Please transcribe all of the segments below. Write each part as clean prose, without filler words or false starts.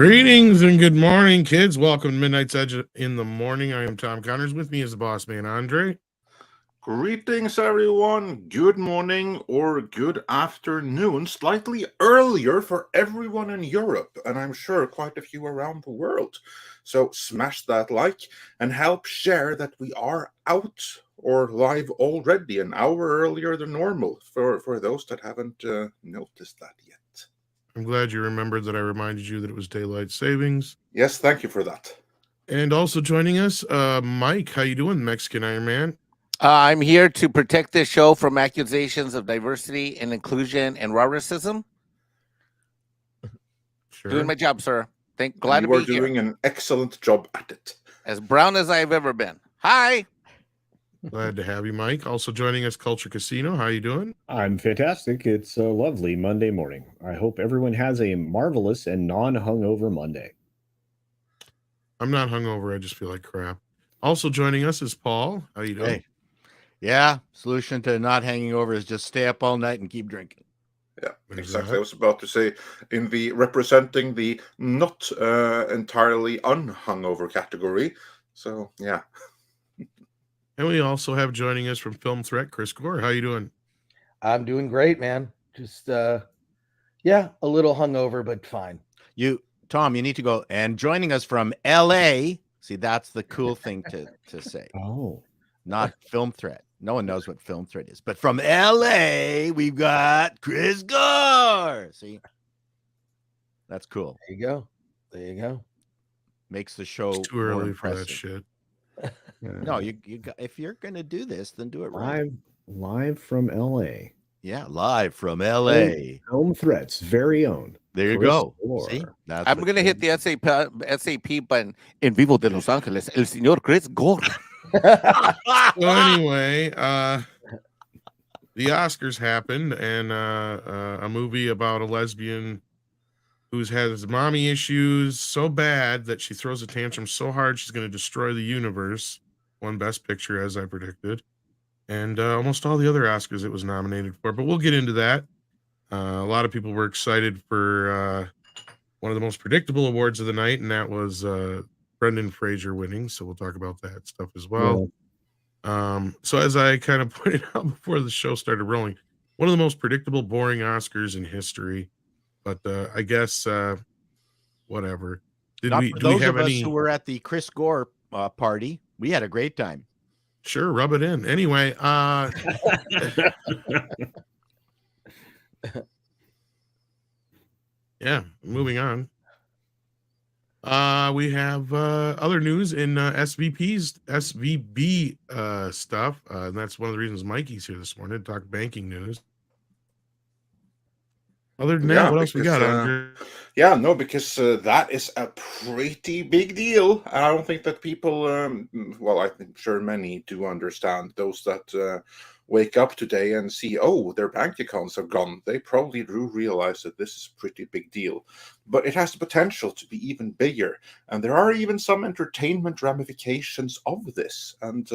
Greetings and good morning, kids. Welcome to Midnight's Edge in the morning. I am Tom Connors. With me is the boss man, Andre. Greetings, everyone. Good morning or good afternoon. Slightly earlier for everyone in Europe, and I'm sure quite a few around the world. So smash that like and help share that we are out or live already an hour earlier than normal for those that haven't noticed that yet. I'm glad you remembered that I reminded you that it was daylight savings. Yes, thank you for that. And also joining us, Mike. How you doing, Mexican Iron Man? I'm here to protect this show from accusations of diversity and inclusion and racism. Sure. Doing my job, sir. Glad to be here. You are doing an excellent job at it. As brown as I've ever been. Hi. Glad to have you, Mike. Also joining us, Culture Casino. How you doing? I'm fantastic. It's a lovely Monday morning. I hope everyone has a marvelous and non-hungover Monday. I'm not hungover. I just feel like crap. Also joining us is Paul. How you doing? Hey. Yeah, solution to not hanging over is just stay up all night and keep drinking. Yeah, exactly. I was about to say, in the representing the not entirely unhungover category. So, yeah. And we also have joining us from Film Threat, Chris Gore. How you doing? I'm doing great, man. Just yeah, a little hungover, but fine. Tom, you need to go. And joining us from LA. See, that's the cool thing to say. Oh. Not Film Threat. No one knows what Film Threat is. But from LA, we've got Chris Gore. See? That's cool. There you go. There you go. Makes the show It's too early impressive. for that shit. No, you if you're gonna do this, then do it right. Live from LA. Yeah, live from LA. Film Threats, very own. There you Chris go. Gore. See? That's I'm going to hit the SAP button in vivo de Los Angeles. El señor Chris Gore. So anyway, the Oscars happened, and a movie about a lesbian who has mommy issues so bad that she throws a tantrum so hard she's going to destroy the universe. Won Best Picture, as I predicted, and almost all the other Oscars it was nominated for. But we'll get into that. A lot of people were excited for one of the most predictable awards of the night, and that was Brendan Fraser winning. So we'll talk about that stuff as well. Yeah. So as I kind of pointed out before the show started rolling, one of the most predictable, boring Oscars in history. But I guess whatever. Do we have any who were at the Chris Gore party? We had a great time. Sure, rub it in. Anyway, yeah, moving on. We have other news in SVB stuff. And that's one of the reasons Mikey's here this morning to talk banking news. Other than that, what else we got, Andre? Yeah, no, because that is a pretty big deal. I don't think that people, well, I'm sure many do understand. Those that wake up today and see, oh, their bank accounts are gone. They probably do realize that this is a pretty big deal. But it has the potential to be even bigger. And there are even some entertainment ramifications of this. And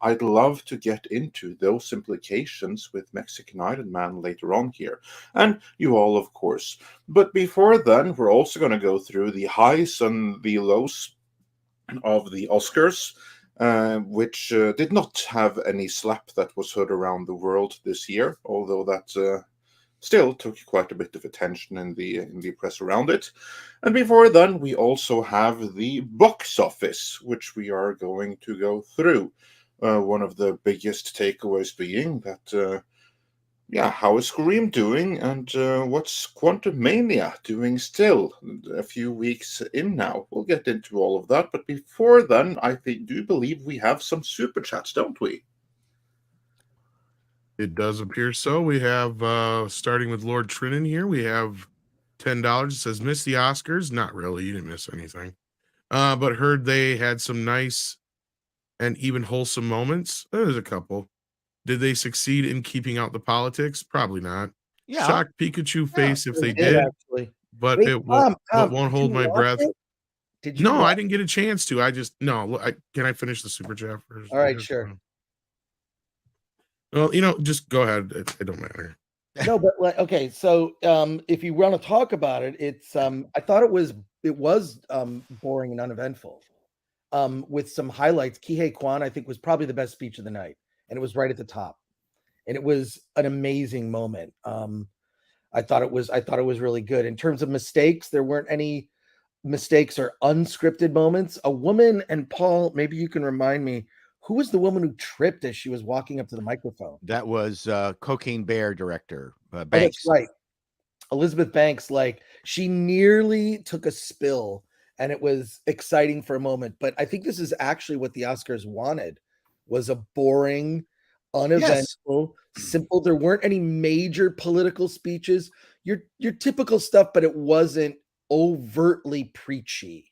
I'd love to get into those implications with Mexican Iron Man later on here. And you all, of course. But before then, we're also going to go through the highs and the lows of the Oscars. Which did not have any slap that was heard around the world this year, although that still took quite a bit of attention in the press around it. And before then, we also have the box office, which we are going to go through. One of the biggest takeaways being that, how is Scream doing, and what's Quantumania doing still, a few weeks in now? We'll get into all of that, but before then, I do believe we have some super chats, don't we? It does appear so. We have, starting with Lord Trinan here, we have $10. It says, miss the Oscars? Not really, you didn't miss anything. But heard they had some nice and even wholesome moments. There's a couple. Did they succeed in keeping out the politics? Probably not. Yeah. Shocked Pikachu face if they did, actually. But Wait, it won't hold my breath. Did you? No, I didn't get a chance to. Can I finish the super chat first? All right, sure. Well, just go ahead. It don't matter. No, but like, okay, so if you want to talk about it, it's I thought it was boring and uneventful. With some highlights, Kihei Kwan, I think, was probably the best speech of the night, and it was right at the top. And it was an amazing moment. I thought it was really good. In terms of mistakes, there weren't any mistakes or unscripted moments. A woman, and Paul, maybe you can remind me, who was the woman who tripped as she was walking up to the microphone? That was Cocaine Bear director Oh, that's Banks. right. Elizabeth Banks, like she nearly took a spill, and it was exciting for a moment. But I think this is actually what the Oscars wanted, was a boring, uneventful, simple. There weren't any major political speeches. Your typical stuff, but it wasn't overtly preachy.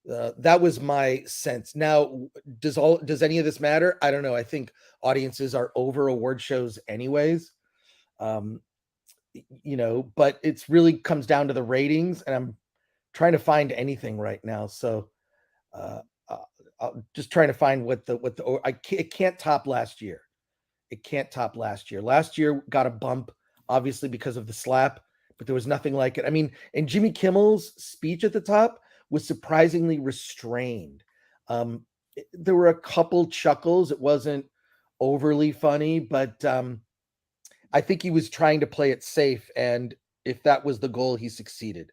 That was my sense. Now, does any of this matter? I don't know. I think audiences are over award shows anyways. But it's really comes down to the ratings, and I'm trying to find anything right now. So I'm just trying to find it can't top last year. It can't top last year. Last year got a bump, obviously, because of the slap, but there was nothing like it. I mean, and Jimmy Kimmel's speech at the top was surprisingly restrained. There were a couple chuckles. It wasn't overly funny, but I think he was trying to play it safe, and if that was the goal, he succeeded.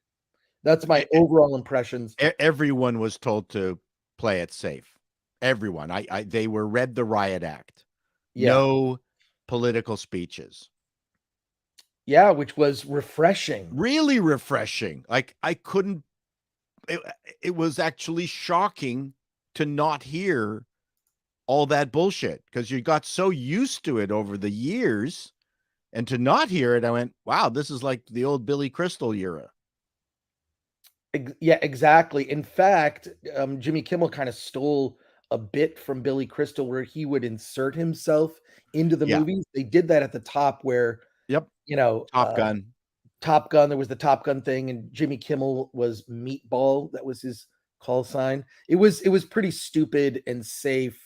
That's my overall impressions. Everyone was told to play it safe. Everyone. They were read the riot act. Yeah. No political speeches. Yeah, which was refreshing. Really refreshing. Like I couldn't. It was actually shocking to not hear all that bullshit, because you got so used to it over the years. And to not hear it, I went, wow, this is like the old Billy Crystal era. Yeah, exactly. In fact, Jimmy Kimmel kind of stole a bit from Billy Crystal, where he would insert himself into the movies. They did that at the top where, Top Gun. Top Gun, there was the Top Gun thing, and Jimmy Kimmel was Meatball. That was his call sign. It was pretty stupid and safe,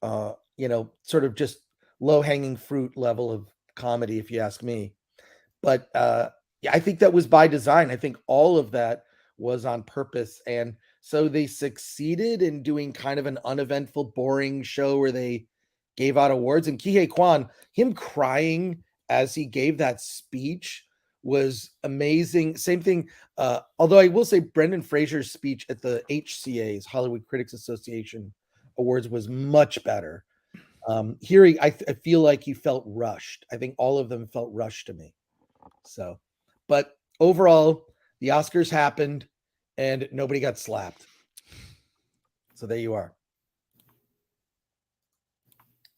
sort of just low-hanging fruit level of comedy, if you ask me. But I think that was by design. I think all of that was on purpose, and so they succeeded in doing kind of an uneventful, boring show where they gave out awards. And Kihei Kwan, him crying as he gave that speech was amazing. Same thing, although I will say Brendan Fraser's speech at the HCA's, Hollywood Critics Association Awards, was much better. Hearing, I feel like he felt rushed. I think all of them felt rushed to me. So, but overall, the Oscars happened and nobody got slapped. So there you are.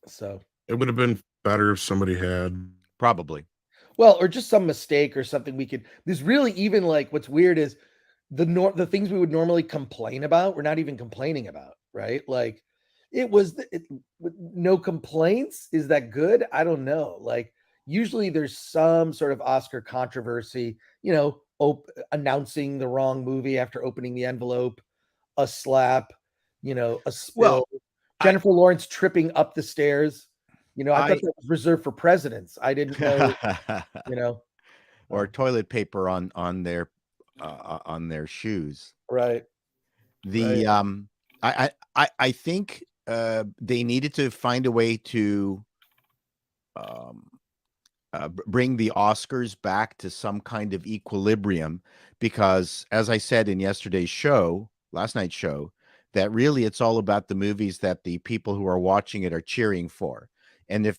So it would have been better if somebody had. Probably. Well, or just some mistake or something we could. There's really, even like, what's weird is the things we would normally complain about, we're not even complaining about, right? Like no complaints. Is that good? I don't know. Like usually there's some sort of Oscar controversy, announcing the wrong movie after opening the envelope, a slap, a spill. Well, Jennifer Lawrence tripping up the stairs. I thought that was reserved for presidents. I didn't know, or toilet paper on their shoes. Right. I think they needed to find a way to bring the Oscars back to some kind of equilibrium, because as I said in last night's show, that really it's all about the movies that the people who are watching it are cheering for. And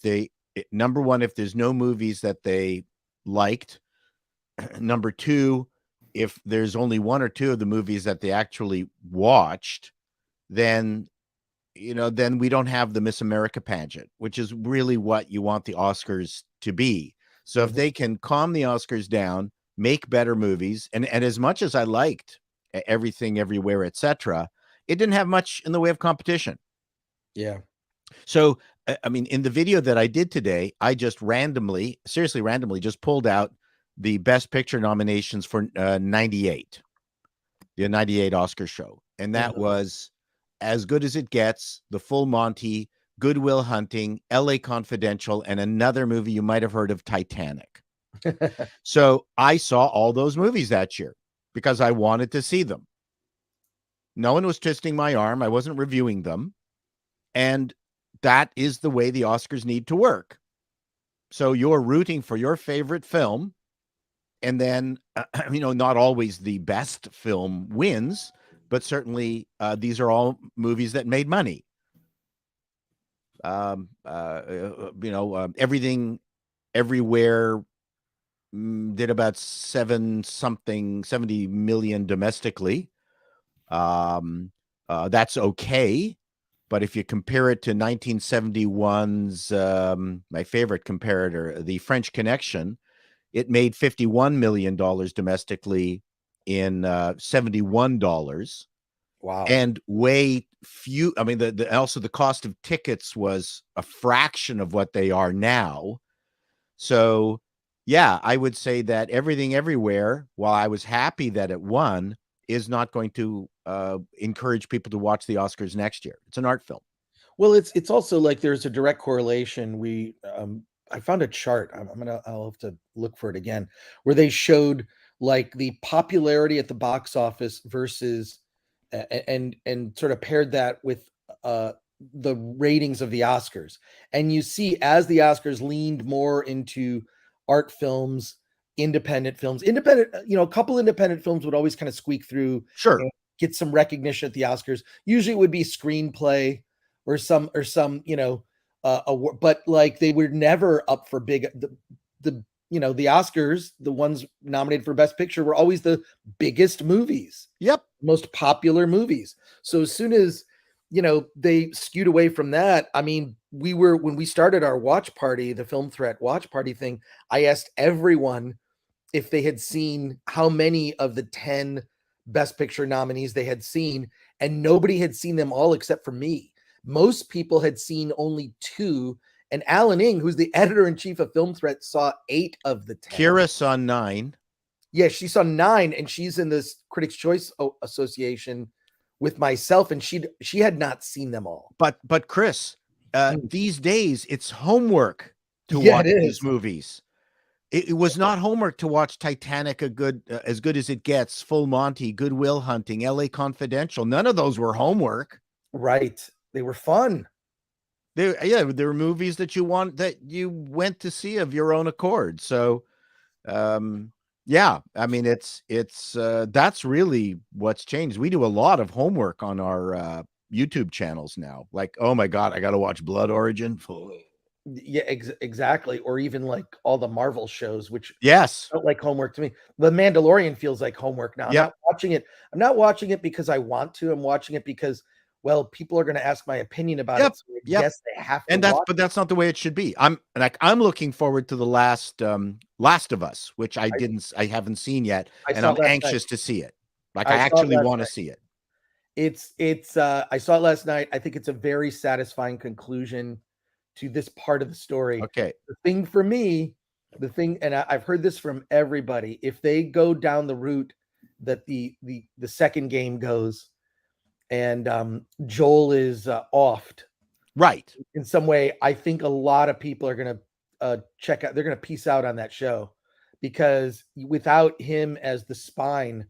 number one, if there's no movies that they liked, number two, if there's only one or two of the movies that they actually watched, then we don't have the Miss America pageant, which is really what you want the Oscars to be. So if they can calm the Oscars down, make better movies, and as much as I liked Everything Everywhere, etc., it didn't have much in the way of competition. Yeah. So, I mean, in the video that I did today, I just seriously randomly just pulled out the Best Picture nominations for 98, the 98 Oscar show. And that was As Good as It Gets, The Full Monty, Good Will Hunting, LA Confidential, and another movie you might have heard of, Titanic. So I saw all those movies that year because I wanted to see them. No one was twisting my arm. I wasn't reviewing them. And that is the way the Oscars need to work. So you're rooting for your favorite film. And then, not always the best film wins, but certainly these are all movies that made money. Everything, Everywhere did about 70 million domestically. That's okay. But if you compare it to 1971's, my favorite comparator, The French Connection, it made $51 million domestically in $71. Wow. And way few, I mean, also the cost of tickets was a fraction of what they are now. So, yeah, I would say that Everything Everywhere, while I was happy that it won, is not going to encourage people to watch the Oscars next year. It's an art film. Well, it's also like there's a direct correlation. I found a chart. I'll have to look for it again, where they showed like the popularity at the box office versus and sort of paired that with the ratings of the Oscars. And you see, as the Oscars leaned more into art films, independent films, a couple independent films would always kind of squeak through, Sure, and get some recognition at the Oscars. Usually it would be screenplay or some award, but like they were never up for big. The Oscars, the ones nominated for Best Picture, were always the biggest movies. Yep. Most popular movies. So as soon as they skewed away from that, I mean, when we started our watch party, the Film Threat watch party thing, I asked everyone if they had seen how many of the 10 Best Picture nominees they had seen, and nobody had seen them all except for me. Most people had seen only 2, and Alan Ng, who's the editor-in-chief of Film Threat, saw 8 of the 10. Kira saw 9. Yeah, she saw 9, and she's in this Critics' Choice Association with myself, and she had not seen them all. But Chris, these days it's homework to watch these movies. It was not homework to watch Titanic, as good as it gets, Full Monty, Good Will Hunting, LA Confidential. None of those were homework. Right. They were fun. They were movies that you went to see of your own accord. So, yeah, I mean, it's that's really what's changed. We do a lot of homework on our YouTube channels now. Like, oh my God, I got to watch Blood Origin. Yeah, exactly. Or even like all the Marvel shows, which felt like homework to me. The Mandalorian feels like homework now. Yeah. I'm not watching it because I want to. I'm watching it because, well, people are going to ask my opinion about it. So yes, they have to. But that's not the way it should be. I'm looking forward to the Last of Us, which I haven't seen yet, and I'm anxious to see it. Like, I actually want to see it. I saw it last night. I think it's a very satisfying conclusion to this part of the story. Okay. The thing for me, and I've heard this from everybody, if they go down the route that the second game goes, and Joel is offed, right, in some way, I think a lot of people are going to check out. They're going to peace out on that show, because without him as the spine,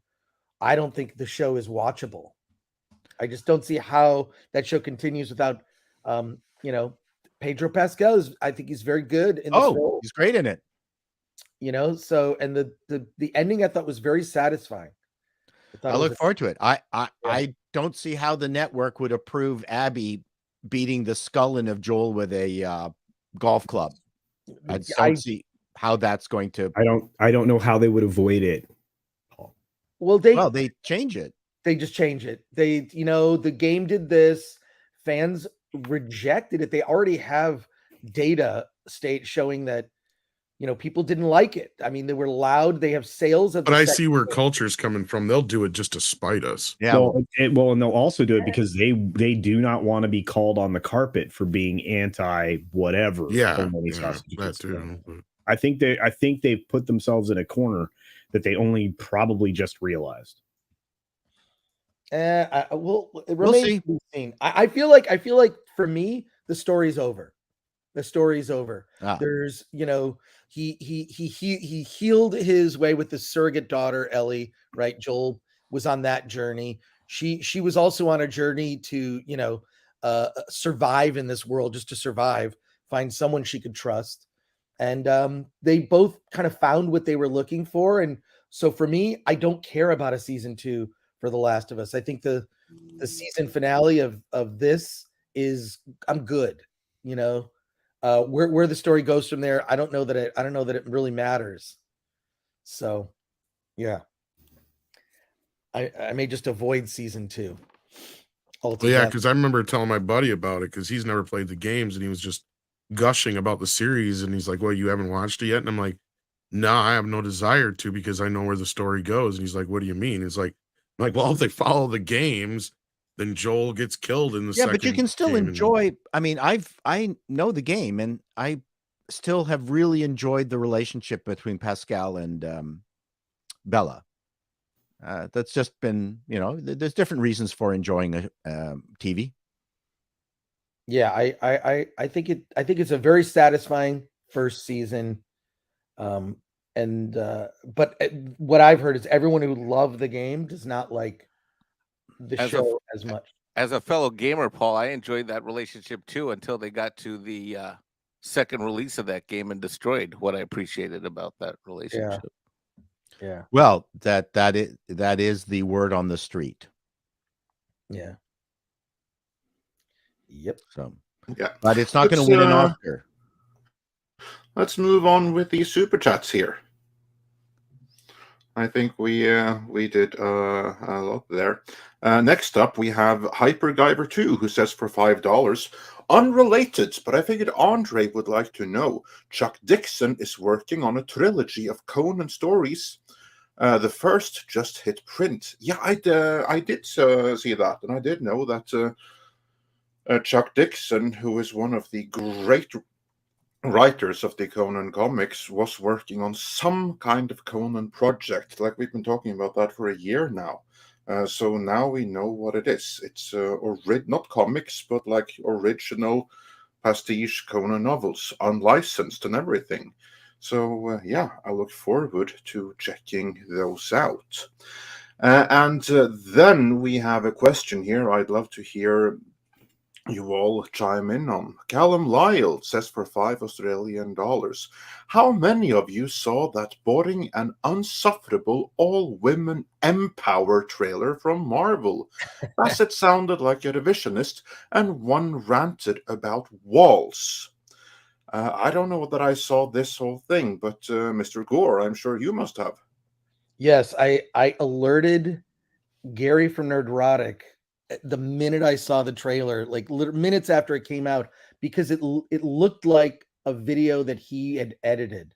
I don't think the show is watchable. I just don't see how that show continues without, Pedro Pascal I think he's very good in this role. He's great in it. So, and the ending I thought was very satisfying. I look forward to it. I don't see how the network would approve Abby beating the skull in of Joel with a golf club. I don't see how that's going to. I don't know how they would avoid it. Well, they change it. They just change it. The game did this. Fans rejected it. They already have data showing that people didn't like it. I mean, they were loud. They have sales of. But I see where culture's coming from. They'll do it just to spite us. Yeah. Well, and they'll also do it because they do not want to be called on the carpet for being anti whatever. Yeah, that too. Mm-hmm. I think they've put themselves in a corner that they only probably just realized. It remains to be seen. I feel like for me, the story's over. The story's over. Ah. There's, he healed his way with the surrogate daughter, Ellie, right? Joel was on that journey. She was also on a journey to, survive in this world, just to survive, find someone she could trust. And they both kind of found what they were looking for. And so for me, I don't care about a season 2 for The Last of Us. I think the season finale of this is, I'm good, where the story goes from there. I don't know that it really matters. So yeah, I may just avoid season 2 altogether. Well, yeah, because I remember telling my buddy about it because he's never played the games and he was just gushing about the series and he's like, well, you haven't watched it yet? And I'm like, no, I have no desire to because I know where the story goes. And he's like, what do you mean? It's like, I'm like, well, if they follow the games, then Joel gets killed in the second. But you can still enjoy. I mean, I know the game, and I still have really enjoyed the relationship between Pascal and Bella. That's just been, there's different reasons for enjoying TV. Yeah, I think it's a very satisfying first season. But what I've heard is everyone who loved the game does not like the show as much. As a fellow gamer, Paul, I enjoyed that relationship too until they got to the second release of that game and destroyed what I appreciated about that relationship. Yeah. Well, that is the word on the street. Yeah. Yep. So Yeah. But it's not going to win an Oscar. Let's move on with the super chats here. I think we did a lot there. Next up, we have HyperGuyver2, who says for $5, unrelated, but I figured Andre would like to know. Chuck Dixon is working on a trilogy of Conan stories. The first just hit print. Yeah, I did see that, and I did know that Chuck Dixon, who is one of the great writers of the Conan comics, was working on some kind of Conan project. Like, we've been talking about that for a year now. So now we know what it is. It's not comics, but like original pastiche Conan novels, unlicensed and everything. So yeah, I look forward to checking those out. And then we have a question here I'd love to hear you all chime in on. Callum Lyle says for $5 Australian, how many of you saw that boring and unsufferable all-women Empower trailer from Marvel? Bassett sounded like a revisionist, and one ranted about walls. I don't know that I saw this whole thing, but Mr. Gore, I'm sure you must have. Yes, I alerted Gary from Nerdrotic the minute I saw the trailer, like minutes after it came out, because it looked like a video that he had edited.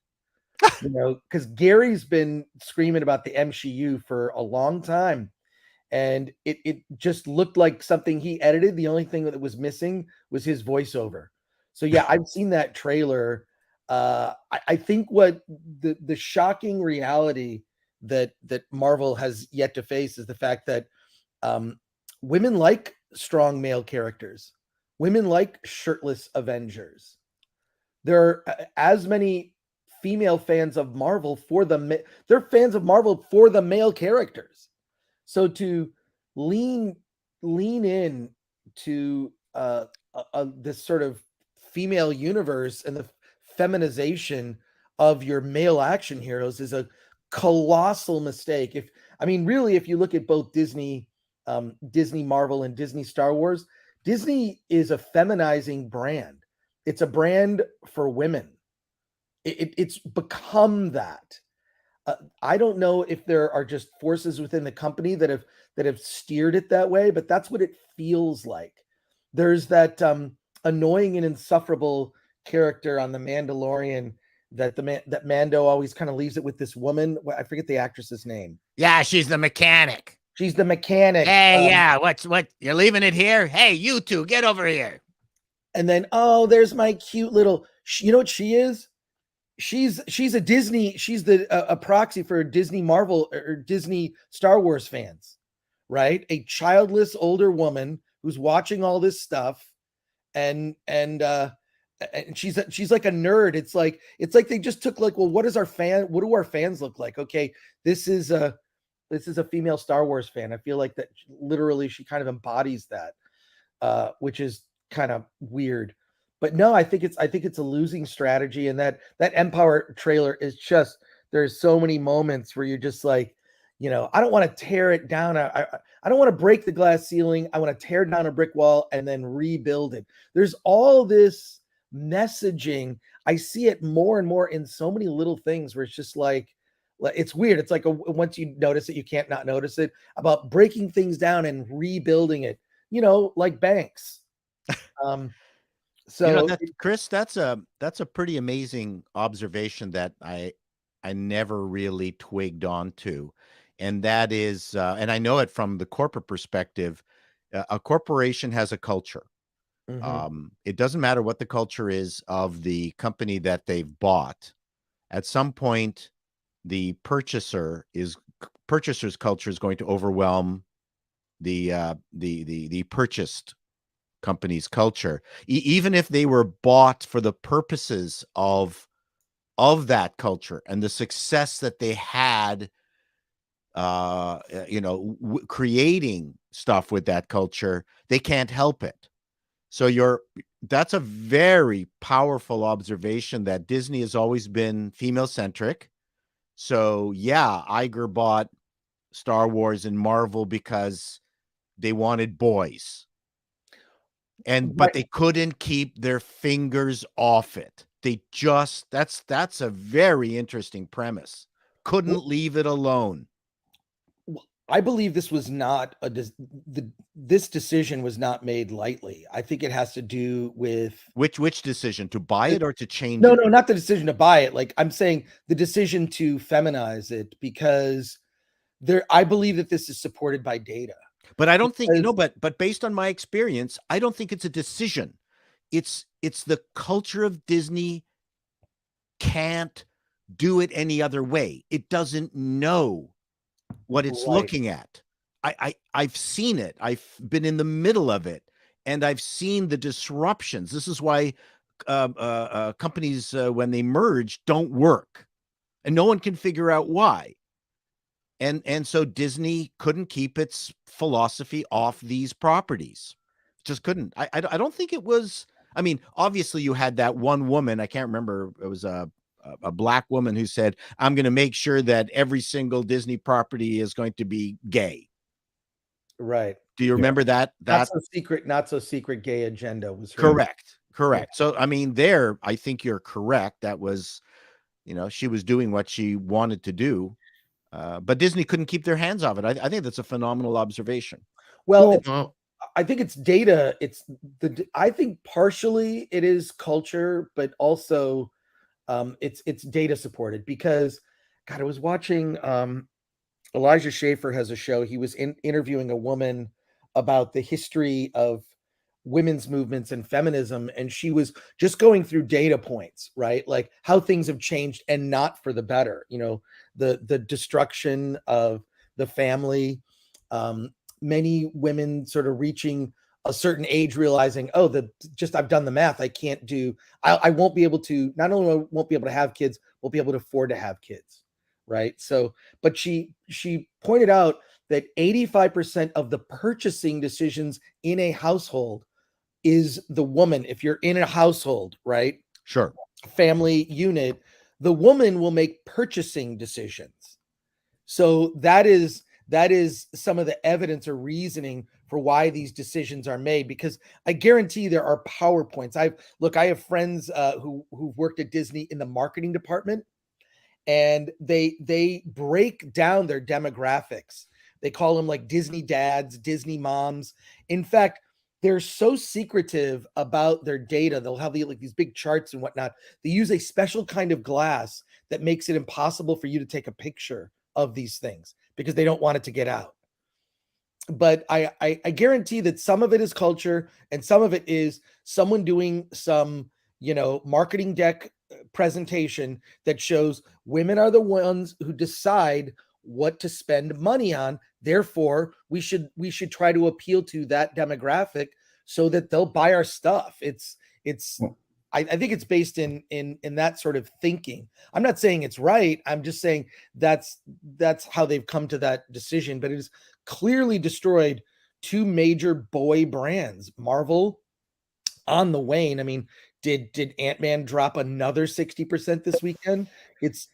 Because Gary's been screaming about the MCU for a long time, and it just looked like something he edited. The only thing that was missing was his voiceover. So yeah, I've seen that trailer. I think what the shocking reality that Marvel has yet to face is the fact that women like strong male characters. Women like shirtless Avengers. There are as many female fans of Marvel they're fans of Marvel for the male characters. So to lean in to this sort of female universe and the feminization of your male action heroes is a colossal mistake. If you look at both Disney Marvel and Disney Star Wars, Disney is a feminizing brand. It's a brand for women. It's become that. I don't know if there are just forces within the company that have steered it that way, but that's what it feels like. There's that annoying and insufferable character on The Mandalorian that Mando always kind of leaves it with this woman. I forget the actress's name. Yeah, she's the mechanic. She's the mechanic. Hey, yeah, what? You're leaving it here? Hey, you two, get over here. And then, oh, there's my cute little. You know what she is? She's a Disney. She's a proxy for Disney Marvel or Disney Star Wars fans, right? A childless older woman who's watching all this stuff and she's like a nerd. It's like they just took like, well, what do our fans look like? Okay, this is a female Star Wars fan. I feel like that literally she kind of embodies that, which is kind of weird. But no, I think it's a losing strategy, and that Empire trailer is just, there's so many moments where you're just like, I don't want to tear it down. I don't want to break the glass ceiling. I want to tear down a brick wall and then rebuild it. There's all this messaging. I see it more and more in so many little things where it's just like, it's weird. It's like once you notice it, you can't not notice it, about breaking things down and rebuilding it, like banks. So Chris, that's a pretty amazing observation that I never really twigged onto. And that is, and I know it from the corporate perspective, a corporation has a culture. It doesn't matter what the culture is of the company that they've bought. At some point, the purchaser's culture is going to overwhelm the purchased company's culture, even if they were bought for the purposes of that culture and the success that they had, creating stuff with that culture. They can't help it. So that's a very powerful observation, that Disney has always been female centric. So yeah, Iger bought Star Wars and Marvel because they wanted boys. But they couldn't keep their fingers off it. That's a very interesting premise. Couldn't leave it alone. I believe this was not this decision was not made lightly. I think it has to do with which decision, to buy it or to change it? No, not the decision to buy it. Like, I'm saying the decision to feminize it, because I believe that this is supported by data. But I don't think, but based on my experience, I don't think it's a decision. It's the culture of Disney can't do it any other way. It doesn't know what it's looking at. I've seen it. I've been in the middle of it, and I've seen the disruptions. This is why companies, when they merge, don't work, and no one can figure out why. And so Disney couldn't keep its philosophy off these properties. Just couldn't. I don't think it was. I mean, obviously you had that one woman, I can't remember, it was a black woman, who said, I'm going to make sure that every single Disney property is going to be gay. Right. Do you remember that? Not so secret gay agenda was her. Correct. Yeah. So, I mean, I think you're correct. That was, she was doing what she wanted to do. But Disney couldn't keep their hands off it. I think that's a phenomenal observation. Well, I think it's data. I think partially it is culture, but also it's data supported, because God, I was watching Elijah Schaffer has a show. He was interviewing a woman about the history of women's movements and feminism, and she was just going through data points, right? Like how things have changed, and not for the better. The destruction of the family, many women sort of reaching a certain age, realizing, I've done the math. I won't be able to, not only won't be able to have kids, won't be able to afford to have kids. Right. So, but she pointed out that 85% of the purchasing decisions in a household is the woman. If you're in a household, right? Sure. Family unit, the woman will make purchasing decisions. So that is some of the evidence or reasoning for why these decisions are made, because I guarantee there are PowerPoints. I have friends who've worked at Disney in the marketing department, and they break down their demographics. They call them like Disney dads, Disney moms. In fact, they're so secretive about their data. They'll have these big charts and whatnot. They use a special kind of glass that makes it impossible for you to take a picture of these things, because they don't want it to get out. But I guarantee that some of it is culture, and some of it is someone doing some, marketing deck presentation that shows women are the ones who decide what to spend money on. Therefore, we should try to appeal to that demographic, so that they'll buy our stuff. It's Well- I think it's based in that sort of thinking. I'm not saying it's right. I'm just saying that's how they've come to that decision. But it has clearly destroyed two major boy brands. Marvel on the wane. I mean, did Ant-Man drop another 60% this weekend? It's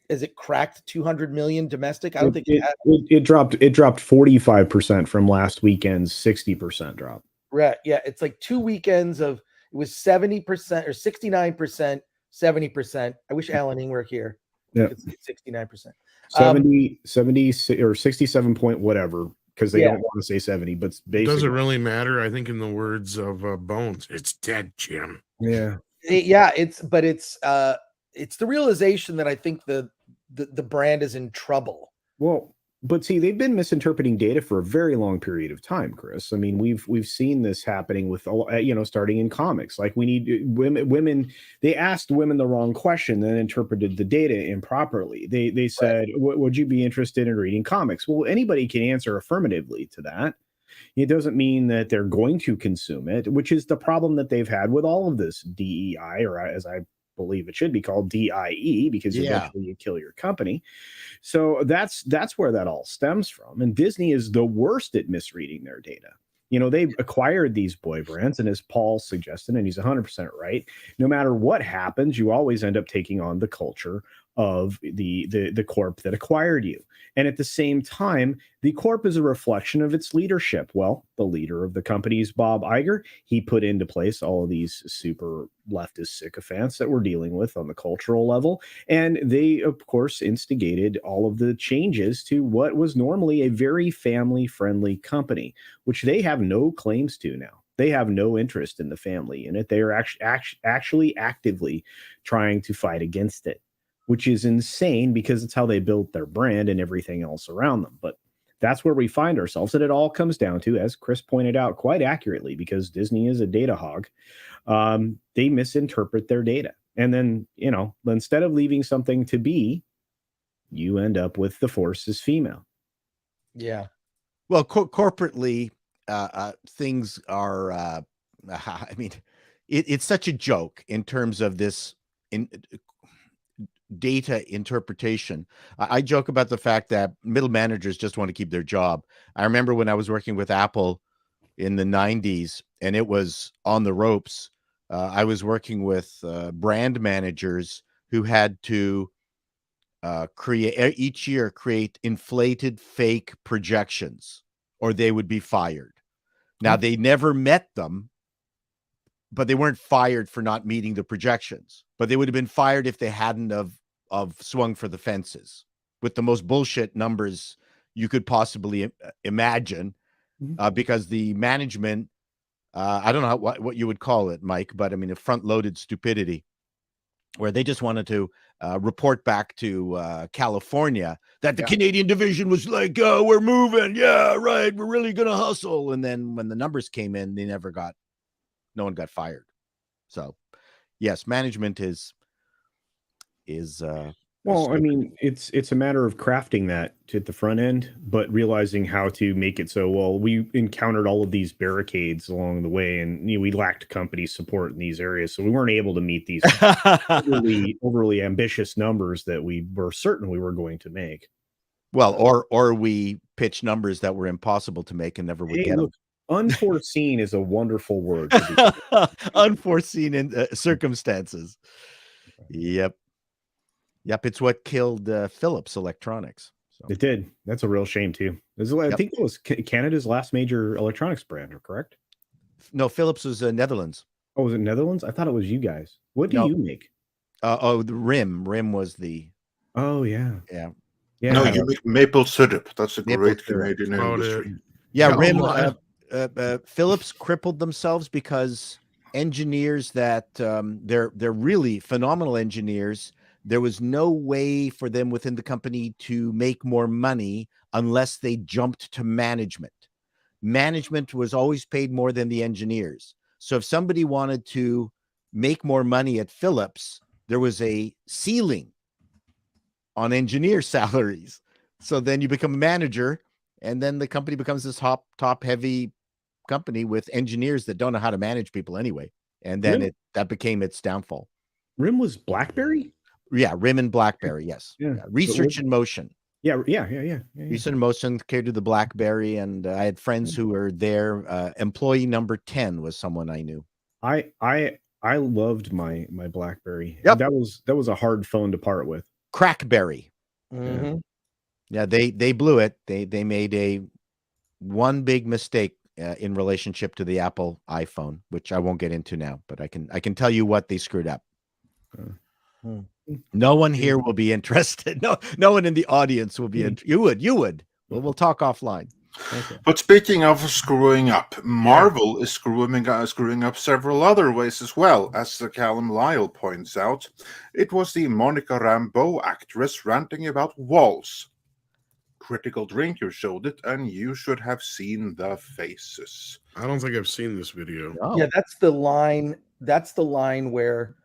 as it cracked 200 million domestic. I don't think it has. It dropped 45% from last weekend's 60% drop. Right. Yeah. It's like 2 weekends of, it was 70% or 69%, 70%. I wish Alan Ing were here. Yeah. It's 69%. 70 or 67 point whatever, because they don't want to say 70, but basically. Does it really matter? I think in the words of Bones, it's dead, Jim. Yeah. Yeah. It's the realization that I think the brand is in trouble. Well, but see, they've been misinterpreting data for a very long period of time, Chris. I mean, we've seen this happening with, starting in comics. Like, we need women. They asked women the wrong question, then interpreted the data improperly. They said, "Would you be interested in reading comics?" Well, anybody can answer affirmatively to that. It doesn't mean that they're going to consume it, which is the problem that they've had with all of this DEI, or as I believe it should be called DIE, because eventually you kill your company. So that's where that all stems from. And Disney is the worst at misreading their data. They've acquired these boy brands, and as Paul suggested, and he's 100% right, no matter what happens, you always end up taking on the culture of the corp that acquired you. And at the same time, the corp is a reflection of its leadership. Well, the leader of the company is Bob Iger. He put into place all of these super leftist sycophants that we're dealing with on the cultural level. And they, of course, instigated all of the changes to what was normally a very family-friendly company, which they have no claims to now. They have no interest in the family unit. They are actually actively trying to fight against it, which is insane because it's how they built their brand and everything else around them. But that's where we find ourselves. And it all comes down to, as Chris pointed out quite accurately, because Disney is a data hog, they misinterpret their data. And then, instead of leaving something to be, you end up with the force is female. Yeah. Well, corporately, things are, I mean, it's such a joke in terms of this data interpretation. I joke about the fact that middle managers just want to keep their job. I remember when I was working with Apple in the 90s and it was on the ropes. I was working with brand managers who had to create inflated fake projections or they would be fired. Now, they never met them, but they weren't fired for not meeting the projections. But they would have been fired if they hadn't of swung for the fences with the most bullshit numbers you could possibly imagine, because the management, I don't know what you would call it, Mike, but I mean, a front-loaded stupidity where they just wanted to report back to California that the Canadian division was like, oh, we're moving. Yeah, right. We're really going to hustle. And then when the numbers came in, no one got fired. So yes, management is well, I mean, it's a matter of crafting that at the front end, but realizing how to make it so, well, we encountered all of these barricades along the way, and we lacked company support in these areas, so we weren't able to meet these overly ambitious numbers that we were certain we were going to make. Well, or we pitched numbers that were impossible to make and never would get them. Unforeseen is a wonderful word. Unforeseen in circumstances. Yep. It's what killed Philips Electronics. So. It did. That's a real shame too. I think it was Canada's last major electronics brand, correct? No, Philips was Netherlands. Oh, was it Netherlands? I thought it was you guys. What do you make? The RIM. RIM was the. Oh yeah. No, you make maple syrup. That's a great Canadian industry. Yeah, RIM. Philips crippled themselves because engineers that they're really phenomenal engineers. There was no way for them within the company to make more money unless they jumped to management. Management was always paid more than the engineers. So if somebody wanted to make more money at Philips, there was a ceiling on engineer salaries. So then you become a manager, and then the company becomes this top heavy company with engineers that don't know how to manage people anyway. And then that became its downfall. RIM was BlackBerry? Yeah, RIM and BlackBerry, yes. Yeah. Research in Motion. Yeah. Research in Motion came to the BlackBerry, and I had friends who were there. Employee number 10 was someone I knew. I loved my BlackBerry. Yep. That was a hard phone to part with. Crackberry. Mm-hmm. Yeah, they blew it. They made one big mistake in relationship to the Apple iPhone, which I won't get into now, but I can tell you what they screwed up. No one here will be interested. No one in the audience will be interested. You would. We'll talk offline. Okay. But speaking of screwing up, Marvel is screwing up several other ways as well, as Callum Lyle points out. It was the Monica Rambeau actress ranting about walls. Critical Drinker showed it, and you should have seen the faces. I don't think I've seen this video. Oh. Yeah, that's the line. That's the line where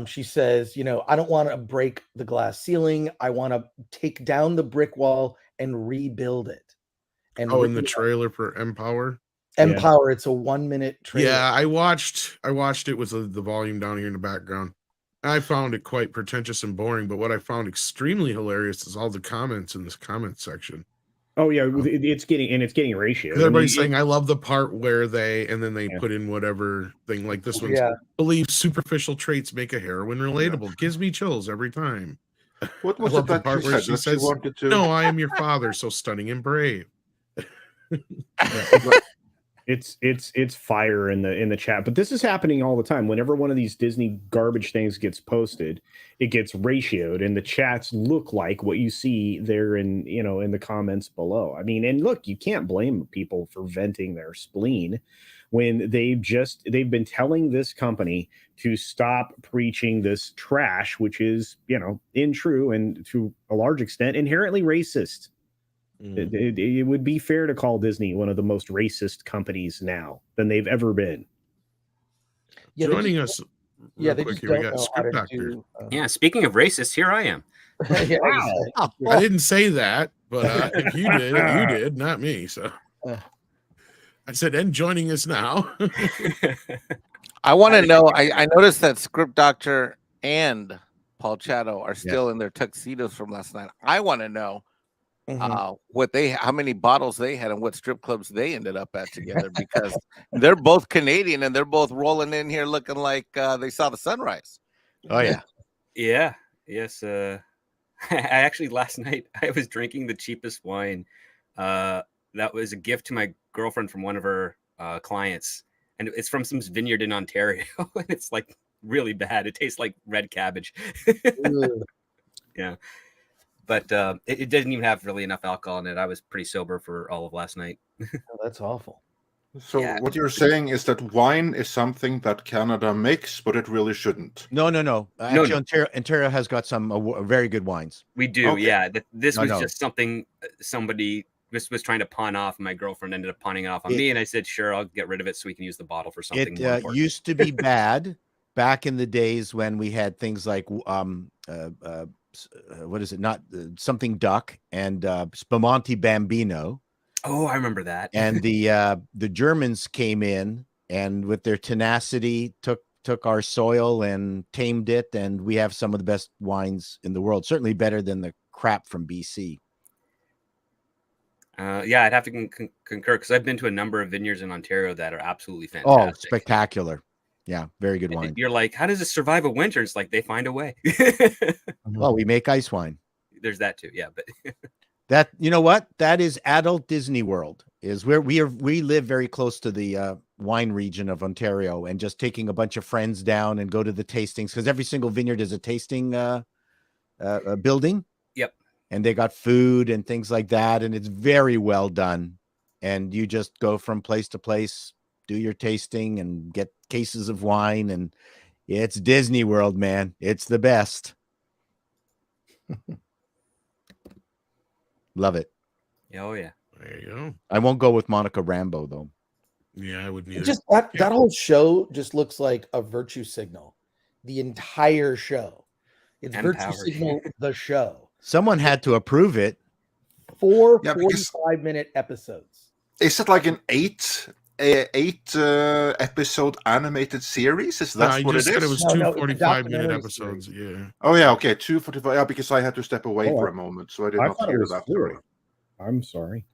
she says, I don't want to break the glass ceiling. I want to take down the brick wall and rebuild it. And in the trailer for Empower. Empower. It's a 1-minute trailer. Yeah, I watched it with the volume down here in the background. I found it quite pretentious and boring, but what I found extremely hilarious is all the comments in this comment section. Oh yeah, it's getting ratio. Everybody's saying, I love the part where they put in whatever thing, like this one's believes superficial traits make a heroine relatable. Gives me chills every time. What was I love it the part where she says, wanted to... "No, I am your father, so stunning and brave." It's fire in the chat, but this is happening all the time. Whenever one of these Disney garbage things gets posted, it gets ratioed, and the chats look like what you see there in the comments below. I mean, and look, you can't blame people for venting their spleen when they've been telling this company to stop preaching this trash, which is in true and to a large extent inherently racist. It would be fair to call Disney one of the most racist companies now than they've ever been. Yeah, Joining us, they quick just here, we don't got know how Script to Doctor. do. Yeah, speaking of racist, here I am. Yeah, Wow. I didn't say that, but if you did, you did, not me. So I said, and joining us now. I want to know. I noticed that Script Doctor and Paul Chato are still in their tuxedos from last night. I want to know how many bottles they had and what strip clubs they ended up at together, because they're both Canadian and they're both rolling in here looking like they saw the sunrise. Oh yeah. Yeah. Yes. I actually last night I was drinking the cheapest wine. That was a gift to my girlfriend from one of her clients, and it's from some vineyard in Ontario, and it's like really bad. It tastes like red cabbage. Yeah. But it didn't even have really enough alcohol in it. I was pretty sober for all of last night. Oh, that's awful. So what you're saying is that wine is something that Canada makes, but it really shouldn't. No. Actually, Ontario has got some very good wines. We do, Okay. yeah. This was just something somebody was trying to pawn off, and my girlfriend ended up pawning it off on me, and I said, sure, I'll get rid of it so we can use the bottle for something more It important. used to be bad back in the days when we had things like what is it? Not something duck and Spumante Bambino. Oh, I remember that. And the Germans came in and with their tenacity took our soil and tamed it, and we have some of the best wines in the world. Certainly better than the crap from BC. Yeah, I'd have to concur, because I've been to a number of vineyards in Ontario that are absolutely Oh, fantastic. spectacular. Yeah, very good wine. You're like, how does it survive a winter? It's like they find a way. Well, we make ice wine. There's that too, yeah. But that, you know what? That is adult Disney World, is where we live very close to the wine region of Ontario, and just taking a bunch of friends down and go to the tastings, because every single vineyard is a tasting building. Yep. And they got food and things like that, and it's very well done. And you just go from place to place, do your tasting, and get cases of wine, and it's Disney World, man. It's the best. Love it. oh yeah. There you go. I won't go with Monica Rambeau though. Yeah, I wouldn't either. Just that whole show just looks like a virtue signal. The entire show. It's virtue Empowered. signal the show. Someone had to approve it. 4 Yeah, because- 45-minute episodes. Is it like an 8 8 episode animated series? Is No, that I what just it said it is? was No, two no, it's a 45-minute documentary episodes. Yeah. Oh yeah, okay, 2:45. Yeah, because I had to step away Oh, for a moment, so I did I not thought it hear was that. 4. I'm sorry.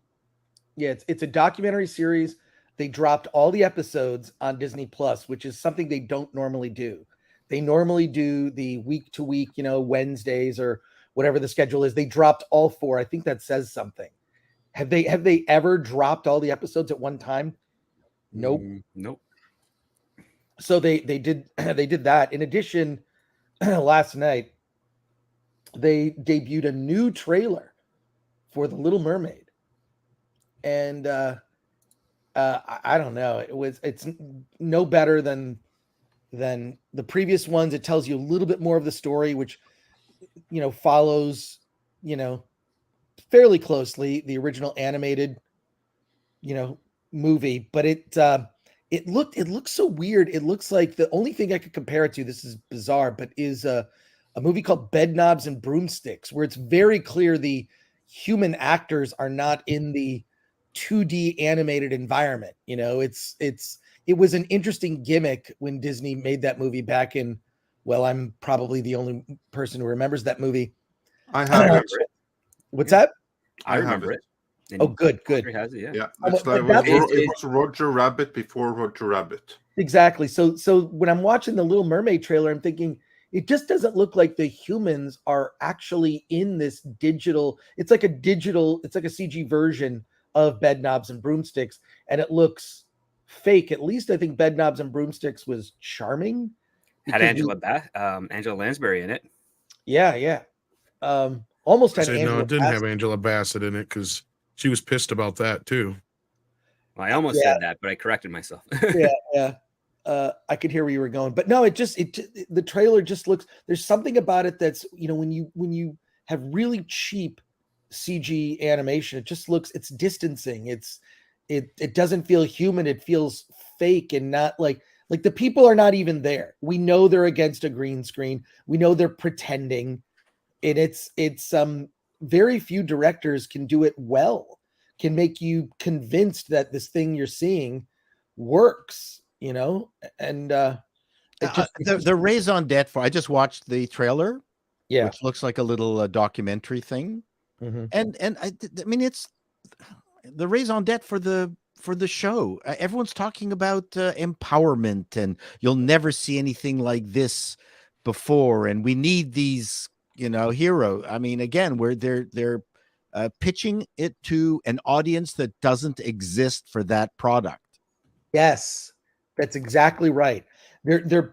Yeah, it's a documentary series. They dropped all the episodes on Disney Plus, which is something they don't normally do. They normally do the week to week, Wednesdays or whatever the schedule is. They dropped all 4. I think that says something. Have they ever dropped all the episodes at one time? Nope. Nope. So they did they did that. In addition, last night they debuted a new trailer for The Little Mermaid. And I don't know. It's no better than the previous ones. It tells you a little bit more of the story, which follows fairly closely the original animated movie. But it looks so weird. It looks like the only thing I could compare it to, this is bizarre, but is a movie called Bed Knobs and Broomsticks, where it's very clear the human actors are not in the 2D animated environment. It was an interesting gimmick when Disney made that movie back in, well, I'm probably the only person who remembers that movie. I have it. What's that? I have remember it. it. Oh, good. Audrey has it, yeah. Yeah, Oh, it's but like, that- it was Roger Rabbit before Roger Rabbit. Exactly. So when I'm watching the Little Mermaid trailer, I'm thinking it just doesn't look like the humans are actually in this digital. It's like a CG version of Bed Knobs and Broomsticks, and it looks fake. At least I think Bed Knobs and Broomsticks was charming. Had because Angela Lansbury in it. Yeah. Almost I had said, no, Angela it didn't have Bassett. Angela Bassett in it because she was pissed about that too. Well, I almost said that, but I corrected myself. Yeah. I could hear where you were going, but no, the trailer just looks. There's something about it that's when you have really cheap CG animation, it just looks. It's distancing. It doesn't feel human. It feels fake and not like the people are not even there. We know they're against a green screen. We know they're pretending, and it's very few directors can do it well. Can make you convinced that this thing you're seeing works. And the raison d'etre for, I just watched the trailer, yeah, which looks like a little documentary thing, and I mean it's the raison d'etre for the show. Everyone's talking about empowerment, and you'll never see anything like this before, and we need these hero. I mean, again, where they're pitching it to an audience that doesn't exist for that product. Yes. That's exactly right. They're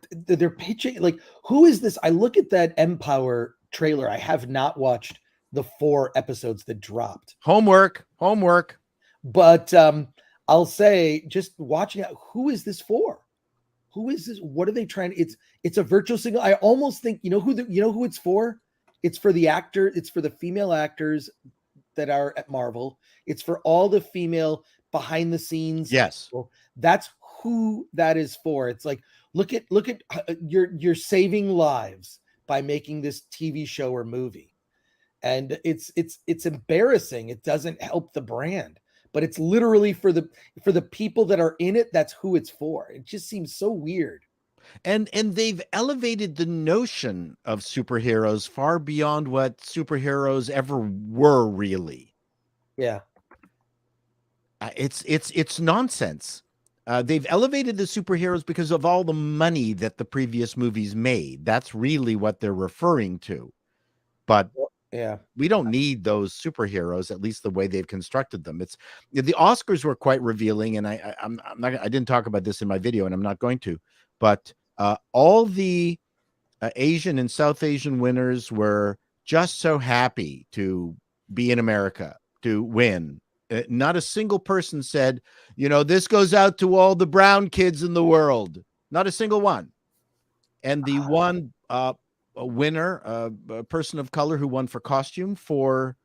pitching like, who is this? I look at that Empower trailer. I have not watched the 4 episodes that dropped. Homework. But I'll say, just watching it, who is this for? Who is this? What are they trying? It's a virtual signal. I almost think who it's for? It's for the actor. It's for the female actors that are at Marvel. It's for all the female behind the scenes. Yes, that's who that is for. It's like, look at you're saving lives by making this TV show or movie, and it's embarrassing. It doesn't help the brand, but it's literally for the people that are in it. That's who it's for. It just seems so weird. And they've elevated the notion of superheroes far beyond what superheroes ever were, really. Yeah. It's nonsense. They've elevated the superheroes because of all the money that the previous movies made. That's really what they're referring to. But yeah, we don't need those superheroes, at least the way they've constructed them. It's the Oscars were quite revealing, and I didn't talk about this in my video, and I'm not going to. But all the Asian and South Asian winners were just so happy to be in America, to win. Not a single person said, this goes out to all the brown kids in the world. Not a single one. And the one winner, a person of color who won for costume for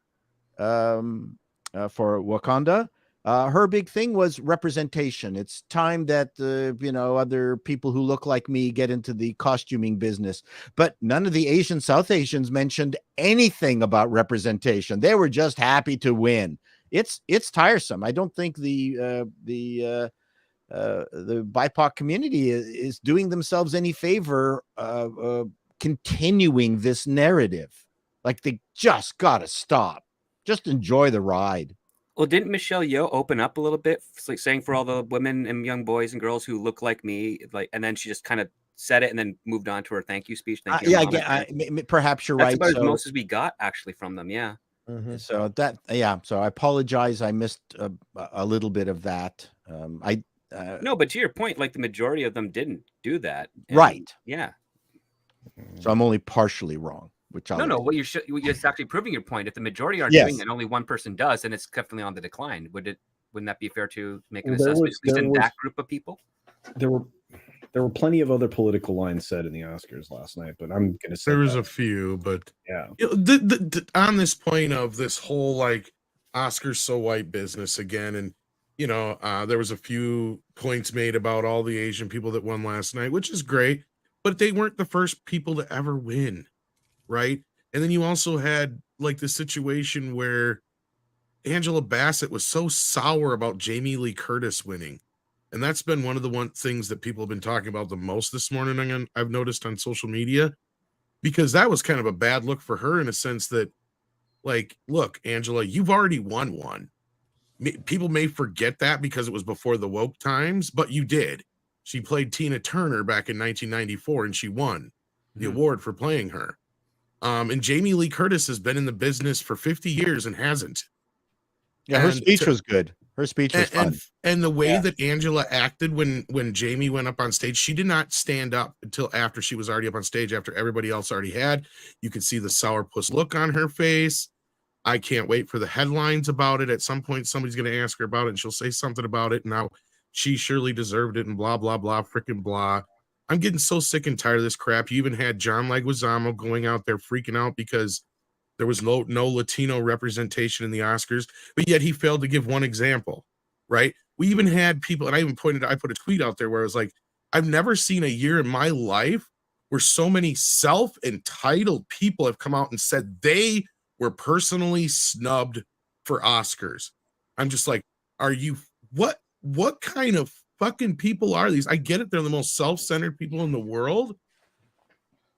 Wakanda, her big thing was representation. It's time that other people who look like me get into the costuming business. But none of the Asian South Asians mentioned anything about representation. They were just happy to win. It's tiresome. I don't think the the BIPOC community is doing themselves any favor continuing this narrative. Like, they just gotta stop. Just enjoy the ride. Well, didn't Michelle Yeoh open up a little bit, like saying for all the women and young boys and girls who look like me, like, and then she just kind of said it and then moved on to her thank you speech. Thank you, Yeah, Mom. perhaps you're That's right. about as most as we got actually from them. Yeah. So that, so I apologize. I missed a little bit of that. No, but to your point, like the majority of them didn't do that. Right. Yeah. So I'm only partially wrong. Which No. What you're actually proving your point. If the majority aren't Yes. doing it, and only one person does, then it's definitely on the decline. Wouldn't that be fair to make an Well, assessment? At least in that group of people. There were plenty of other political lines said in the Oscars last night, but I'm going to say there was a few, but yeah. On this point of this whole like Oscars so white business again, and there was a few points made about all the Asian people that won last night, which is great, but they weren't the first people to ever win, right? And then you also had like the situation where Angela Bassett was so sour about Jamie Lee Curtis winning. And that's been one of the things that people have been talking about the most this morning. I've noticed on social media, because that was kind of a bad look for her in a sense that, like, look, Angela, you've already won one. People may forget that because it was before the woke times, but you did. She played Tina Turner back in 1994 and she won the award for playing her. And Jamie Lee Curtis has been in the business for 50 years and hasn't. Yeah, her speech was good. Her speech was fun. And the way that Angela acted when Jamie went up on stage, she did not stand up until after she was already up on stage, after everybody else already had. You could see the sourpuss look on her face. I can't wait for the headlines about it. At some point, somebody's going to ask her about it, and she'll say something about it. Now, she surely deserved it, and blah, blah, blah, freaking blah. I'm getting so sick and tired of this crap. You even had John Leguizamo going out there freaking out because there was no Latino representation in the Oscars, but yet he failed to give one example, right? We even had people, and I put a tweet out there where I was like, I've never seen a year in my life where so many self-entitled people have come out and said they were personally snubbed for Oscars. I'm just like, what kind of fucking people are these? I get it. They're the most self-centered people in the world.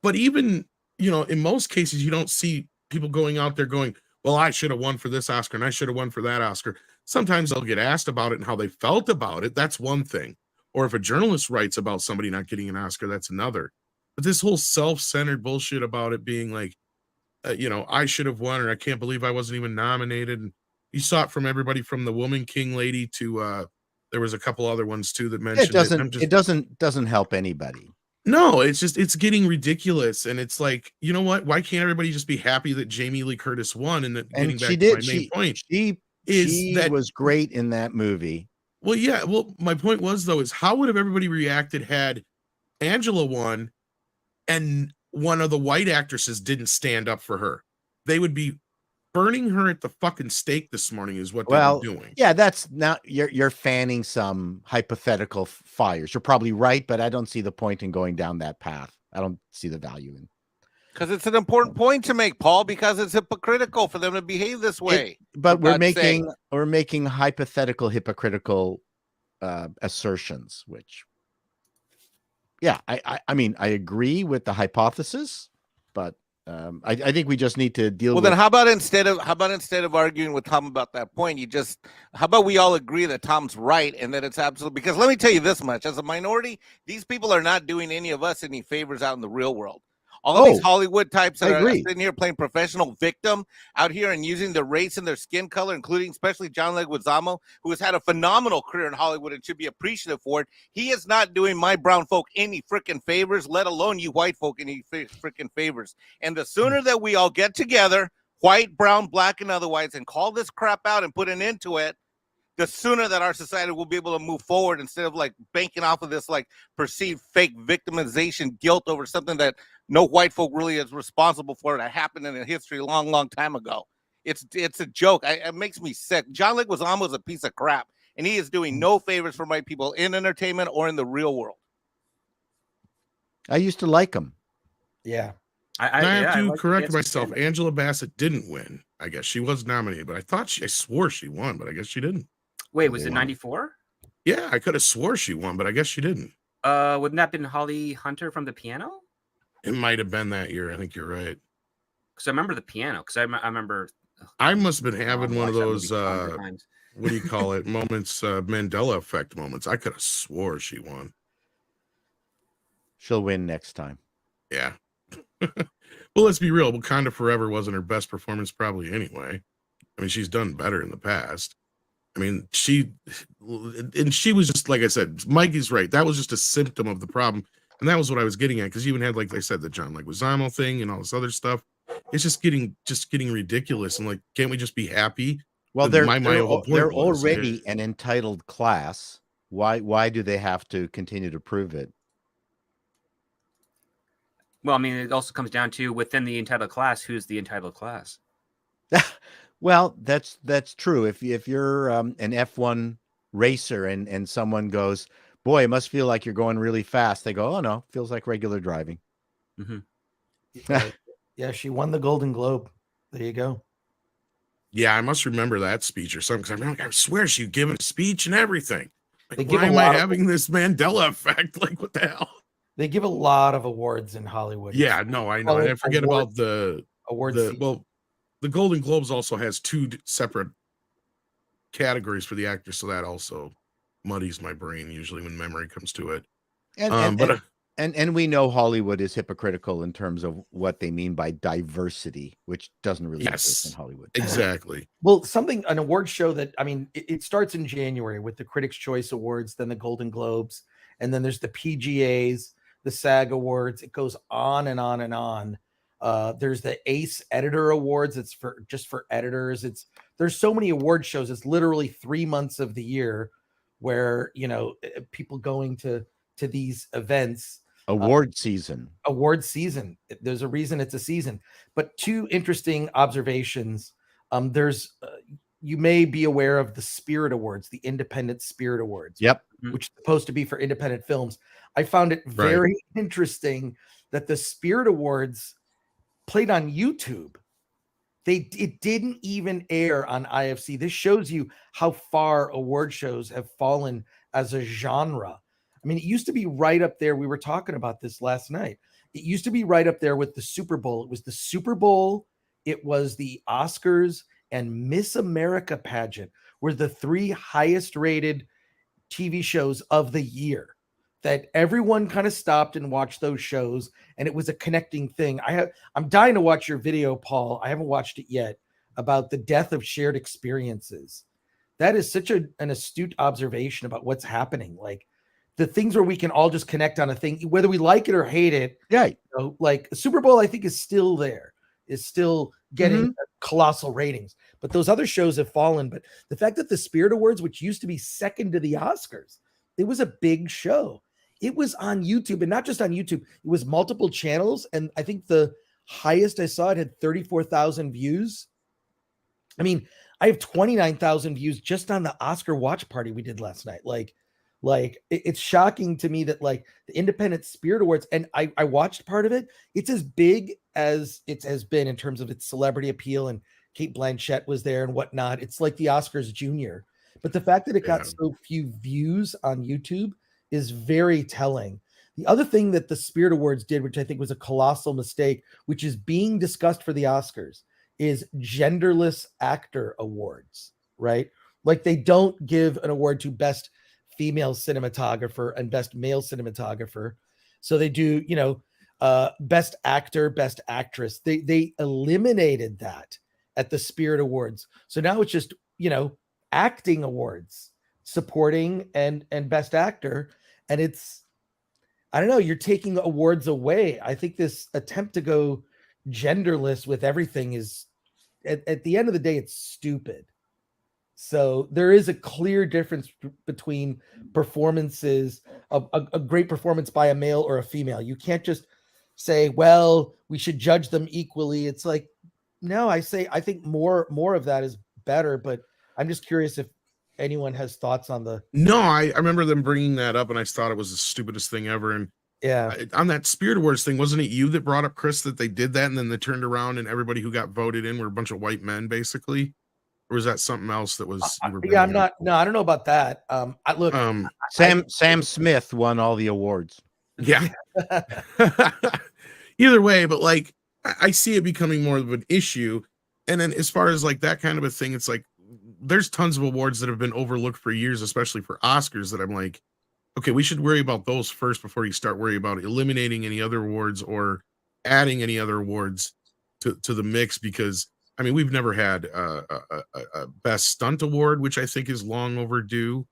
But even, in most cases, you don't see people going out there going, well, I should have won for this Oscar and I should have won for that Oscar. Sometimes they'll get asked about it and how they felt about it. That's one thing. Or if a journalist writes about somebody not getting an Oscar, that's another. But this whole self-centered bullshit about it being like, I should have won, or I can't believe I wasn't even nominated. And you saw it from everybody from the Woman King lady to there was a couple other ones too that mentioned it doesn't help anybody. No, it's getting ridiculous, and it's like, you know what? Why can't everybody just be happy that Jamie Lee Curtis won? And that getting back to my main point, she was great in that movie. Well, yeah. Well, my point was though, is how would have everybody reacted had Angela won, and one of the white actresses didn't stand up for her? They would be burning her at the fucking stake this morning, is what they're doing. Yeah, that's not, you're fanning some hypothetical fires. You're probably right, but I don't see the point in going down that path. I don't see the value in. Because it's an important point to make, Paul, because it's hypocritical for them to behave this way. But we're making hypothetical, hypocritical assertions, which, yeah, I mean, I agree with the hypothesis, but I think we just need to deal with. Well, then how about instead of arguing with Tom about that point, how about we all agree that Tom's right and that it's absolutely, because let me tell you this much, as a minority, these people are not doing any of us any favors out in the real world. All of these Hollywood types that are sitting here playing professional victim out here and using their race and their skin color, including especially John Leguizamo, who has had a phenomenal career in Hollywood and should be appreciative for it. He is not doing my brown folk any freaking favors, let alone you white folk any freaking favors. And the sooner that we all get together, white, brown, black, and otherwise, and call this crap out and put an end to it, the sooner that our society will be able to move forward instead of like banking off of this like perceived fake victimization guilt over something that no white folk really is responsible for that happened in the history a long, long time ago. It's a joke. It makes me sick. John Leguizamo is a piece of crap, and he is doing no favors for my people in entertainment or in the real world. I used to like him. Yeah. I have to correct myself. Angela Bassett didn't win. I guess she was nominated, but I swore she won, but I guess she didn't. Wait, was it 94? Yeah, I could have swore she won, but I guess she didn't. Wouldn't that have been Holly Hunter from the piano? It might have been that year. I think you're right. Because I remember the piano. Because I remember. I must have been having one of watched that those movie 100 times. what do you call it? Moments, Mandela effect moments. I could have swore she won. She'll win next time. Yeah. Well, let's be real. Wakanda Forever wasn't her best performance, probably anyway. I mean, she's done better in the past. I mean, she was just, like I said, Mikey's right. That was just a symptom of the problem. And that was what I was getting at. Because you even had, like I said, the John Leguizamo thing and all this other stuff. It's just getting ridiculous. And like, can't we just be happy? Well, they're they're already an entitled class. Why do they have to continue to prove it? Well, I mean, it also comes down to within the entitled class, who's the entitled class? Well, that's true. If you're an F1 racer and someone goes, boy, it must feel like you're going really fast. They go, oh no, feels like regular driving. Mm-hmm. Yeah, she won the Golden Globe. There you go. Yeah, I must remember that speech or something. Because I swear she given a speech and everything. Like, give why a am I lot of- having this Mandela effect? Like, what the hell? They give a lot of awards in Hollywood. Yeah, no, I know. And I forget about the awards. well, the Golden Globes also has two separate categories for the actors, so that also muddies my brain usually when memory comes to it. And we know Hollywood is hypocritical in terms of what they mean by diversity, which doesn't really exist in Hollywood. Exactly. Well, an award show that, I mean, it starts in January with the Critics' Choice Awards, then the Golden Globes, and then there's the PGAs, the SAG Awards. It goes on and on and on. There's the ACE Editor Awards. It's just for editors. There's so many award shows. It's literally 3 months of the year where, people going to these events. Award season. There's a reason it's a season. But two interesting observations. You may be aware of the Spirit Awards, the Independent Spirit Awards. Yep. Which is supposed to be for independent films. I found it very interesting that the Spirit Awards played on YouTube. It didn't even air on IFC. This shows you how far award shows have fallen as a genre. I mean, it used to be right up there. We were talking about this last night. It used to be right up there with the Super Bowl. It was the Super Bowl, it was the Oscars, and Miss America pageant were the three highest rated TV shows of the year. That everyone kind of stopped and watched those shows, and it was a connecting thing. I'm dying to watch your video, Paul. I haven't watched it yet, about the death of shared experiences. That is such an astute observation about what's happening. Like the things where we can all just connect on a thing, whether we like it or hate it. Yeah. Like Super Bowl, I think is still there, is still getting colossal ratings. But those other shows have fallen. But the fact that the Spirit Awards, which used to be second to the Oscars, it was a big show. It was on YouTube, and not just on YouTube. It was multiple channels, and I think the highest I saw it had 34,000 views. I mean, I have 29,000 views just on the Oscar watch party we did last night. Like it's shocking to me that like the Independent Spirit Awards, and I watched part of it. It's as big as it has been in terms of its celebrity appeal, and Kate Blanchett was there and whatnot. It's like the Oscars Junior, but the fact that it got so few views on YouTube is very telling. The other thing that the Spirit Awards did, which I think was a colossal mistake, which is being discussed for the Oscars, is genderless actor awards, right? Like they don't give an award to best female cinematographer and best male cinematographer. So they do, best actor, best actress. They eliminated that at the Spirit Awards. So now it's just, acting awards, supporting and best actor. And I don't know, you're taking awards away. I think this attempt to go genderless with everything is at the end of the day, it's stupid. So there is a clear difference between performances, a great performance by a male or a female. You can't just say, well, we should judge them equally. It's like, no, I think more of that is better, but I'm just curious if anyone has thoughts on the. No, I remember them bringing that up, and I thought it was the stupidest thing ever. And on that Spirit Awards thing, wasn't it you that brought up, Chris, that they did that, and then they turned around and everybody who got voted in were a bunch of white men, basically? or was that something else that was? You were Yeah, I'm bringing up? not. No, I don't know about that. I look. Sam Smith won all the awards. Yeah. Either way, but like I see it becoming more of an issue. And then as far as like that kind of a thing, it's like there's tons of awards that have been overlooked for years, especially for Oscars, that I'm like, okay, we should worry about those first before you start worrying about eliminating any other awards or adding any other awards to the mix. Because I mean, we've never had a best stunt award, which I think is long overdue,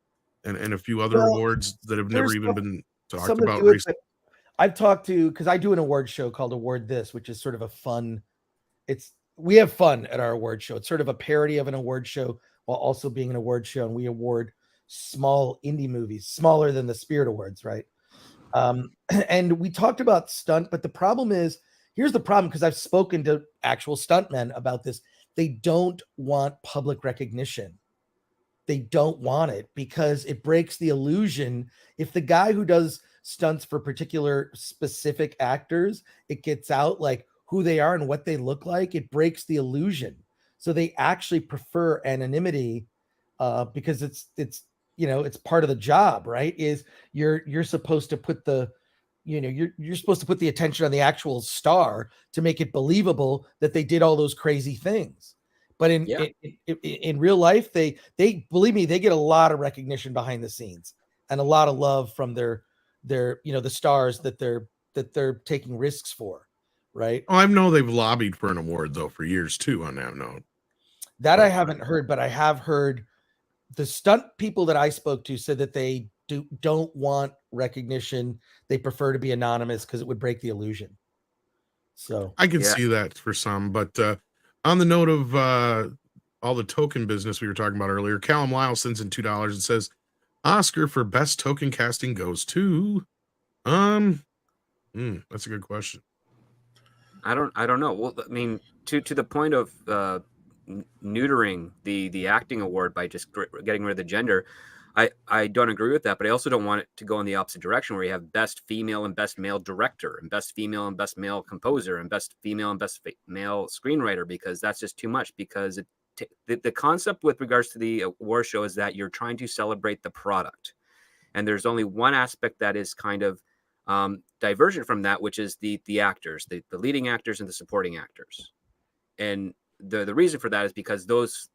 and a few other awards that have never even been talked about recently. I've talked to, because I do an award show called Award This, which is sort of a fun. We have fun at our award show. It's sort of a parody of an award show while also being an award show, and we award small indie movies, smaller than the Spirit Awards, right? And we talked about stunt, but the problem is, here's the problem, because I've spoken to actual stuntmen about this. They don't want public recognition. They don't want it because it breaks the illusion. If the guy who does stunts for particular specific actors, it gets out like who they are and what they look like, it breaks the illusion. So they actually prefer anonymity because it's part of the job, right? Is you're supposed to put the you're supposed to put the attention on the actual star to make it believable that they did all those crazy things. But in real life, they believe me, they get a lot of recognition behind the scenes and a lot of love from their the stars that they're taking risks for, right? Oh, I know they've lobbied for an award though for years too. On that note, that I haven't heard, but I have heard the stunt people that I spoke to said that they don't want recognition. They prefer to be anonymous because it would break the illusion. So I can see that for some, but on the note of all the token business we were talking about earlier, Callum Lyle sends in $2 and says, Oscar for best token casting goes to that's a good question. I don't know. Well, I mean, to the point of neutering the acting award by just getting rid of the gender, I don't agree with that, but I also don't want it to go in the opposite direction where you have best female and best male director and best female and best male composer and best female and best male screenwriter, because that's just too much. Because the concept with regards to the award show is that you're trying to celebrate the product, and there's only one aspect that is kind of divergent from that, which is the actors, the leading actors and the supporting actors. And the reason for that is because those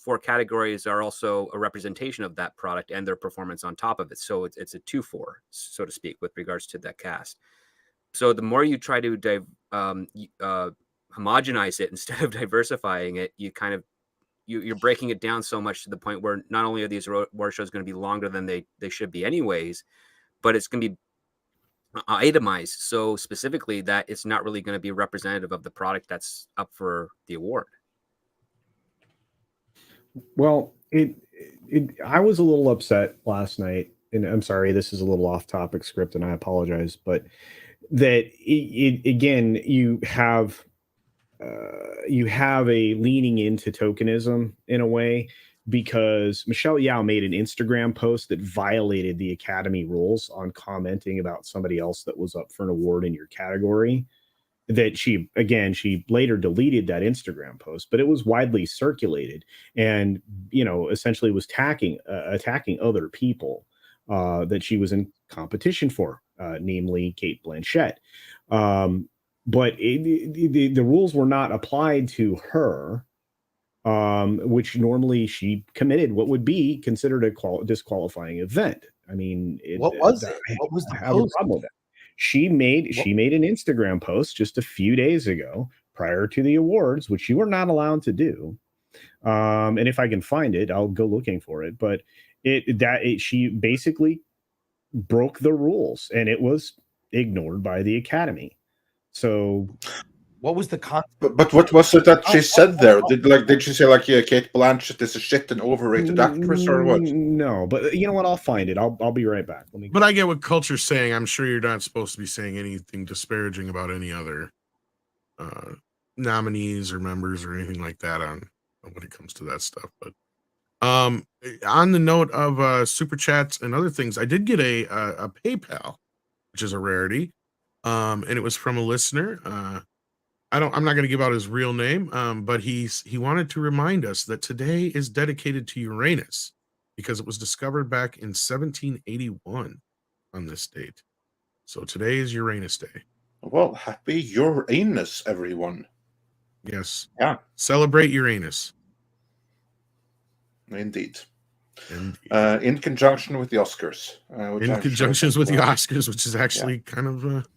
four categories are also a representation of that product and their performance on top of it. So it's a 2-4, so to speak, with regards to that cast. So the more you try to homogenize it instead of diversifying it, you kind of you're breaking it down so much to the point where not only are these award shows going to be longer than they should be anyways, but it's going to be itemized so specifically that it's not really going to be representative of the product that's up for the award. Well, I was a little upset last night, and I'm sorry, this is a little off topic script, and I apologize, but that again, you have a leaning into tokenism in a way, because Michelle Yeoh made an Instagram post that violated the Academy rules on commenting about somebody else that was up for an award in your category. That she later deleted that Instagram post, but it was widely circulated and, essentially was attacking other people that she was in competition for, namely Cate Blanchett. But the rules were not applied to her, which normally she committed what would be considered a disqualifying event. I mean, what was it? What was the post? Problem with that? She made an Instagram post just a few days ago prior to the awards, which you are not allowed to do. And if I can find it, I'll go looking for it. But she basically broke the rules, and it was ignored by the Academy. So what was the concept? But what was it that she said there? Did she say like, yeah, Cate Blanchett is a shit and overrated actress, or what? No, but you know what? I'll find it. I'll be right back. But I get what Culture's saying. I'm sure you're not supposed to be saying anything disparaging about any other nominees or members or anything like that on when it comes to that stuff. But on the note of super chats and other things, I did get a PayPal, which is a rarity, and it was from a listener. I'm not going to give out his real name, but he wanted to remind us that today is dedicated to Uranus because it was discovered back in 1781 on this date. So today is Uranus Day. Well, happy Uranus, everyone. Yes. Yeah. Celebrate Uranus. Indeed. Indeed. In conjunction with the Oscars. In conjunction with the Oscars, which is actually kind of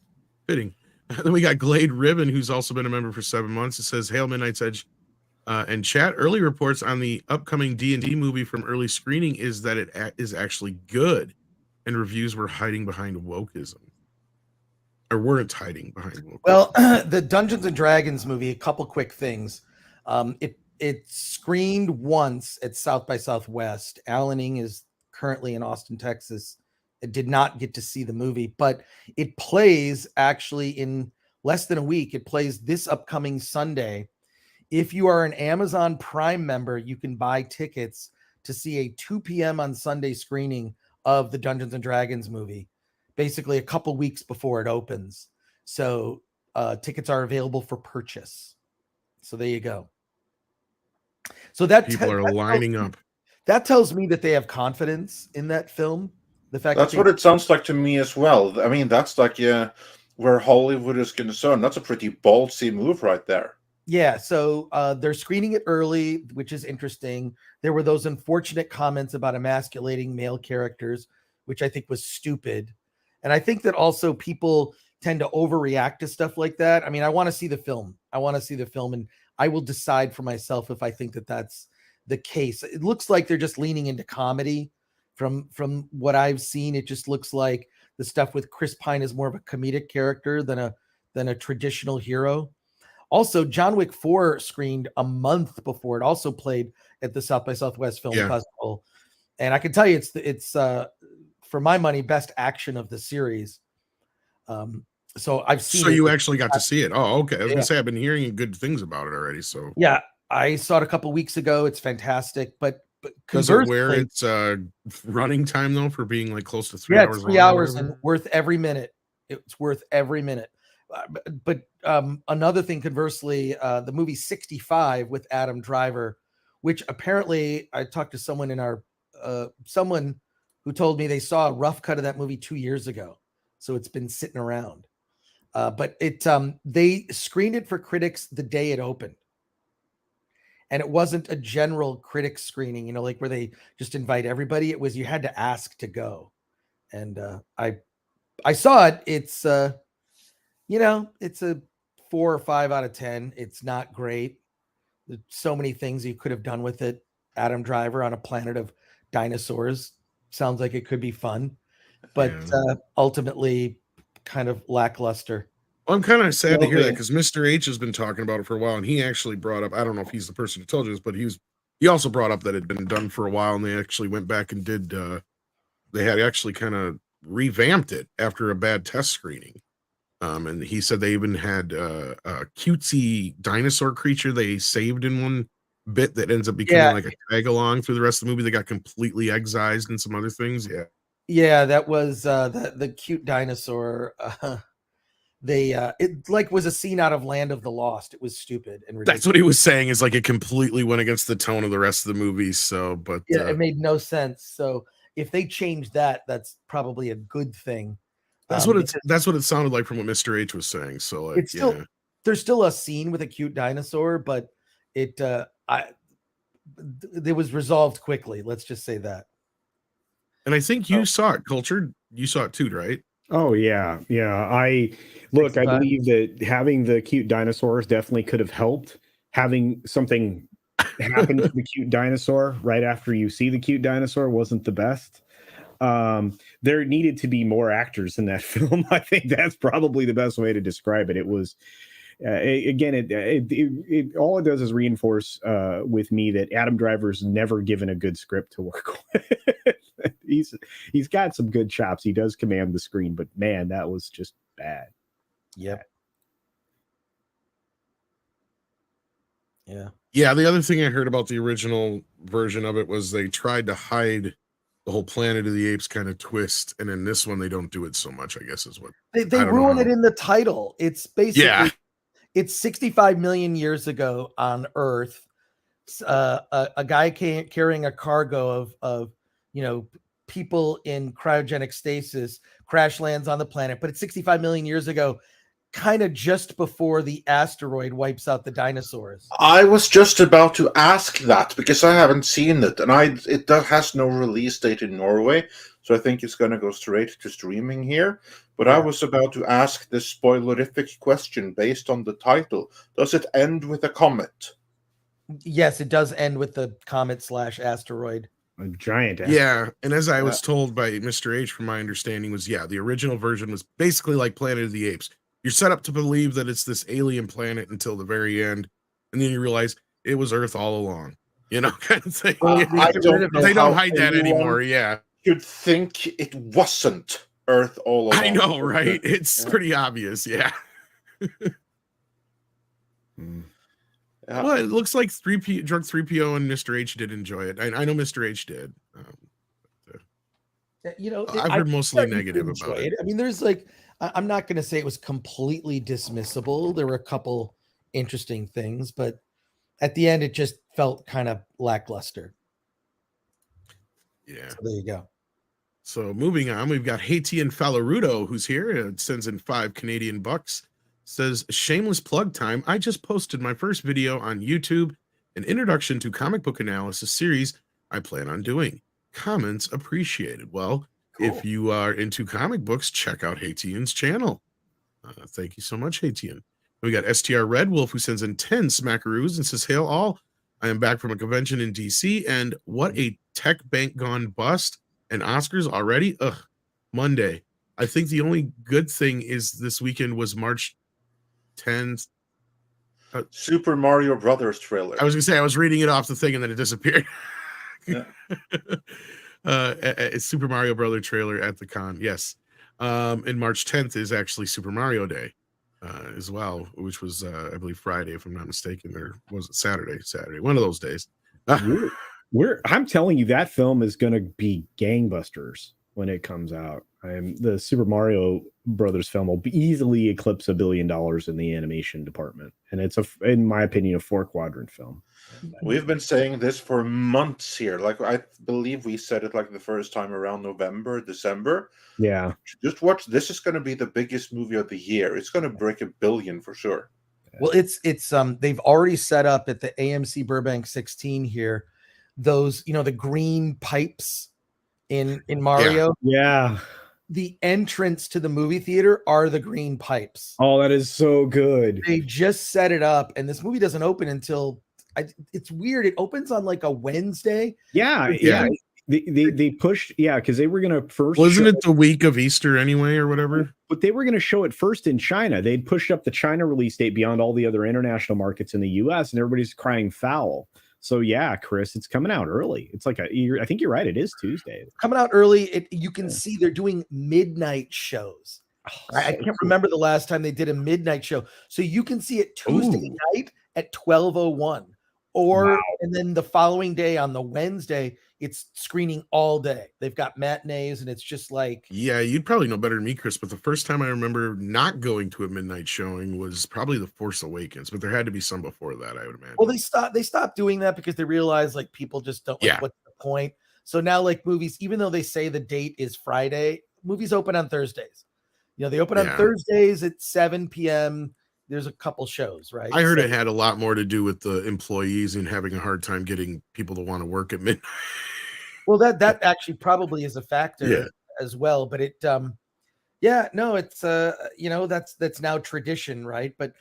fitting. Then we got Glade Ribbon, who's also been a member for 7 months. It says, Hail Midnight's Edge and chat. Early reports on the upcoming D&D movie from early screening is that it is actually good, and reviews were hiding behind wokeism. Or weren't hiding behind wokeism. Well, the Dungeons and Dragons movie, a couple quick things. It screened once at South by Southwest. Alan Ng is currently in Austin, Texas. It did not get to see the movie, but it plays actually in less than a week. It plays this upcoming Sunday. If you are an Amazon Prime member, you can buy tickets to see a 2 p.m. on Sunday screening of the Dungeons and Dragons movie, basically a couple weeks before it opens. So tickets are available for purchase. So there you go. So that people are lining up. That tells me that they have confidence in that film. The fact that's what it sounds like to me as well. I mean, that's like where Hollywood is concerned. That's a pretty ballsy move right there. Yeah, so they're screening it early, which is interesting. There were those unfortunate comments about emasculating male characters, which I think was stupid. And I think that also people tend to overreact to stuff like that. I mean, I want to see the film. And I will decide for myself if I think that that's the case. It looks like they're just leaning into comedy. From what I've seen, it just looks like the stuff with Chris Pine is more of a comedic character than a traditional hero. Also, John Wick 4 screened a month before it also played at the South by Southwest Film Festival. And I can tell you it's for my money, best action of the series. So I've seen So you actually got to see it. Oh, okay. I was gonna say I've been hearing good things about it already. So yeah, I saw it a couple weeks ago. It's fantastic, but does it wear its running time though for being like close to 3 hours? 3 hours and worth every minute. It's worth every minute. But another thing, conversely, the movie 65 with Adam Driver, which apparently I talked to someone in our someone who told me they saw a rough cut of that movie 2 years ago, so it's been sitting around. But they screened it for critics the day it opened. And it wasn't a general critic screening, like where they just invite everybody. It was you had to ask to go. And I saw it. It's it's a 4 or 5 out of 10. It's not great. There's so many things you could have done with it. Adam Driver on a planet of dinosaurs sounds like it could be fun, but ultimately kind of lackluster. I'm kind of sad to hear that because Mr. H has been talking about it for a while, and he actually brought up, I don't know if he's the person who told you this, but he also brought up that it had been done for a while, and they actually went back and did they had actually kind of revamped it after a bad test screening. And he said they even had a cutesy dinosaur creature they saved in one bit that ends up becoming like a tag along through the rest of the movie. They got completely excised and some other things. Yeah, that was the cute dinosaur. It like was a scene out of Land of the Lost. It was stupid and ridiculous. That's what he was saying, is like it completely went against the tone of the rest of the movie. So, but it made no sense. So if they change that, that's probably a good thing. That's what it sounded like from what Mr. H was saying. So like, there's still a scene with a cute dinosaur, but it was resolved quickly. Let's just say that. And I think you saw it, Cultured. You saw it too, right? Oh yeah. I believe that having the cute dinosaurs definitely could have helped. Having something happen to the cute dinosaur right after you see the cute dinosaur wasn't the best. There needed to be more actors in that film. I think that's probably the best way to describe it. It was it all it does is reinforce with me that Adam Driver's never given a good script to work with. He's got some good chops. He does command the screen, but man, that was just bad. Yep. Yeah. The other thing I heard about the original version of it was they tried to hide the whole Planet of the Apes kind of twist, and in this one they don't do it so much, I guess is what they ruin it in the title. It's basically it's 65 million years ago on Earth. A guy carrying a cargo of people in cryogenic stasis crash lands on the planet, but it's 65 million years ago, kind of just before the asteroid wipes out the dinosaurs. I was just about to ask that because I haven't seen it, and it has no release date in Norway, so I think it's going to go straight to streaming here. But I was about to ask this spoilerific question based on the title. Does it end with a comet? Yes, it does end with the comet/asteroid. A giant. Yeah, and as I was told by Mr. H, from my understanding, was the original version was basically like Planet of the Apes. You're set up to believe that it's this alien planet until the very end, and then you realize it was Earth all along. Kind of thing. I don't know. They don't hide that anymore. Yeah, you'd think it wasn't Earth all along. I know, right? It's pretty obvious. Yeah. Well, it looks like Drunk 3PO and Mr. H did enjoy it. I know Mr. H did. I've heard mostly negative about it. I mean, there's I'm not going to say it was completely dismissible. There were a couple interesting things, but at the end, it just felt kind of lackluster. Yeah. So there you go. So moving on, we've got Haitian Falarudo, who's here. It sends in $5 Canadian bucks. Says, shameless plug time. I just posted my first video on YouTube, an introduction to comic book analysis series I plan on doing. Comments appreciated. Well, if you are into comic books, check out Haitian's channel. Thank you so much, Haitian. We got STR Red Wolf, who sends in 10 smackaroos and says, hail all. I am back from a convention in DC, and what a tech bank gone bust. And Oscars already? Ugh, Monday. I think the only good thing is this weekend was March 10th. Super Mario Brothers trailer. I was gonna say I was reading it off the thing and then it disappeared. Yeah. It's Super Mario Brother trailer at the con. Yes. And March 10th is actually Super Mario Day as well, which was I believe Friday, if I'm not mistaken, or was it Saturday? One of those days. I'm telling you, that film is going to be gangbusters when it comes out. The Super Mario Brothers film will easily eclipse $1 billion in the animation department, and it's in my opinion, a 4-quadrant film. We've been saying this for months here. I believe we said it the first time around November, December. Yeah. Just watch. This is going to be the biggest movie of the year. It's going to break $1 billion for sure. Well, it's they've already set up at the AMC Burbank 16 here, those, the green pipes in Mario. Yeah. The entrance to the movie theater are the green pipes. Oh, that is so good. They just set it up, and this movie doesn't open until it's weird. It opens on a Wednesday. Yeah. They pushed, because they were gonna first. Wasn't it the week of Easter anyway, or whatever? But they were gonna show it first in China. They'd pushed up the China release date beyond all the other international markets in the US, and everybody's crying foul. So yeah, Chris, it's coming out early. It's I think you're right. It is Tuesday. Coming out early. You can see they're doing midnight shows. I can't remember the last time they did a midnight show. So you can see it Tuesday night at 12:01, and then the following day on the Wednesday, it's screening all day. They've got matinees, and it's just yeah, you'd probably know better than me, Chris, but the first time I remember not going to a midnight showing was probably The Force Awakens, but there had to be some before that, I would imagine. Well, they stopped doing that because they realized people just don't what's the point. So now movies, even though they say the date is Friday, movies open on Thursdays. They open on Thursdays at 7 p.m. There's a couple shows, right? I heard it had a lot more to do with the employees and having a hard time getting people to want to work at midnight. Well, that actually probably is a factor as well. But it's that's now tradition, right? But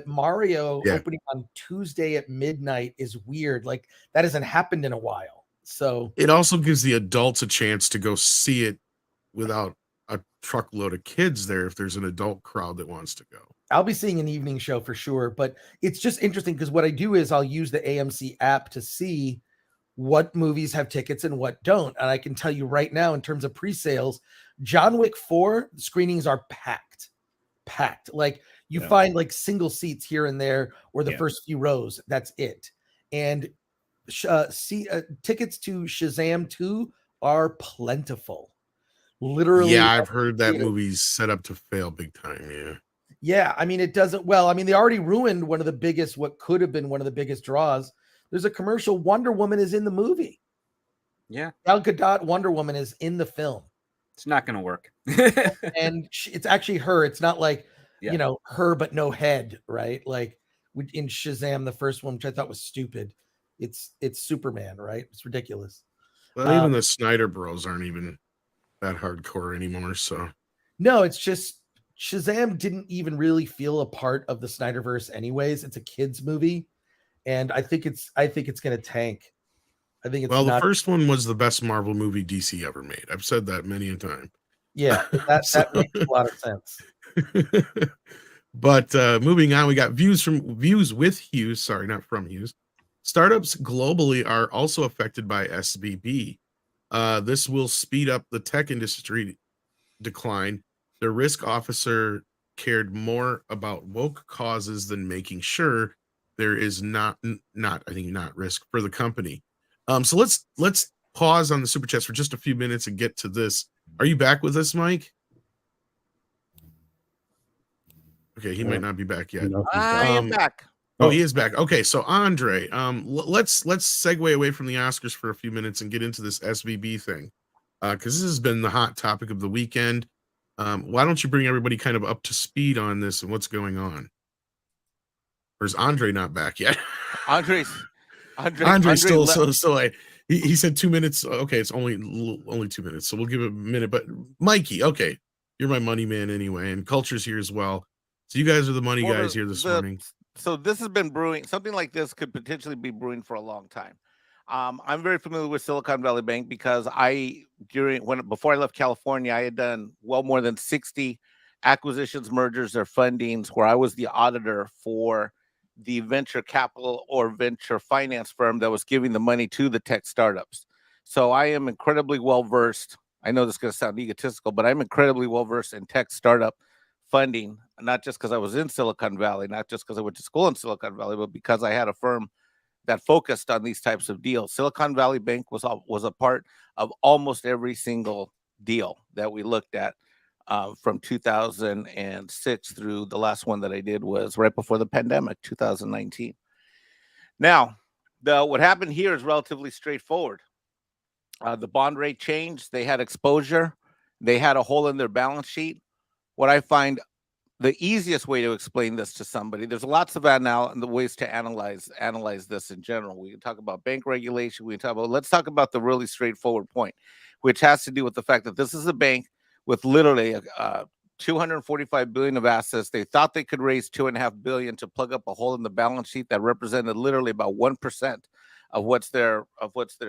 Mario opening on Tuesday at midnight is weird. That hasn't happened in a while. So it also gives the adults a chance to go see it without a truckload of kids there if there's an adult crowd that wants to go. I'll be seeing an evening show for sure, but it's just interesting because what I do is I'll use the AMC app to see what movies have tickets and what don't. And I can tell you right now, in terms of pre-sales, John Wick 4 screenings are packed. You find single seats here and there, or the first few rows. That's it. And tickets to Shazam 2 are plentiful. Literally. Yeah, I've heard that movie's set up to fail big time. Yeah. Yeah, I mean, it doesn't. Well, I mean, they already ruined one of the biggest, what could have been one of the biggest draws. There's a commercial. Wonder Woman is in the movie. Yeah, Gal Gadot Wonder Woman is in the film, it's not going to work. and it's actually her. It's not like Yeah. her but no head, right? Like in Shazam, the first one, which I thought was stupid. It's Superman, right? It's ridiculous. Well, even the Snyder Bros aren't even that hardcore anymore. So No, it's just Shazam didn't even really feel a part of the Snyderverse anyways. It's a kids movie, and I think it's going to tank. I think it's well, not. the first one was the best Marvel movie DC ever made. I've said that many a time. Yeah, that makes a lot of sense. But moving on, we got views with Hughes. Sorry, not from Hughes. Startups globally are also affected by SVB. This will speed up the tech industry decline. The risk officer cared more about woke causes than making sure there is not risk for the company. So let's pause on the super chats for just a few minutes and get to this. Are you back with us, Mike? Okay, he might not be back yet. I am back. Oh, he is back. Okay, so Andre, let's segue away from the Oscars for a few minutes and get into this SVB thing, because this has been the hot topic of the weekend. Why don't you bring everybody kind of up to speed on this and what's going on? Or is Andre not back yet? Andre's still so he said 2 minutes. Okay, it's only 2 minutes, so we'll give it a minute. But Mikey, okay, you're my money man anyway, and Culture's here as well. So you guys are the money guys here this morning. So this has been brewing. Something like this could potentially be brewing for a long time. I'm very familiar with Silicon Valley Bank because before I left California, I had done well more than 60 acquisitions, mergers, or fundings where I was the auditor for the venture capital or venture finance firm that was giving the money to the tech startups. So I am incredibly well versed. I know this is going to sound egotistical, but I'm incredibly well versed in tech startup funding, not just because I was in Silicon Valley, not just because I went to school in Silicon Valley, but because I had a firm that focused on these types of deals. Silicon Valley Bank was a part of almost every single deal that we looked at from 2006 through the last one that I did was right before the pandemic, 2019. Now, what happened here is relatively straightforward. The bond rate changed. They had exposure. They had a hole in their balance sheet. What I find the easiest way to explain this to somebody, there's lots of ways to analyze this in general. We can talk about bank regulation. Let's talk about the really straightforward point, which has to do with the fact that this is a bank with literally 245 billion of assets. They thought they could raise $2.5 billion to plug up a hole in the balance sheet that represented literally about 1% of what's their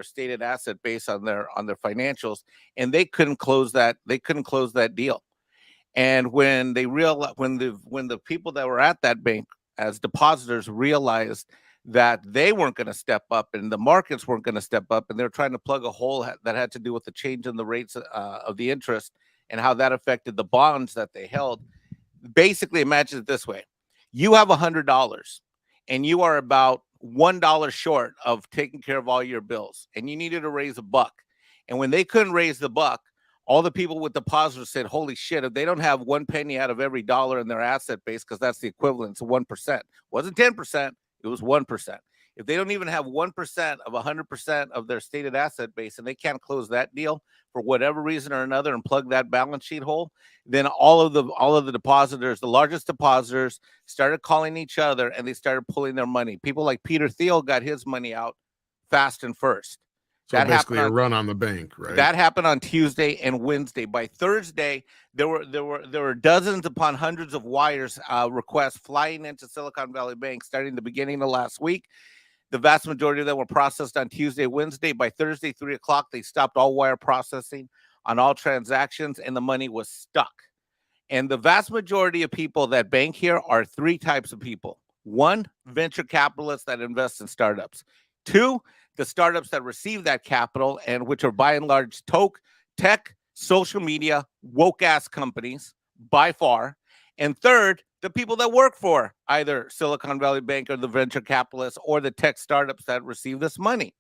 stated asset base on their financials, and they couldn't close that. They couldn't close that deal. And when they when the people that were at that bank as depositors realized that they weren't going to step up and the markets weren't going to step up, and they're trying to plug a hole that had to do with the change in the rates of the interest and how that affected the bonds that they held. Basically, imagine it this way: you have $100 and you are about $1 short of taking care of all your bills, and you needed to raise $1. And when they couldn't raise the $1, all the people with depositors said, holy shit, if they don't have 1 penny out of every dollar in their asset base, because that's the equivalent to 1%, it wasn't 10%, it was 1%. If they don't even have 1% of 100% of their stated asset base and they can't close that deal for whatever reason or another and plug that balance sheet hole, then all of the depositors, the largest depositors, started calling each other and they started pulling their money. People like Peter Thiel got his money out fast and first. So that basically a run on the bank, right? That happened on Tuesday and Wednesday. By Thursday, there were dozens upon hundreds of wires requests flying into Silicon Valley Bank starting the beginning of last week. The vast majority of them were processed on Tuesday, Wednesday. By Thursday, 3 o'clock, they stopped all wire processing on all transactions, and the money was stuck. And the vast majority of people that bank here are 3 types of people. 1, venture capitalists that invest in startups. 2, the startups that receive that capital, and which are by and large tech, social media, woke-ass companies by far. And 3rd, the people that work for either Silicon Valley Bank or the venture capitalists or the tech startups that receive this money.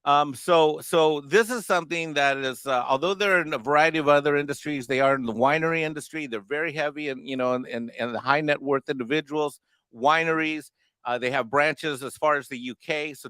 So this is something that is, although they're in a variety of other industries, they are in the winery industry. They're very heavy in, in the high net worth individuals, wineries. They have branches as far as the UK. So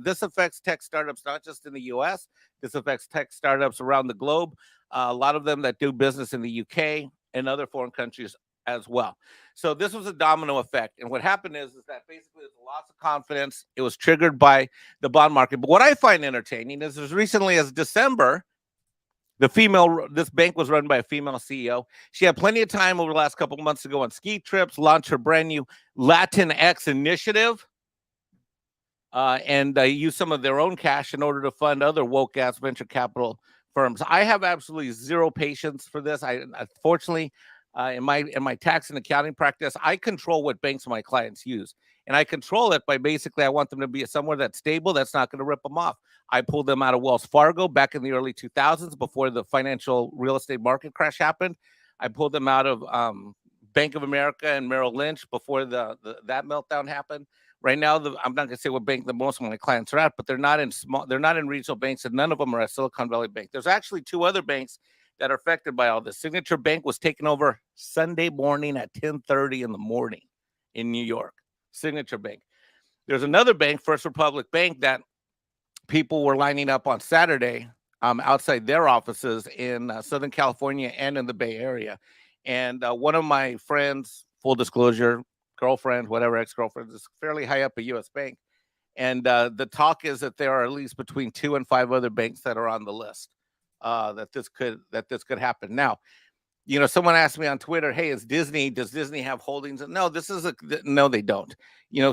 this affects tech startups not just in the US. This affects tech startups around the globe. A lot of them that do business in the UK and other foreign countries as well. So this was a domino effect. And what happened is that basically there's a loss of confidence. It was triggered by the bond market. But what I find entertaining is as recently as December, this bank was run by a female CEO. She had plenty of time over the last couple of months to go on ski trips, launch her brand new Latinx initiative, and use some of their own cash in order to fund other woke ass venture capital firms. I have absolutely zero patience for this. Unfortunately, in my tax and accounting practice, I control what banks my clients use, and I control it by basically I want them to be somewhere that's stable, that's not going to rip them off. I pulled them out of Wells Fargo back in the early 2000s before the financial real estate market crash happened. I pulled them out of Bank of America and Merrill Lynch before that meltdown happened. Right now, I'm not going to say what bank the most of my clients are at, but they're not in regional banks, and none of them are at Silicon Valley Bank. There's actually two other banks that are affected by all this. Signature Bank was taken over Sunday morning at 10:30 in the morning in New York. Signature Bank. There's another bank, First Republic Bank, that people were lining up on Saturday outside their offices in Southern California and in the Bay Area. And one of my friends, full disclosure, girlfriend, whatever, ex-girlfriend, is fairly high up at U.S. Bank. And the talk is that there are at least between 2 and 5 other banks that are on the list. That this could happen. Now, someone asked me on Twitter, "Hey, does Disney have holdings?" No, no, they don't.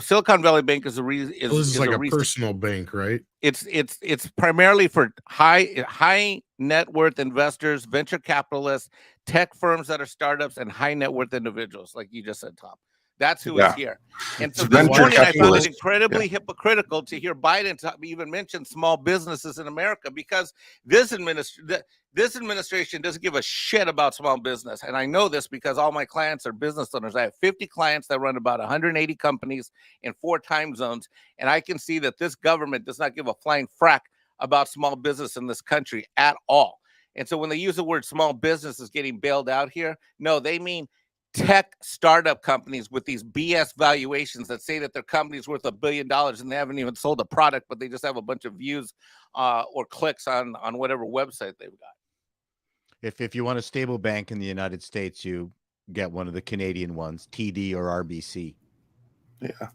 Silicon Valley Bank is this is like a personal bank, right? It's primarily for high net worth investors, venture capitalists, tech firms that are startups, and high net worth individuals, like you just said, Tom. That's who is here. And so this morning, I found it incredibly hypocritical to hear Biden even mention small businesses in America, because this administration doesn't give a shit about small business. And I know this because all my clients are business owners. I have 50 clients that run about 180 companies in 4 time zones. And I can see that this government does not give a flying frack about small business in this country at all. And so when they use the word small business is getting bailed out here, no, they mean tech startup companies with these BS valuations that say that their company's worth $1 billion and they haven't even sold a product, but they just have a bunch of views or clicks on whatever website they've got. If you want a stable bank in the United States, you get one of the Canadian ones, TD or RBC. Yeah.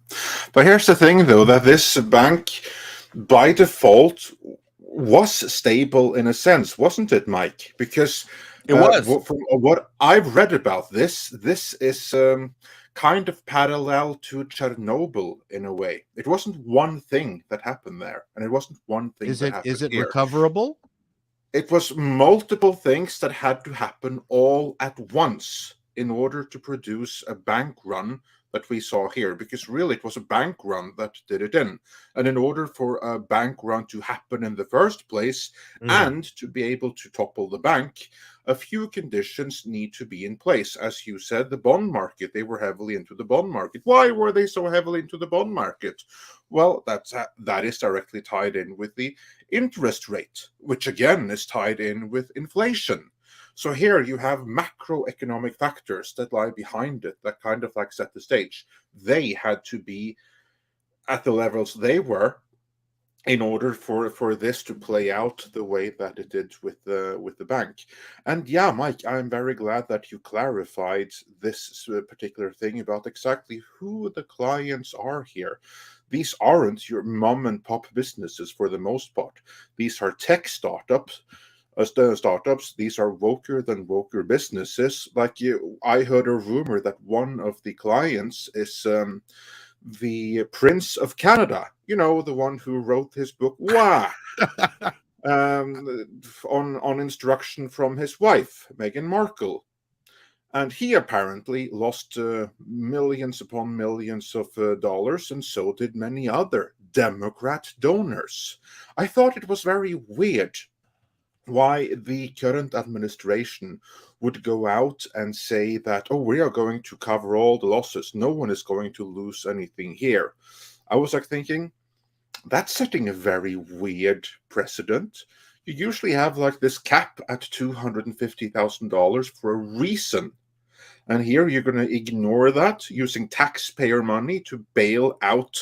But here's the thing, though, that this bank by default was stable in a sense, wasn't it, Mike? Because it was. From what I've read about this is kind of parallel to Chernobyl in a way. It wasn't one thing that happened there, and it wasn't one thing that happened Is it here. recoverable? It was multiple things that had to happen all at once in order to produce a bank run that we saw here, because really it was a bank run that did it in. And in order for a bank run to happen in the first place and to be able to topple the bank, a few conditions need to be in place. As you said, the bond market, they were heavily into the bond market. Why were they so heavily into the bond market? Well, that is directly tied in with the interest rate, which again is tied in with inflation. So here you have macroeconomic factors that lie behind it that kind of like set the stage. They had to be at the levels they were in order for this to play out the way that it did with the bank. And yeah, Mike, I'm very glad that you clarified this particular thing about exactly who the clients are here. These aren't your mom and pop businesses for the most part. These are tech startups. These are woker than woker businesses. I heard a rumor that one of the clients is the Prince of Canada, the one who wrote his book Wah, on instruction from his wife, Meghan Markle. And he apparently lost millions upon millions of dollars, and so did many other Democrat donors. I thought it was very weird why the current administration would go out and say that, oh, we are going to cover all the losses. No one is going to lose anything here. I was thinking, That's setting a very weird precedent. You usually have like this cap at $250,000 for a reason. And here you're going to ignore that using taxpayer money to bail out,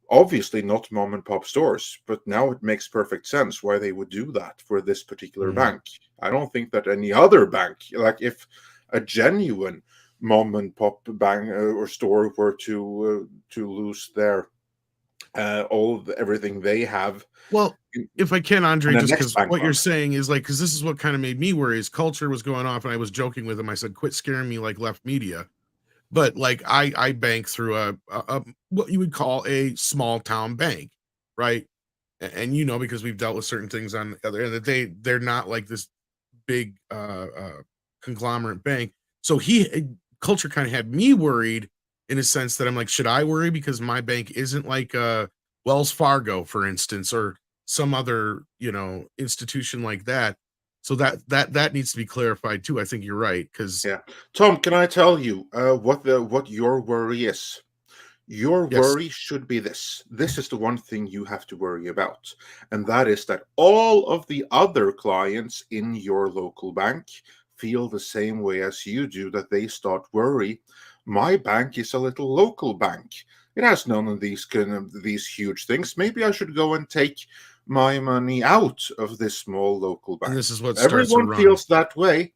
obviously not mom and pop stores, but now it makes perfect sense why they would do that for this particular bank. I don't think that any other bank, like if a genuine mom and pop bank or store were to lose their everything they have. Well, if I can, Andre, And the just next because bank what you're run. saying is like, because this is what kind of made me worry is culture was going off, and I was joking with him. I said, quit scaring me like left media. But like I bank through a what you would call a small town bank, right? And you know, because we've dealt with certain things on the other end of the day, they're not like this big conglomerate bank. So culture kind of had me worried in a sense that I'm like, should I worry because my bank isn't like Wells Fargo, for instance, or some other, you know, institution like that. So that needs to be clarified too. I think you're right, because Yeah, Tom, can I tell you what your worry is? Your Yes. worry should be this. This is the one thing you have to worry about, and that is that all of the other clients in your local bank feel the same way as you do, that they start worry. My bank is a little local bank. It has none of these huge things. Maybe I should go and take my money out of this small local bank. and this is what starts to Everyone run. feels that way.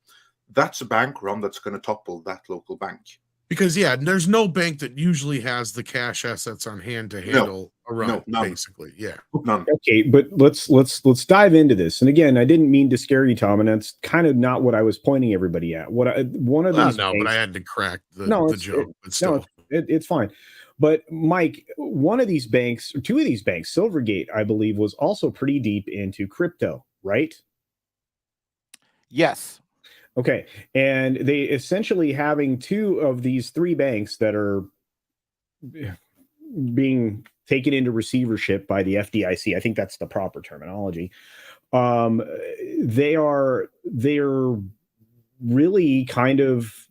That's a bank run that's going to topple that local bank. Because yeah, there's no bank that usually has the cash assets on hand to handle a run, none. basically. Yeah. None. Okay, but let's dive into this. And again, I didn't mean to scare you, Tom, and that's kind of not what I was pointing everybody at. One of these No, but I banks- had to crack the it's- joke. But still, it's fine. But Mike, one of these banks, or two of these banks, Silvergate, I believe, was also pretty deep into crypto, right? Yes. Okay, and they essentially having two of these three banks that are being taken into receivership by the FDIC. I think that's the proper terminology. They're really kind of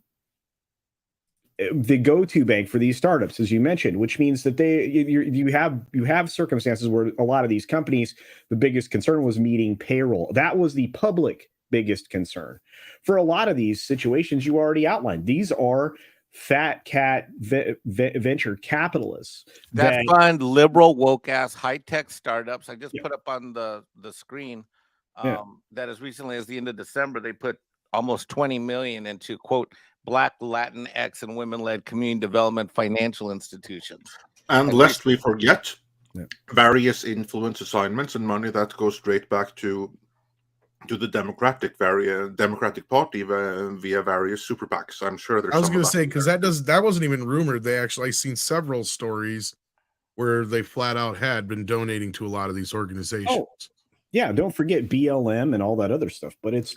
the go-to bank for these startups, as you mentioned, which means that you have circumstances where a lot of these companies, the biggest concern was meeting payroll. That was the public biggest concern. For a lot of these situations you already outlined, these are fat cat venture capitalists that fund liberal, woke ass, high tech startups. I just put up on the screen that as recently as the end of December, they put almost 20 million into quote Black, Latinx, and women-led community development financial institutions. And lest we forget, various influence assignments and money that goes straight back to the Democratic Party via various super PACs. I'm sure there's. I was going to say, because that wasn't even rumored. I've seen several stories where they flat out had been donating to a lot of these organizations. Oh, yeah, don't forget BLM and all that other stuff. But it's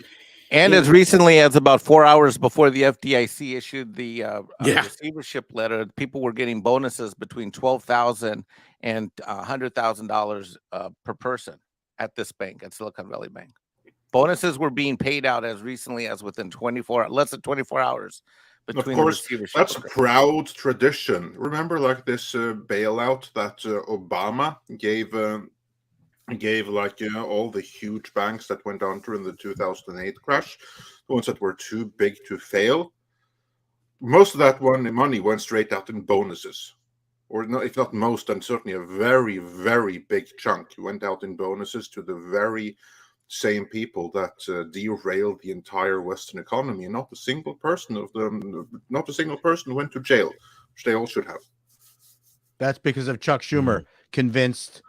as recently as about 4 hours before the FDIC issued the receivership letter, people were getting bonuses between $12,000 and $100,000 per person at this bank, at Silicon Valley Bank. Bonuses were being paid out as recently as within less than 24 hours. Of course, that's proud tradition. Remember, like this bailout that Obama gave like all the huge banks that went under in the 2008 crash, the ones that were too big to fail. Most of that money went straight out in bonuses, or no, if not most, and certainly a very, very big chunk went out in bonuses to the very same people that derailed the entire Western economy. And not a single person went to jail, which they all should have. That's because of Chuck Schumer convinced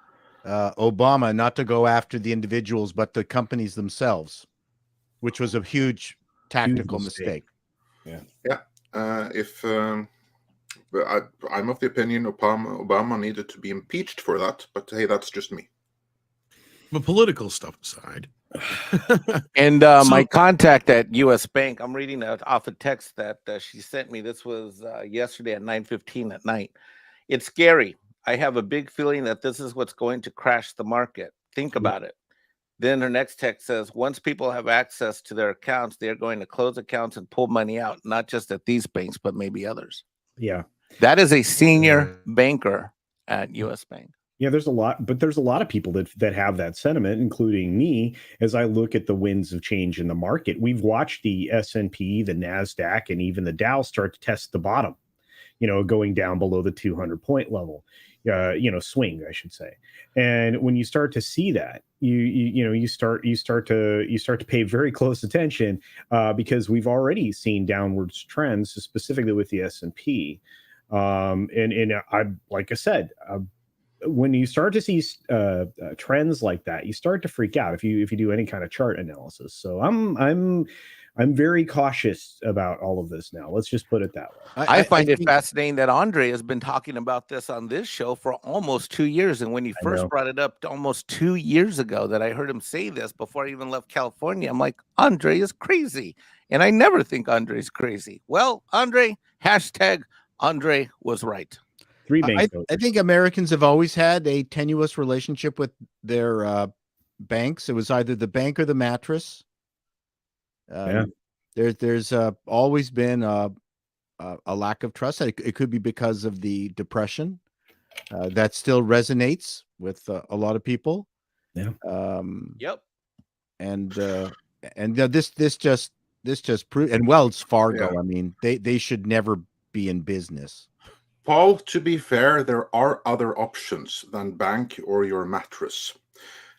Obama not to go after the individuals, but the companies themselves, which was a huge tactical mistake. Yeah. I'm of the opinion Obama needed to be impeached for that, but hey, that's just me. But political stuff aside. And my contact at U.S. Bank, I'm reading off a text that she sent me. This was yesterday at 9:15 at night. It's scary. I have a big feeling that this is what's going to crash the market. Think about it. Then her next text says, once people have access to their accounts, they're going to close accounts and pull money out, not just at these banks, but maybe others. Yeah. That is a senior banker at U.S. Bank. Yeah, there's a lot, but there's a lot of people that have that sentiment, including me. As I look at the winds of change in the market, we've watched the S&P, the Nasdaq, and even the Dow start to test the bottom. Going down below the 200-point level, swing, I should say. And when you start to see that, you start to pay very close attention, because we've already seen downwards trends, specifically with the S&P. And I, like I said, when you start to see trends like that, you start to freak out if you do any kind of chart analysis. So I'm very cautious about all of this now. Let's just put it that way. I find it fascinating that Andre has been talking about this on this show for almost 2 years. And when he first brought it up almost 2 years ago, that I heard him say this before I even left California, I'm like, Andre is crazy. And I never think Andre's crazy. Well, Andre, hashtag Andre was right. I think Americans have always had a tenuous relationship with their banks. It was either the bank or the mattress. There's always been a lack of trust. It could be because of the Depression. That still resonates with a lot of people. Yeah. Yep. And this just proved. And Wells Fargo. Yeah. I mean, they should never be in business. Paul, to be fair, there are other options than bank or your mattress.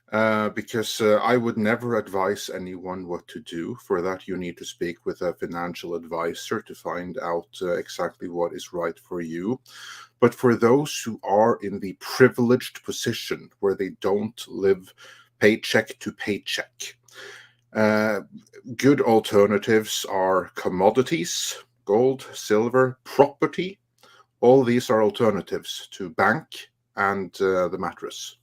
Because I would never advise anyone what to do. For that, you need to speak with a financial advisor to find out exactly what is right for you. But for those who are in the privileged position where they don't live paycheck to paycheck, good alternatives are commodities, gold, silver, property. All these are alternatives to bank and the mattress.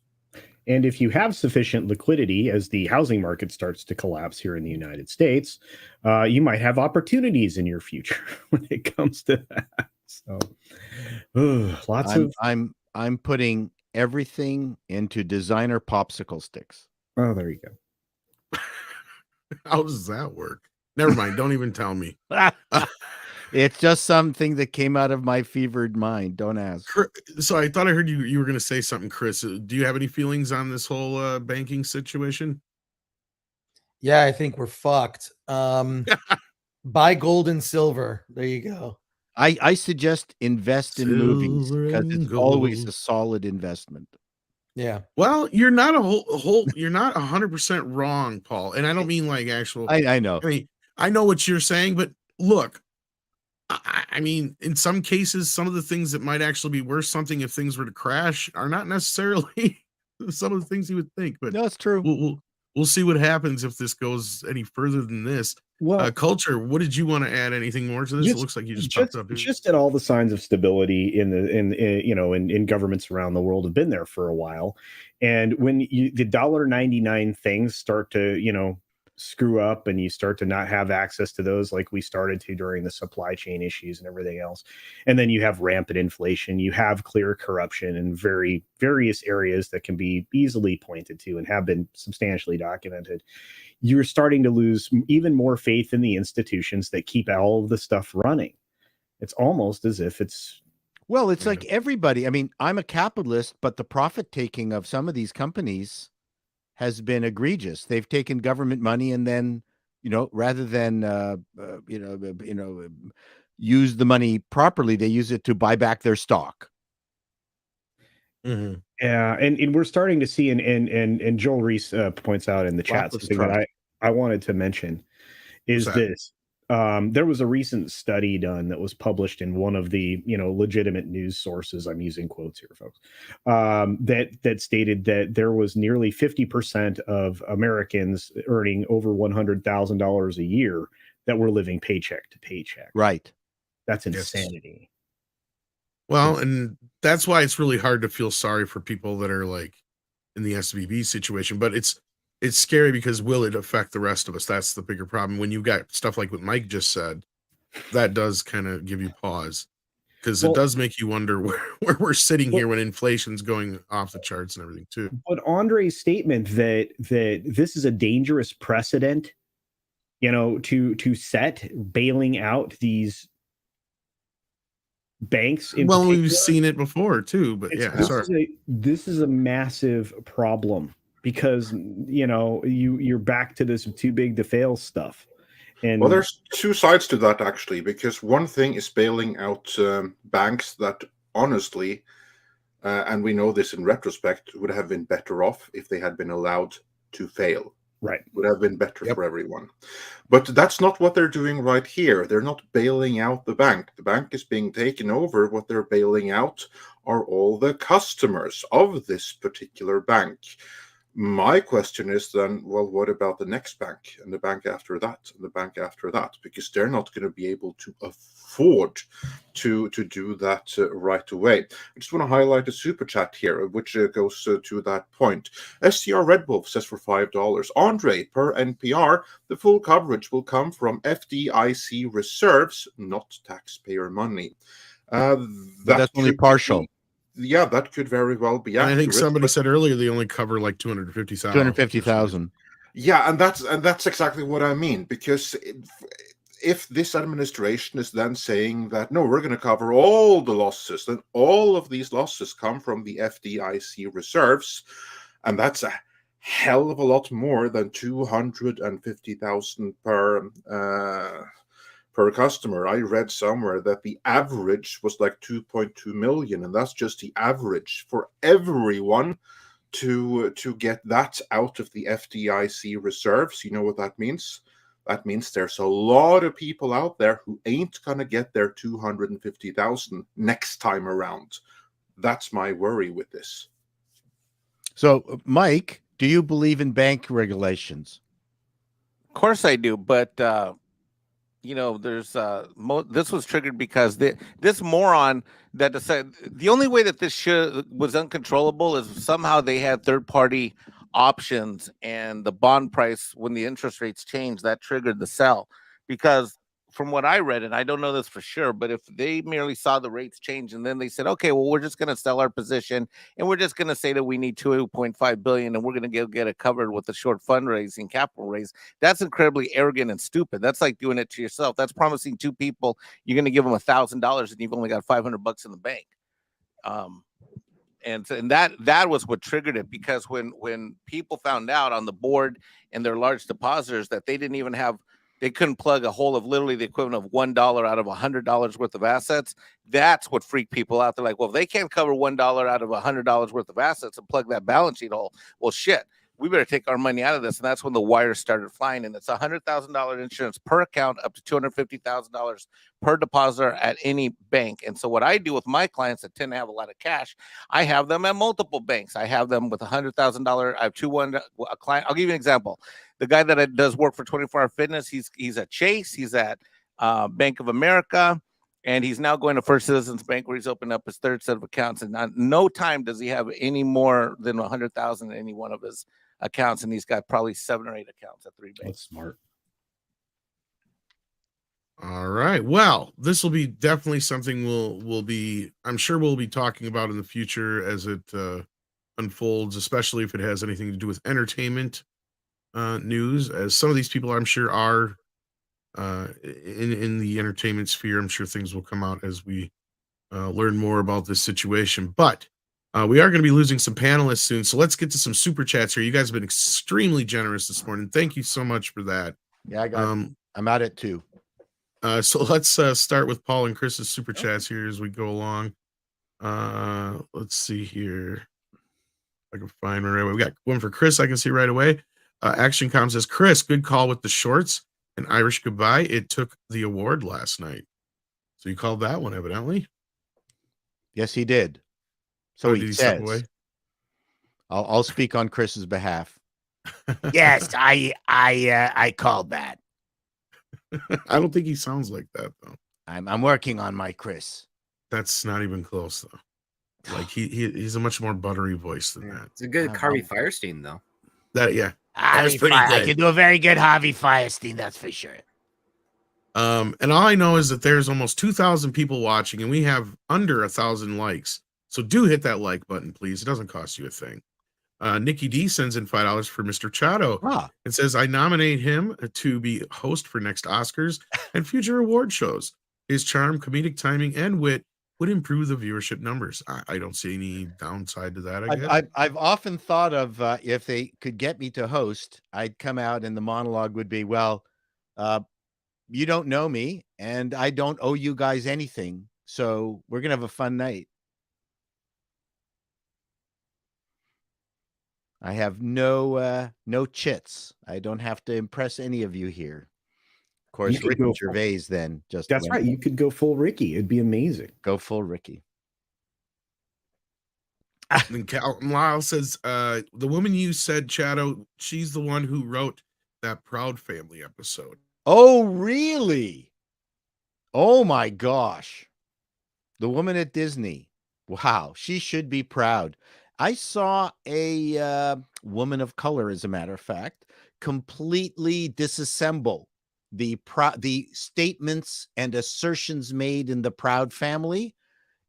And if you have sufficient liquidity as the housing market starts to collapse here in the United States, you might have opportunities in your future when it comes to that. So, I'm putting everything into designer popsicle sticks. Oh, there you go. How does that work? Never mind. Don't even tell me. It's just something that came out of my fevered mind. Don't ask. So I thought I heard you were going to say something, Chris. Do you have any feelings on this whole banking situation? Yeah, I think we're fucked. Buy gold and silver. There you go. I suggest invest in movies because it's always a solid investment. Yeah. Well, you're not you're not 100% wrong, Paul. And I don't mean like actual. I know. I mean, I know what you're saying, but look. I mean, in some cases, some of the things that might actually be worth something if things were to crash are not necessarily some of the things you would think. But no, it's true. We'll see what happens if this goes any further than this. Well, Culture, what did you want to add? Anything more to this? It looks like you just popped up. Just at all the signs of stability in governments around the world have been there for a while, and when the $1.99 things start to screw up and you start to not have access to those like we started to during the supply chain issues and everything else, and then you have rampant inflation, you have clear corruption in various areas that can be easily pointed to and have been substantially documented, you're starting to lose even more faith in the institutions that keep all of the stuff running. It's almost as if it's like everybody. I mean, I'm a capitalist, but the profit taking of some of these companies has been egregious. They've taken government money and then, rather than, use the money properly, they use it to buy back their stock. Mm-hmm. Yeah. And we're starting to see, and Joel Reese points out in the chat, something that I wanted to mention is this. There was a recent study done that was published in one of the legitimate news sources. I'm using quotes here, folks. That stated that there was nearly 50% of Americans earning over $100,000 a year that were living paycheck to paycheck. Right. That's insanity. Yes. Well, and that's why it's really hard to feel sorry for people that are like in the SVB situation, but it's scary because will it affect the rest of us? That's the bigger problem. When you got stuff like what Mike just said, that does kind of give you pause because it does make you wonder where we're sitting here when inflation's going off the charts and everything too. But Andre's statement that this is a dangerous precedent, to set, bailing out these banks in Well, we've particular, seen it before too, but yeah, sorry. this is a massive problem because you're back to this too big to fail stuff. And Well, there's two sides to that actually, because one thing is bailing out banks that honestly, and we know this in retrospect, would have been better off if they had been allowed to fail. Right. Would have been better for everyone. But that's not what they're doing right here. They're not bailing out the bank. The bank is being taken over. What they're bailing out are all the customers of this particular bank. My question is then, well, what about the next bank and the bank after that and the bank after that? Because they're not going to be able to afford to do that right away. I just want to highlight a super chat here, which goes to that point. STR Red Wolf says for $5, Andre, per NPR, the full coverage will come from FDIC reserves, not taxpayer money. That's only partial. Yeah, that could very well be accurate. I think somebody said earlier they only cover like 250,000. 250,000. Yeah, and that's exactly what I mean, because if this administration is then saying that no, we're going to cover all the losses, then all of these losses come from the FDIC reserves, and that's a hell of a lot more than 250,000 per customer. I read somewhere that the average was like 2.2 million, and that's just the average for everyone to get that out of the FDIC reserves. You know what that means? That means there's a lot of people out there who ain't gonna get their 250,000 next time around. That's my worry with this. So, Mike, do you believe in bank regulations? Of course I do, but there's this was triggered because this moron that decided the only way that this was uncontrollable is somehow they had third-party options, and the bond price, when the interest rates changed, that triggered the sell. Because from what I read, and I don't know this for sure, but if they merely saw the rates change and then they said, okay, well, we're just going to sell our position and we're just going to say that we need 2.5 billion and we're going to get it covered with a short fundraising capital raise, that's incredibly arrogant and stupid. That's like doing it to yourself. That's promising two people you're going to give them $1,000 and you've only got $500 in the bank. And that was what triggered it, because when people found out on the board and their large depositors that they didn't even have, they couldn't plug a hole of literally the equivalent of $1 out of $100 worth of assets. That's what freaked people out. They're like, well, if they can't cover $1 out of $100 worth of assets and plug that balance sheet hole, well, shit, we better take our money out of this. And that's when the wires started flying. And it's $100,000 insurance per account, up to $250,000 per depositor at any bank. And so what I do with my clients that tend to have a lot of cash, I have them at multiple banks. I have them with $100,000. I have a client. I'll give you an example. The guy that does work for 24 Hour Fitness, he's at Chase, he's at Bank of America, and he's now going to First Citizens Bank, where he's opened up his third set of accounts. And no time does he have any more than 100,000 in any one of his accounts, and he's got probably 7 or 8 accounts at 3 banks. That's smart. All right. Well, this will be definitely something I'm sure we'll be talking about in the future as it unfolds, especially if it has anything to do with entertainment news, as some of these people I'm sure are in the entertainment sphere. I'm sure things will come out as we learn more about this situation, but we are going to be losing some panelists soon, so let's get to some super chats here. You guys have been extremely generous this morning. Thank you so much for that. Yeah, I'm at it too. So let's start with Paul and Chris's super chats here as we go along. Let's see here. I can find one right away. We got one for Chris I can see right away. ActionCom says, Chris, good call with the shorts. An Irish goodbye. It took the award last night. So you called that one, evidently. Yes, he did. So did he step away? I'll speak on Chris's behalf. Yes, I called that. I don't think he sounds like that though. I'm working on my Chris. That's not even close though. Like he's a much more buttery voice than that. It's a good Harvey Firestein though. That's pretty good. I can do a very good Harvey Firestein, that's for sure. And all I know is that there's almost 2,000 people watching, and we have under 1,000 likes. So do hit that like button, please. It doesn't cost you a thing. Nikki D sends in $5 for Mr. Chato. It says, I nominate him to be host for next Oscars and future award shows. His charm, comedic timing, and wit would improve the viewership numbers. I don't see any downside to that. I guess. I've often thought of if they could get me to host, I'd come out and the monologue would be, well, you don't know me and I don't owe you guys anything. So we're going to have a fun night. I have no chits. I don't have to impress any of you here. Of course, Ricky Gervais then just that's right. You could go full Ricky. It'd be amazing. Go full Ricky. And Calton Lyle says, the woman you said, Chato, she's the one who wrote that Proud Family episode. Oh, really? Oh my gosh. The woman at Disney. Wow, she should be proud. I saw a woman of color, as a matter of fact, completely disassemble the statements and assertions made in the Proud Family.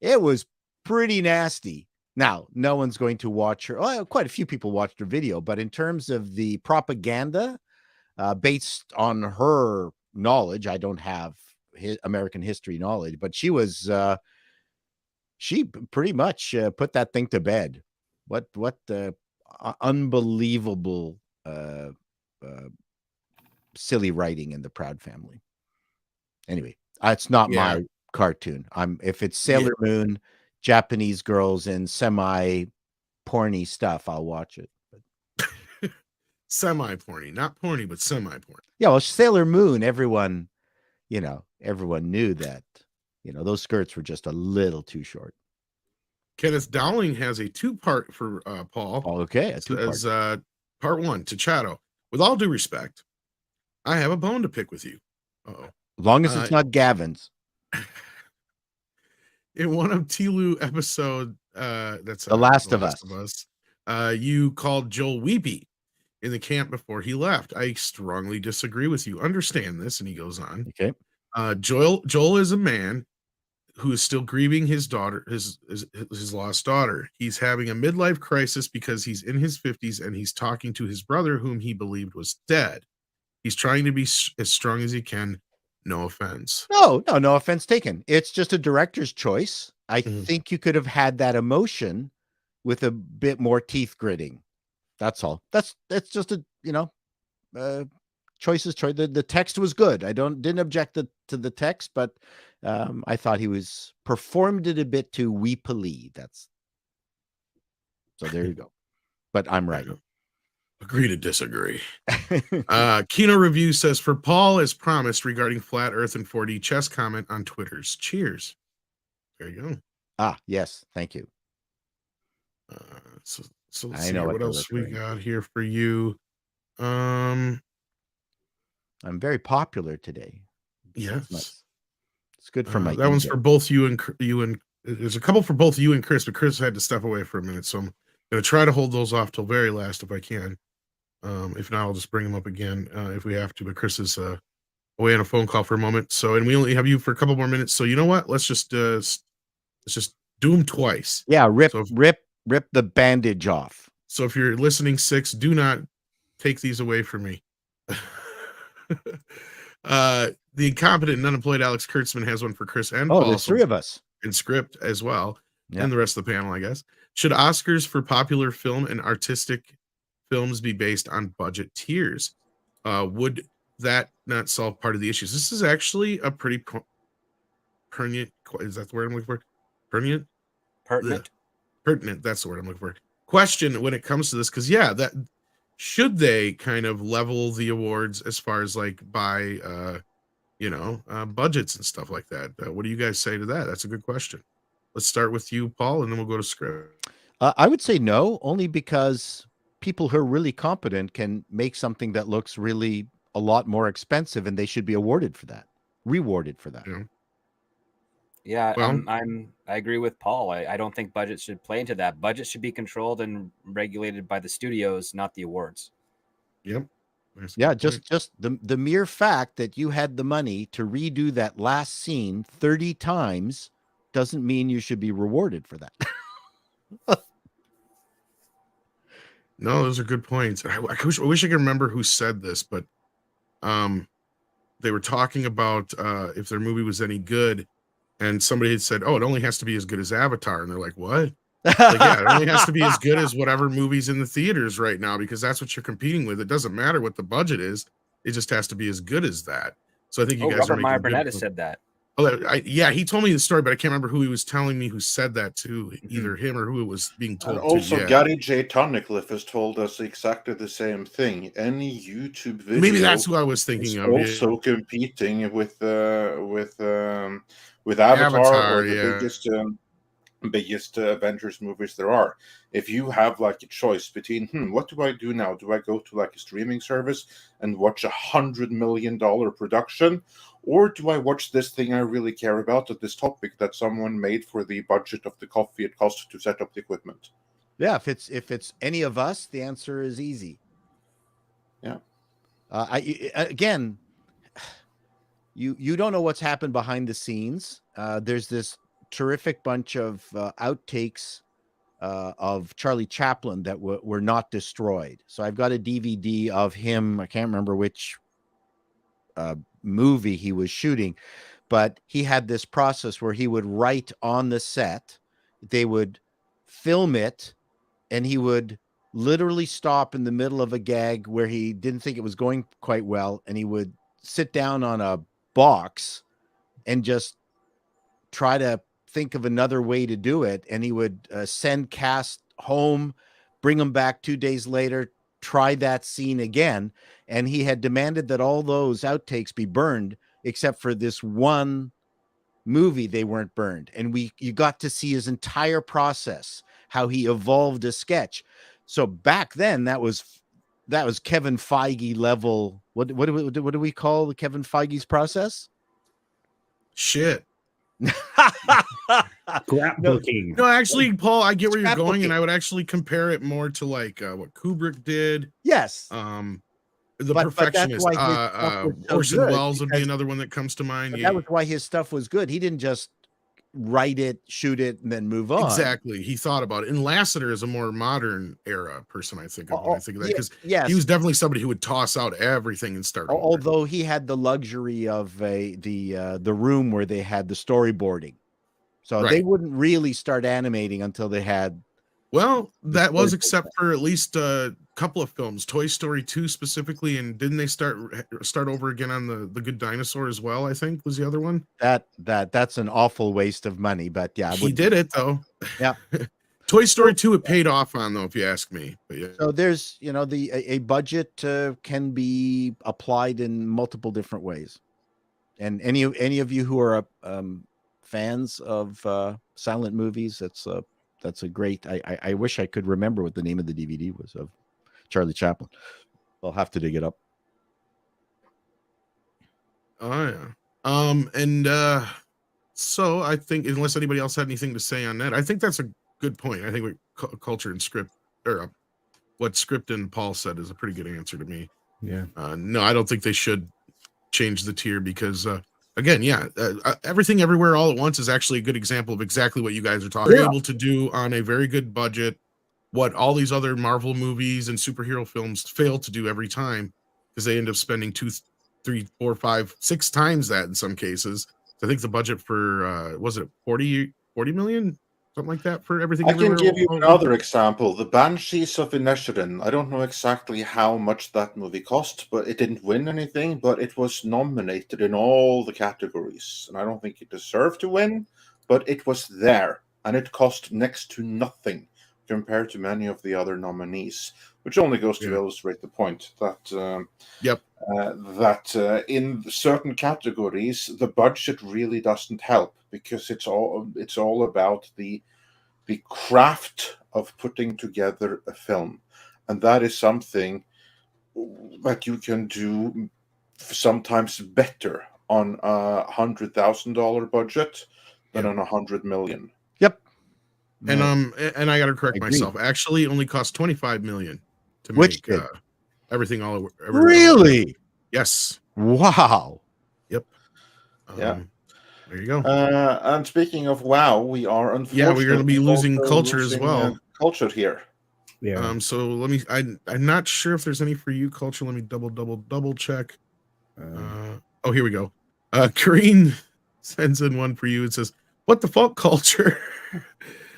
It was pretty nasty. Now, no one's going to watch her. Well, quite a few people watched her video, but in terms of the propaganda based on her knowledge, I don't have American history knowledge, but she was she pretty much put that thing to bed. What unbelievable silly writing in the Proud Family. Anyway, it's not my cartoon. If it's Sailor Moon, Japanese girls and semi-porny stuff, I'll watch it. But semi-porny, not porny, but semi-porny. Yeah, well, Sailor Moon, everyone knew that, those skirts were just a little too short. Kenneth Dowling has a two-part for Paul. Oh, okay, a two-part. As part one to Chato. With all due respect, I have a bone to pick with you. Uh-oh. As long as it's not Gavin's. In one of Tilu episode, that's The Last of Us. You called Joel weepy in the camp before he left. I strongly disagree with you. Understand this, and he goes on. Okay. Joel is a man who is still grieving his daughter, his lost daughter. He's having a midlife crisis because he's in his 50s and he's talking to his brother, whom he believed was dead. He's trying to be as strong as he can. No offense. No offense taken. It's just a director's choice. I think you could have had that emotion with a bit more teeth gritting. That's all. That's just a choices. The text was good. I didn't object to the text, but I thought he performed it a bit too weepily. So there you go. But I'm right. Agree to disagree. Kino Review says, for Paul, as promised, regarding flat earth and 4D chess comment on Twitter's. Cheers. There you go. Ah, yes. Thank you. So let's see what else we got here for you. I'm very popular today. Yes. It's good for my that one's for both you and there's a couple for both you and Chris, but Chris had to step away for a minute, so I'm gonna try to hold those off till very last if I can. If not, I'll just bring them up again if we have to. But Chris is away on a phone call for a moment, and we only have you for a couple more minutes. So you know what? Let's just do them twice. Yeah, rip the bandage off. So if you're listening, 6, do not take these away from me. The incompetent and unemployed Alex Kurtzman has one for Chris and Paul. There's 3 of us in script as well, and the rest of the panel, I guess. Should Oscars for popular film and artistic films be based on budget tiers? Would that not solve part of the issues? This is actually a pretty pertinent. Is that the word I'm looking for? Pertinent. That's the word I'm looking for. Question when it comes to this, because that should they kind of level the awards as far as like by budgets and stuff like that? What do you guys say to that? That's a good question. Let's start with you, Paul, and then we'll go to script. I would say no, only because people who are really competent can make something that looks really a lot more expensive, and they should be rewarded for that. Yeah, I agree with Paul. I don't think budgets should play into that. Budgets should be controlled and regulated by the studios, not the awards. Yep. Yeah, just the mere fact that you had the money to redo that last scene 30 times doesn't mean you should be rewarded for that. No, those are good points. I wish I could remember who said this, but they were talking about if their movie was any good, and somebody had said, "Oh, it only has to be as good as Avatar," and they're like, "What?" Like, yeah, it only has to be as good as whatever movie's in the theaters right now, because that's what you're competing with. It doesn't matter what the budget is; it just has to be as good as that. So I think you guys are Robert Meyer making Burnett good. has said that. Oh, yeah, he told me the story, but I can't remember who he was telling me who said that to. Either him or who it was being told And also, to. Yeah. Gary J. Tunnicliffe has told us exactly the same thing. Any YouTube video, Maybe that's who I was thinking is of. Yeah. also competing with Avatar, or the biggest Avengers movies there are. If you have like a choice between, what do I do now? Do I go to like a streaming service and watch $100 million production, or do I watch this thing I really care about, at this topic that someone made for the budget of the coffee it cost to set up the equipment? Yeah, if it's any of us, the answer is easy. Yeah. Again, you don't know what's happened behind the scenes. There's this terrific bunch of outtakes of Charlie Chaplin that were not destroyed. So I've got a DVD of him. I can't remember which movie he was shooting, but he had this process where he would write on the set, they would film it, and he would literally stop in the middle of a gag where he didn't think it was going quite well, and he would sit down on a box and just try to think of another way to do it, and he would send cast home, bring them back 2 days later, try that scene again, and he had demanded that all those outtakes be burned except for this one movie. They weren't burned, and you got to see his entire process, how he evolved a sketch. So back then, that was Kevin Feige level. What do we call the Kevin Feige's process? Shit. Scrapbooking. No, actually, Paul, I get where you're Scrapbooking. going, and I would actually compare it more to like what Kubrick did. Yes. The But that's Perfectionist. why his stuff was so Orson good, Welles would be because- another one that comes to mind. But Yeah, that was why his stuff was good. He didn't just write it, shoot it, and then move on. exactly. He thought about it. And Lasseter is a more modern era person, I think, of when I think of that, because yes. he was definitely somebody who would toss out everything and start over. Although he had the luxury of the room where they had the storyboarding, so Right. they wouldn't really start animating until they had. Well, that was storyboard. except for at least a couple of films, Toy Story 2 specifically, and didn't they start over again on the Good Dinosaur as well? I think was the other one. That's an awful waste of money, but yeah, He did it though. Yeah. Toy Story 2 it paid off on, though, if you ask me. But yeah. So there's a budget can be applied in multiple different ways, and any of you who are fans of silent movies, that's a great. I wish I could remember what the name of the DVD was of Charlie Chaplin. I'll have to dig it up. Oh yeah. So I think, unless anybody else had anything to say on that, I think that's a good point. I think what culture and script, or what Script and Paul said, is a pretty good answer to me. Yeah. No, I don't think they should change the tier, because again, Everything Everywhere All at Once is actually a good example of exactly what you guys are talking. They're able to do on a very good budget what all these other Marvel movies and superhero films fail to do every time, because they end up spending 2, 3, 4, 5, 6 times that in some cases. So I think the budget for was it 40 million, something like that, for Everything I can Everywhere give you All at another Once? example. The Banshees of Inisherin. I don't know exactly how much that movie cost, but it didn't win anything, but it was nominated in all the categories. And I don't think it deserved to win, but it was there. And it cost next to nothing compared to many of the other nominees, which only goes to illustrate the point that in certain categories, the budget really doesn't help, because it's all about the craft of putting together a film, and that is something that you can do sometimes better on a $100,000 budget than on $100 million. Yep. And I got to correct myself. Actually, it only cost $25 million to make Everything All Everywhere. Really? Yes. Wow. Yep. Yeah. There you go. And speaking of wow, we are unfortunately we're going to be losing also culture as losing, well. Culture here. Yeah. So let me. I'm not sure if there's any for you, culture. Let me double check. Oh, here we go. Korean sends in one for you. It says, "What the fuck culture?"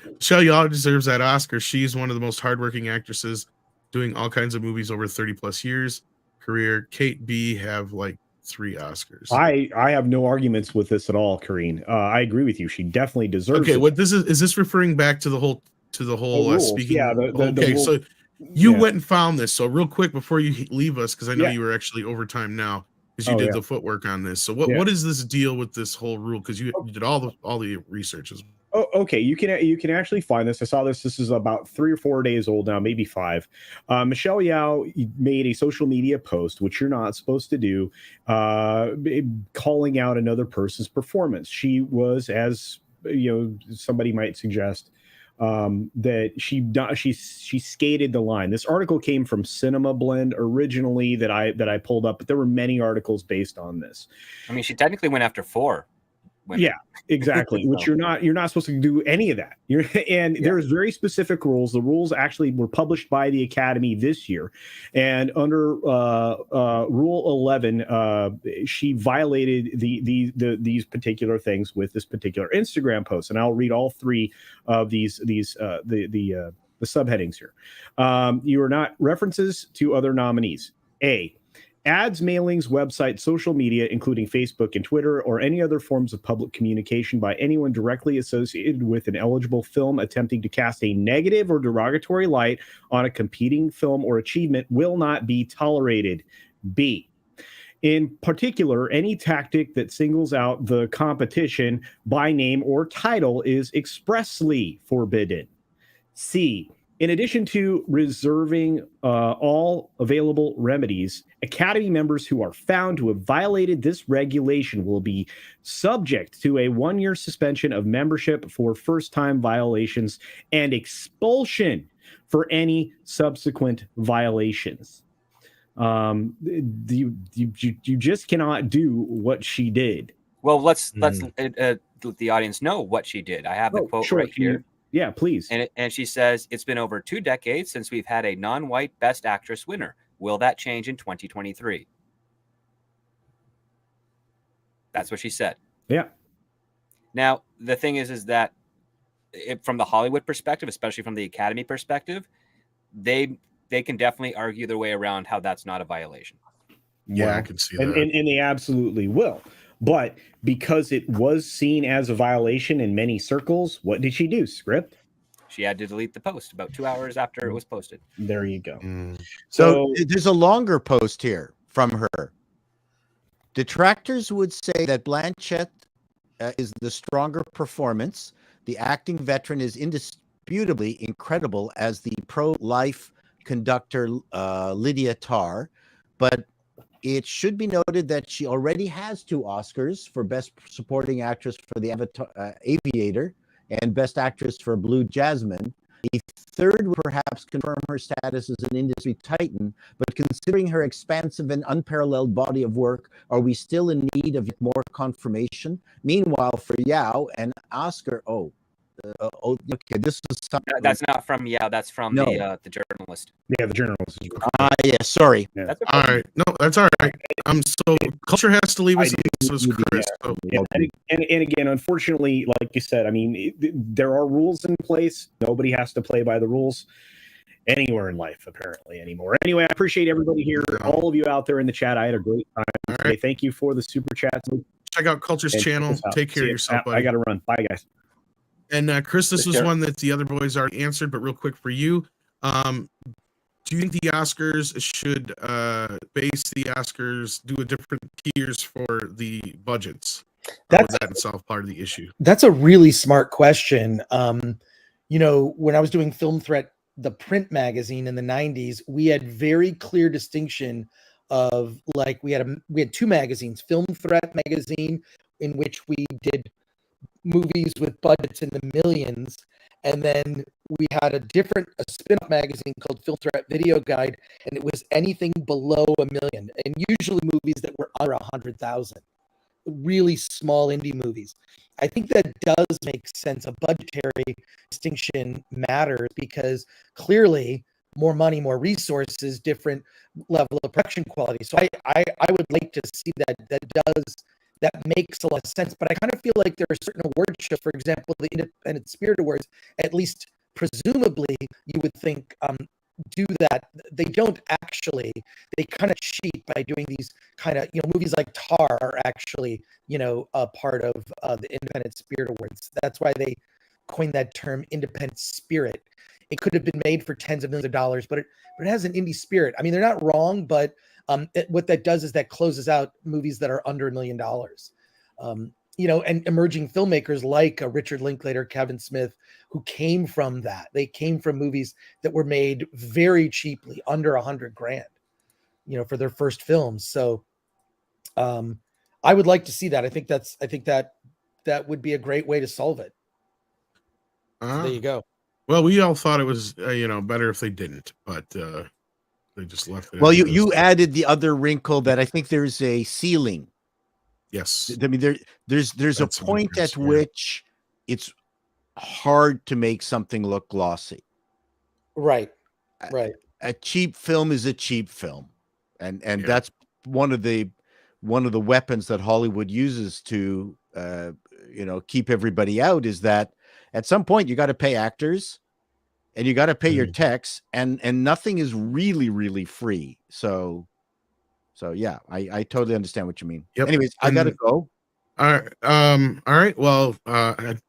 Michelle Yeoh deserves that Oscar. She's one of the most hardworking actresses, doing all kinds of movies over 30 plus years career. Kate B have like 3 Oscars. I have no arguments with this at all, Karine. I agree with you. She definitely deserves Okay, it. what this is this referring back to the whole rules. speaking? Yeah, okay, rules. so you went and found this. So real quick before you leave us, because I know Yeah. you were actually over time now, because you did the footwork on this. So what is this deal with this whole rule? Because you did all the research as well. Oh, okay. You can actually find this. I saw this. This is about 3 or 4 days old now, maybe 5. Michelle Yeoh made a social media post, which you're not supposed to do, calling out another person's performance. She was, as somebody might suggest, that she skated the line. This article came from Cinema Blend originally that I pulled up, but there were many articles based on this. I mean, she technically went after 4 women. Yeah, exactly. Which you're not supposed to do any of that. There's very specific rules. The rules actually were published by the Academy this year, and under Rule 11, she violated these particular things with this particular Instagram post. And I'll read all 3 of the subheadings here. You are not references to other nominees. A, ads, mailings, websites, social media, including Facebook and Twitter, or any other forms of public communication by anyone directly associated with an eligible film attempting to cast a negative or derogatory light on a competing film or achievement will not be tolerated. B, in particular, any tactic that singles out the competition by name or title is expressly forbidden. C, in addition to reserving all available remedies, Academy members who are found to have violated this regulation will be subject to a 1-year suspension of membership for first-time violations and expulsion for any subsequent violations. You just cannot do what she did. Well, let's let the audience know what she did. I have the quote right here. Yeah, please. And she says, "It's been over 2 decades since we've had a non-white Best Actress winner. Will that change in 2023? That's what she said. Yeah. Now, the thing is that from the Hollywood perspective, especially from the Academy perspective, they can definitely argue their way around how that's not a violation. Yeah, I can see that. And they absolutely will. But because it was seen as a violation in many circles, what did she do, Script? She had to delete the post about 2 hours after it was posted. There you go. So there's a longer post here from her. Detractors would say that Blanchett is the stronger performance. The acting veteran is indisputably incredible as the pro-life conductor Lydia Tarr, but it should be noted that she already has 2 Oscars for Best Supporting Actress for The Aviator and Best Actress for Blue Jasmine. A third would perhaps confirm her status as an industry titan, but considering her expansive and unparalleled body of work, are we still in need of more confirmation? Meanwhile, for Yeoh, an Oscar... okay, this is something... That's not from Yeoh, that's from the journalist. Yeah, the journalist. Yeah, sorry. Yeah. That's all right. No, that's all right. So culture has to leave us. So is Chris. Yeah. And again, unfortunately, like you said, I mean, there are rules in place. Nobody has to play by the rules anywhere in life, apparently, anymore. Anyway, I appreciate everybody here, all of you out there in the chat. I had a great time today. Thank you for the super chats. Check out Culture's channel. Take care of yourself, buddy. I got to run. Bye, guys. And Chris, this was one that the other boys already answered, but real quick for you, do you think the Oscars should base the Oscars, do a different tiers for the budgets? That's that itself part of the issue. That's a really smart question. When I was doing Film Threat, the print magazine in the 90s, we had very clear distinction of we had 2 magazines, Film Threat magazine, in which we did movies with budgets in the millions, and then we had a spin-off magazine called Film Threat Video Guide, and it was anything below $1 million, and usually movies that were under 100,000, really small indie movies. I think that does make sense. A budgetary distinction matters because clearly more money, more resources, different level of production quality. So I would like to see that does that makes a lot of sense. But I kind of feel like there are certain award shows, for example, the Independent Spirit Awards, at least presumably you would think do that. They don't actually. They kind of cheat by doing these kind of, movies like Tar are actually, a part of the Independent Spirit Awards. That's why they coined that term Independent Spirit. It could have been made for tens of millions of dollars, but it has an indie spirit. I mean, they're not wrong, but what that does is that closes out movies that are under $1 million. And emerging filmmakers like Richard Linklater, Kevin Smith, who came from that. They came from movies that were made very cheaply, under $100,000, for their first films. So I would like to see that. I think that would be a great way to solve it. So there you go. Well, we all thought it was, better if they didn't, but they just left it. Well, you added the other wrinkle that I think there's a ceiling. Yes. I mean, there's a point at which it's hard to make something look glossy. Right. A cheap film is a cheap film. And that's one of the weapons that Hollywood uses to, keep everybody out, is that at some point you got to pay actors and you got to pay your techs, and nothing is really, really free. So yeah, I totally understand what you mean. Yep. Anyways, I got to go. All right. Well,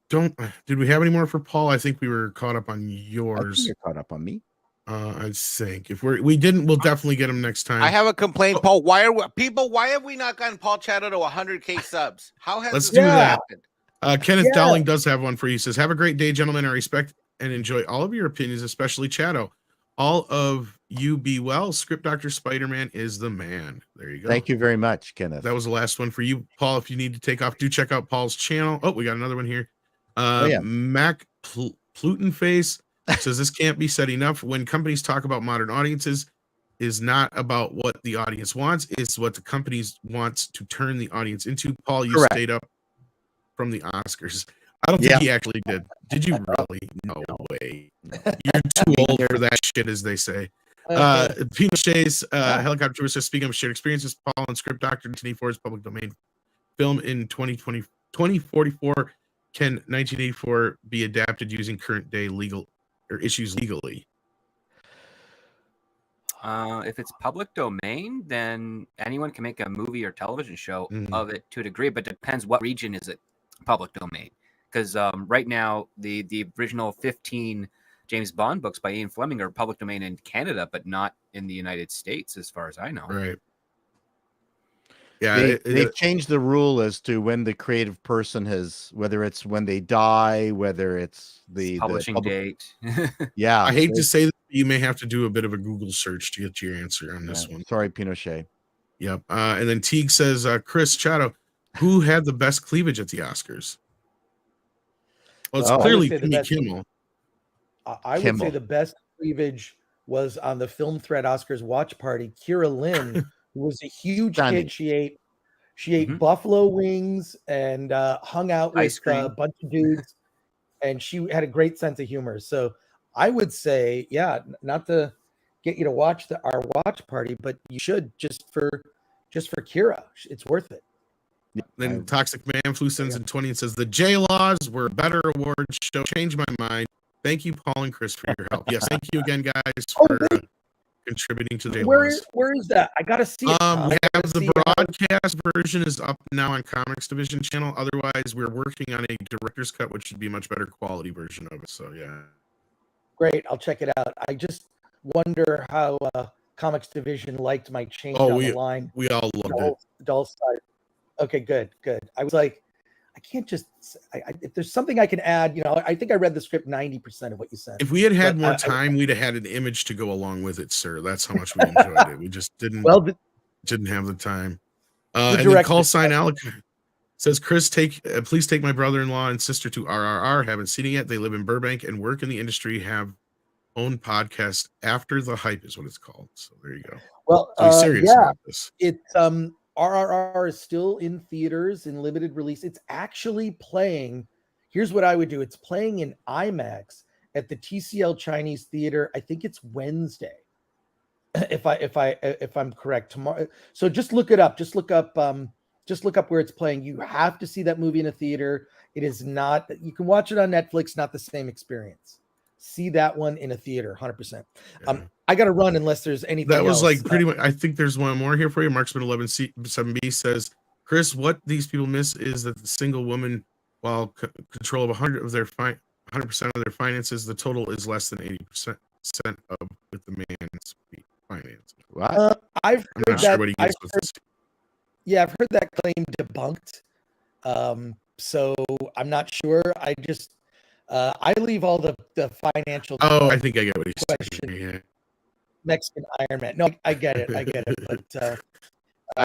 did we have any more for Paul? I think we were caught up on yours. You're caught up on me. I think if we didn't, we'll definitely get him next time. I have a complaint, Paul. Why have we not gotten Paul Chato to 100K subs? How has Let's this do that. happened? Kenneth Dowling does have one for you. He says, have a great day, gentlemen. I respect and enjoy all of your opinions, especially Chato. All of you be well. Script Doctor Spider-Man is the man. There you go. Thank you very much, Kenneth. That was the last one for you, Paul. If you need to take off, do check out Paul's channel. Oh, we got another one here. Mac Plutonface says, this can't be said enough. When companies talk about modern audiences, is not about what the audience wants. It's what the companies wants to turn the audience into. Paul, you stayed up from the Oscars. I don't think he actually did. Did you really? No way. You're too old for that shit, as they say. Pinot Shays, Helicopter Tour says, speaking of shared experiences, Paul and Script Doctor 1984's public domain film in 2044. Can 1984 be adapted using current day legal or issues legally? If it's public domain, then anyone can make a movie or television show of it to a degree, but depends what region is it public domain. Because right now, the original 15 James Bond books by Ian Fleming are public domain in Canada, but not in the United States, as far as I know. Right. Yeah, they've changed the rule as to when the creative person has, whether it's when they die, whether it's the publishing date. Yeah. I hate to say that you may have to do a bit of a Google search to get your answer on this one. Sorry, Pinochet. Yep. And then Teague says, Chris Chato, who had the best cleavage at the Oscars? Well, it's clearly Jimmy Kimmel. I would say the best cleavage was on the Film Thread Oscars watch party. Kira Lynn, who was a huge kid. She ate buffalo wings and hung out with a bunch of dudes, and she had a great sense of humor. So I would say, not to get you to watch our watch party, but you should just for Kira. It's worth it. Then Toxic Man Flu sends in 20 and says, the J-Laws were a better award show. Changed my mind. Thank you, Paul and Chris, for your help. Yes, thank you again, guys, for contributing to the J-Laws. Where is that? I gotta see it. We have the broadcast version is up now on Comics Division channel. Otherwise, we're working on a director's cut, which should be a much better quality version of it. So yeah. Great, I'll check it out. I just wonder how Comics Division liked my change on the line. We all loved it. Dull side. Okay, good. I was like, I can't just. If there's something I can add, I think I read the script 90% of what you said. If we had more time, we'd have had an image to go along with it, sir. That's how much we enjoyed it. We just didn't. Didn't have the time. And then call sign Alec says, Chris, please take my brother-in-law and sister to RRR. Haven't seen it yet. They live in Burbank and work in the industry. Have own podcast. After the Hype is what it's called. So there you go. Well, so serious about this. It's RRR is still in theaters in limited release. It's actually playing. Here's what I would do. It's playing in IMAX at the TCL Chinese Theater. I think it's Wednesday. If I'm correct, tomorrow. So just look it up. Just look up Just look up where it's playing. You have to see that movie in a theater. It is not, you can watch it on Netflix, not the same experience. See that one in a theater, 100%. Yeah. I got to run unless there's anything That was else. like pretty much. I think there's one more here for you. Marksman 11C7B says, Chris, what these people miss is that the single woman, while control of 100% of their finances, the total is less than 80% of with the man's finances. What? I've I'm heard not sure that. what he gets with this. Yeah, I've heard that claim debunked. So I'm not sure. I just I leave all the financial. Oh, I think I get what he's question. saying. Yeah. Mexican Iron Man. No, I get it. But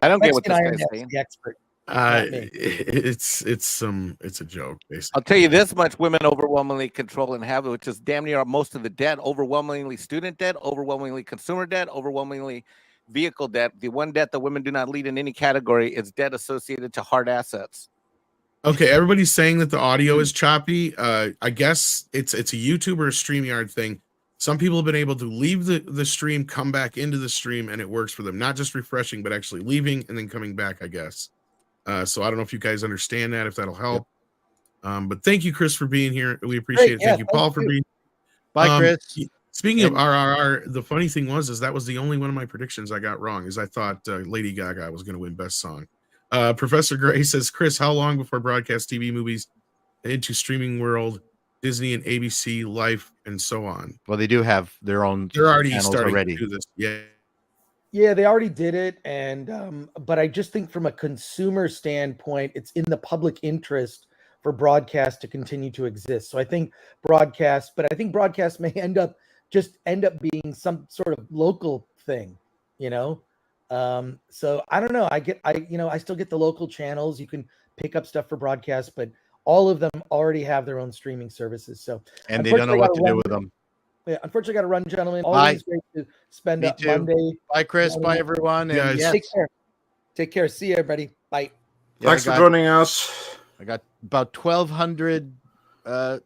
I don't get what Mexican this Iron guy's Man's saying. the expert. Not me. It's a joke, basically. I'll tell you this much: women overwhelmingly control and have it, which is damn near most of the debt. Overwhelmingly student debt, overwhelmingly consumer debt, overwhelmingly vehicle debt. The one debt that women do not lead in any category is debt associated to hard assets. Okay, everybody's saying that the audio is choppy. I guess it's a YouTube or a StreamYard thing. Some people have been able to leave the stream, come back into the stream, and it works for them. Not just refreshing, but actually leaving and then coming back, I guess. So I don't know if you guys understand that, if that'll help. But thank you, Chris, for being here. We appreciate it. Yeah, Thank you, Paul, for being. Bye, Chris. Speaking of RRR, the funny thing was that was the only one of my predictions I got wrong. Is I thought Lady Gaga was going to win Best Song. Professor Gray says, Chris, how long before broadcast TV movies into streaming world, Disney and ABC, Life, and so on? Well, they do have their own. They're already channels starting already. to do this. Yeah. Yeah, they already did it, and but I just think from a consumer standpoint, it's in the public interest for broadcast to continue to exist. So I think broadcast may end up being some sort of local thing, you know. So I don't know. I still get the local channels. You can pick up stuff for broadcast, but all of them already have their own streaming services. So And they don't know what to do with them. Yeah, unfortunately, got to run, gentlemen. Always great to spend up Monday. Bye, Chris. Bye, everyone. And Guys. yes, Take care. Take care. See you, everybody. Bye. yeah, Thanks for joining us. I got about 1,200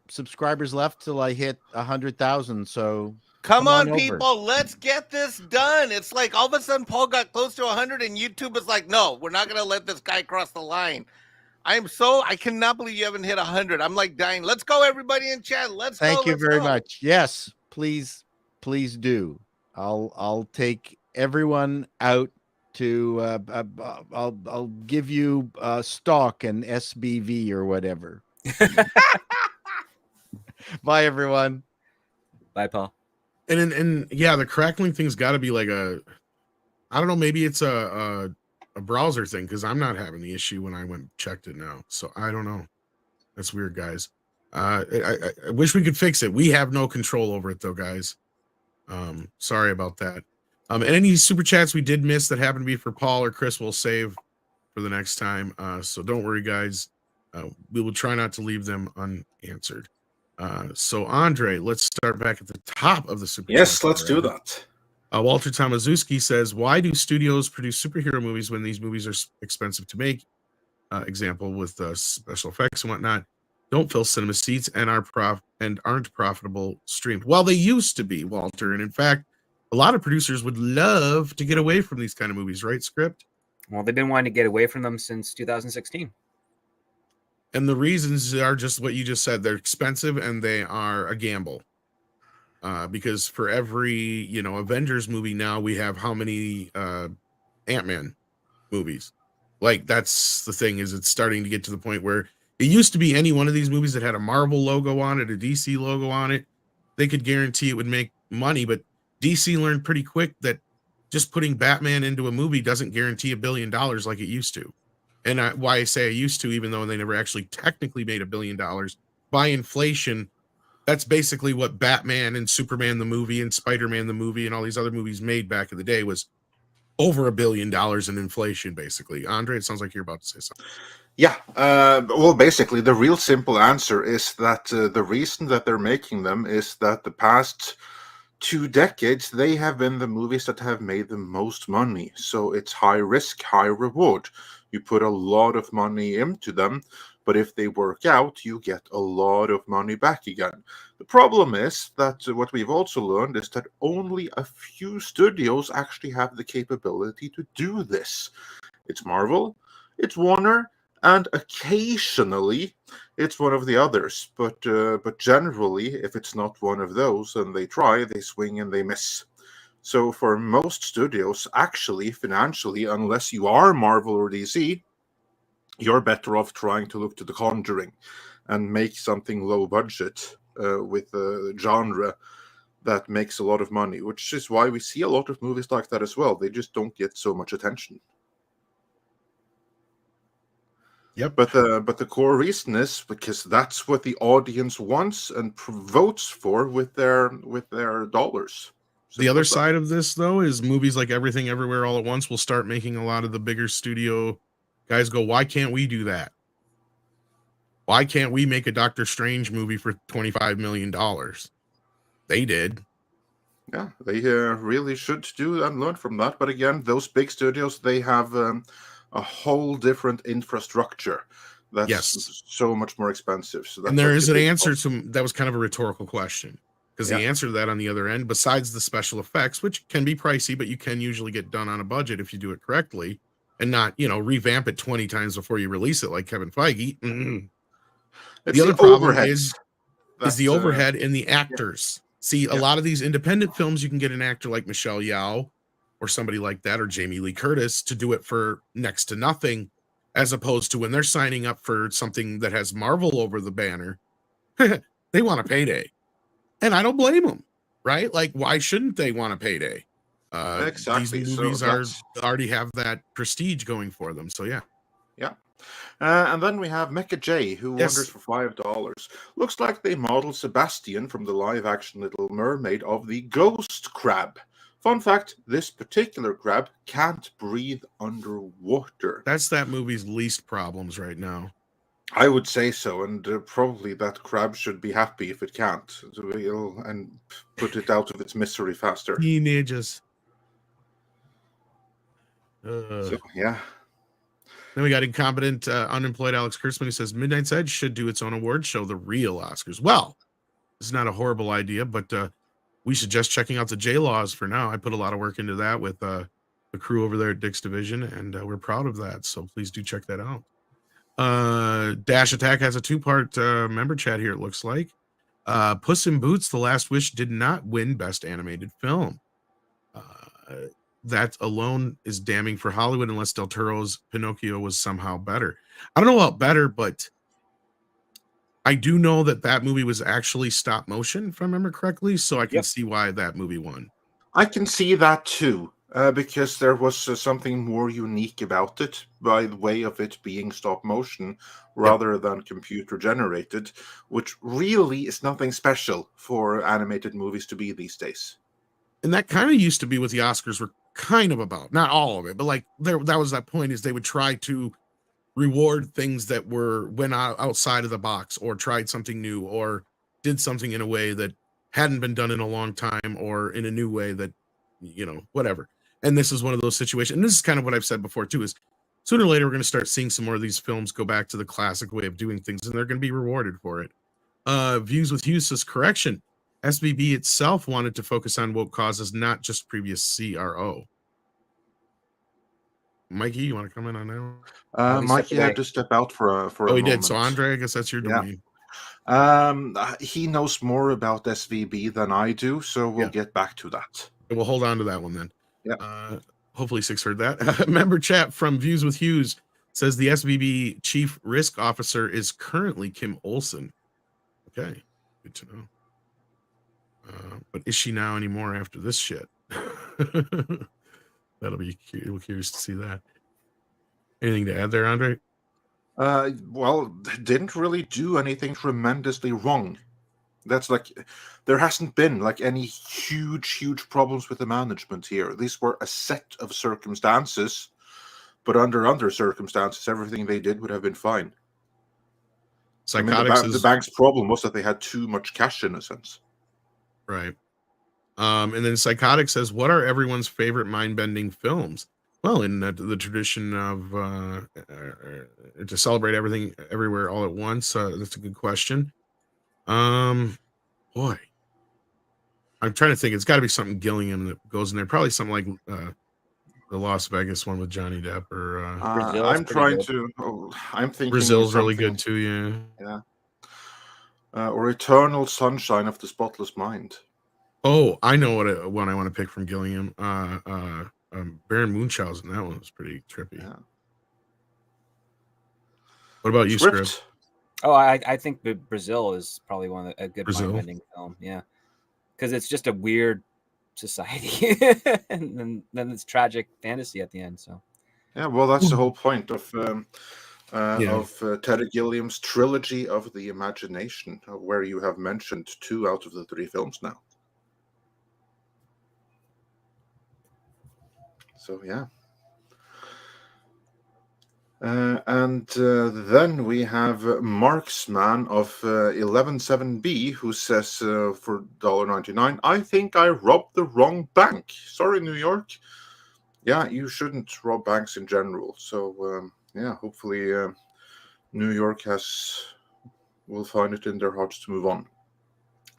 subscribers left till I hit 100,000. So Come on, over. people, let's get this done. It's like all of a sudden Paul got close to 100 and YouTube is like, no, we're not going to let this guy cross the line. I cannot believe you haven't hit 100. I'm like dying. Let's go, everybody in chat. Let's go. Thank you let's very go. much. Yes, please do. I'll take everyone out to I'll give you stock and SBV or whatever. Bye, everyone. Bye, Paul. And yeah, the crackling thing's got to be like I don't know, maybe it's a browser thing, because I'm not having the issue when I checked it now. So I don't know. That's weird, guys. I wish we could fix it. We have no control over it though, guys. Sorry about that. And any super chats we did miss that happen to be for Paul or Chris, we'll save for the next time. So don't worry, guys. We will try not to leave them unanswered. So Andre, let's start back at the top of the super. Yes, let's do that. Walter Tomaszewski says, why do studios produce superhero movies when these movies are expensive to make? Example with special effects and whatnot, don't fill cinema seats and aren't profitable streamed. Well, they used to be, Walter, and in fact, a lot of producers would love to get away from these kind of movies, right? Script. Well, they've been wanting to get away from them since 2016. And the reasons are just what you just said. They're expensive and they are a gamble. Because for every, Avengers movie now, we have how many Ant-Man movies? Like, that's the thing, is it's starting to get to the point where it used to be any one of these movies that had a Marvel logo on it, a DC logo on it, they could guarantee it would make money. But DC learned pretty quick that just putting Batman into a movie doesn't guarantee $1 billion like it used to. And why I say I used to, even though they never actually technically made $1 billion, by inflation, that's basically what Batman and Superman the movie and Spider-Man the movie and all these other movies made back in the day, was over $1 billion in inflation, basically. Andre, it sounds like you're about to say something. Yeah, well, basically, the real simple answer is that the reason that they're making them is that the past 2 decades, they have been the movies that have made the most money. So it's high risk, high reward. You put a lot of money into them, but if they work out, you get a lot of money back again. The problem is that what we've also learned is that only a few studios actually have the capability to do this. It's Marvel, it's Warner, and occasionally it's one of the others. But generally, if it's not one of those, and they try, they swing and they miss. So for most studios, actually, financially, unless you are Marvel or DC, you're better off trying to look to The Conjuring and make something low budget with a genre that makes a lot of money, which is why we see a lot of movies like that as well. They just don't get so much attention. Yep. But the core reason is because that's what the audience wants and votes for with their dollars. The other side of this, though, is movies like Everything Everywhere All at Once will start making a lot of the bigger studio guys go, why can't we do that? Why can't we make a Doctor Strange movie for $25 million? They did. Yeah, they really should do and learn from that. But again, those big studios, they have a whole different infrastructure that's so much more expensive. So that's and there is an answer to that. Was kind of a rhetorical question. Because the answer to that on the other end, besides the special effects, which can be pricey, but you can usually get done on a budget if you do it correctly and not, revamp it 20 times before you release it like Kevin Feige. The other problem is the overhead and the actors. See, a lot of these independent films, you can get an actor like Michelle Yeoh or somebody like that, or Jamie Lee Curtis, to do it for next to nothing, as opposed to when they're signing up for something that has Marvel over the banner, they want a payday. And I don't blame them, right? Like, why shouldn't they want a payday? Exactly. These movies already have that prestige going for them. So, yeah. Yeah. And then we have Mecha J, who wonders for $5. Looks like they modeled Sebastian from the live-action Little Mermaid of the ghost crab. Fun fact, this particular crab can't breathe underwater. That's that movie's least problems right now. I would say so, and probably that crab should be happy if it can't, and put it out of its misery faster. Teenagers. So, yeah. Then we got incompetent, unemployed Alex Kurtzman, who says Midnight's Edge should do its own award show, the real Oscars. Well, it's not a horrible idea, but we suggest checking out the J-Laws for now. I put a lot of work into that with the crew over there at Dick's Division, and we're proud of that. So please do check that out. Dash Attack has a two-part member chat here, it looks like. Puss in Boots: The Last Wish did not win Best Animated Film. That alone is damning for Hollywood, unless Del Toro's Pinocchio was somehow better. I don't know about better, but I do know that movie was actually stop motion, if I remember correctly, so I can see why that movie won. I can see that too. Because there was something more unique about it by the way of it being stop motion rather than computer generated, which really is nothing special for animated movies to be these days. And that kind of used to be what the Oscars were kind of about. Not all of it, but like that was that point, is they would try to reward things that went outside of the box, or tried something new, or did something in a way that hadn't been done in a long time, or in a new way that, whatever. And this is one of those situations. And this is kind of what I've said before, too, is sooner or later, we're going to start seeing some more of these films go back to the classic way of doing things, and they're going to be rewarded for it. Views with Hughes says, correction. SVB itself wanted to focus on woke causes, not just previous CRO. Mikey, you want to comment on that? Mikey had to step out for a he moment. Did. So, Andre, I guess that's your domain. He knows more about SVB than I do, so we'll get back to that. We'll hold on to that one then. Yeah. Hopefully Six heard that. Member chat from Views with Hughes says the SVB chief risk officer is currently Kim Olsen. Okay, good to know. But is she now anymore after this shit? That'll be curious to see that. Anything to add there, Andre? Well, didn't really do anything tremendously wrong. That's like, there hasn't been like any huge problems with the management here. These were a set of circumstances, but under circumstances, everything they did would have been fine. The bank's problem was that they had too much cash, in a sense. Right. And then Psychotic says, what are everyone's favorite mind-bending films? Well, in the tradition of to celebrate everything everywhere all at once, that's a good question. Boy, I'm trying to think. It's got to be something Gilliam that goes in there. Probably something like the Las Vegas one with Johnny Depp, or Brazil's I'm pretty trying good. to. Oh, I'm thinking Brazil's really something- good too. Yeah. Yeah. Or Eternal Sunshine of the Spotless Mind. Oh, I know what I want to pick from Gilliam. Baron Munchausen. That one was pretty trippy. Yeah. What about you, Scrib? Script. Oh, I think Brazil is probably a good Brazil? mind-bending film. Yeah, because it's just a weird society, and then it's tragic fantasy at the end. So Yeah, well, that's the whole point of Yeah. Terry Gilliam's trilogy of the imagination, where you have mentioned 2 out of the 3 films now. So yeah. And then we have Marksman of 117B, who says for $1.99, I think I robbed the wrong bank. Sorry, New York. Yeah, you shouldn't rob banks in general. So yeah, hopefully New York will find it in their hearts to move on.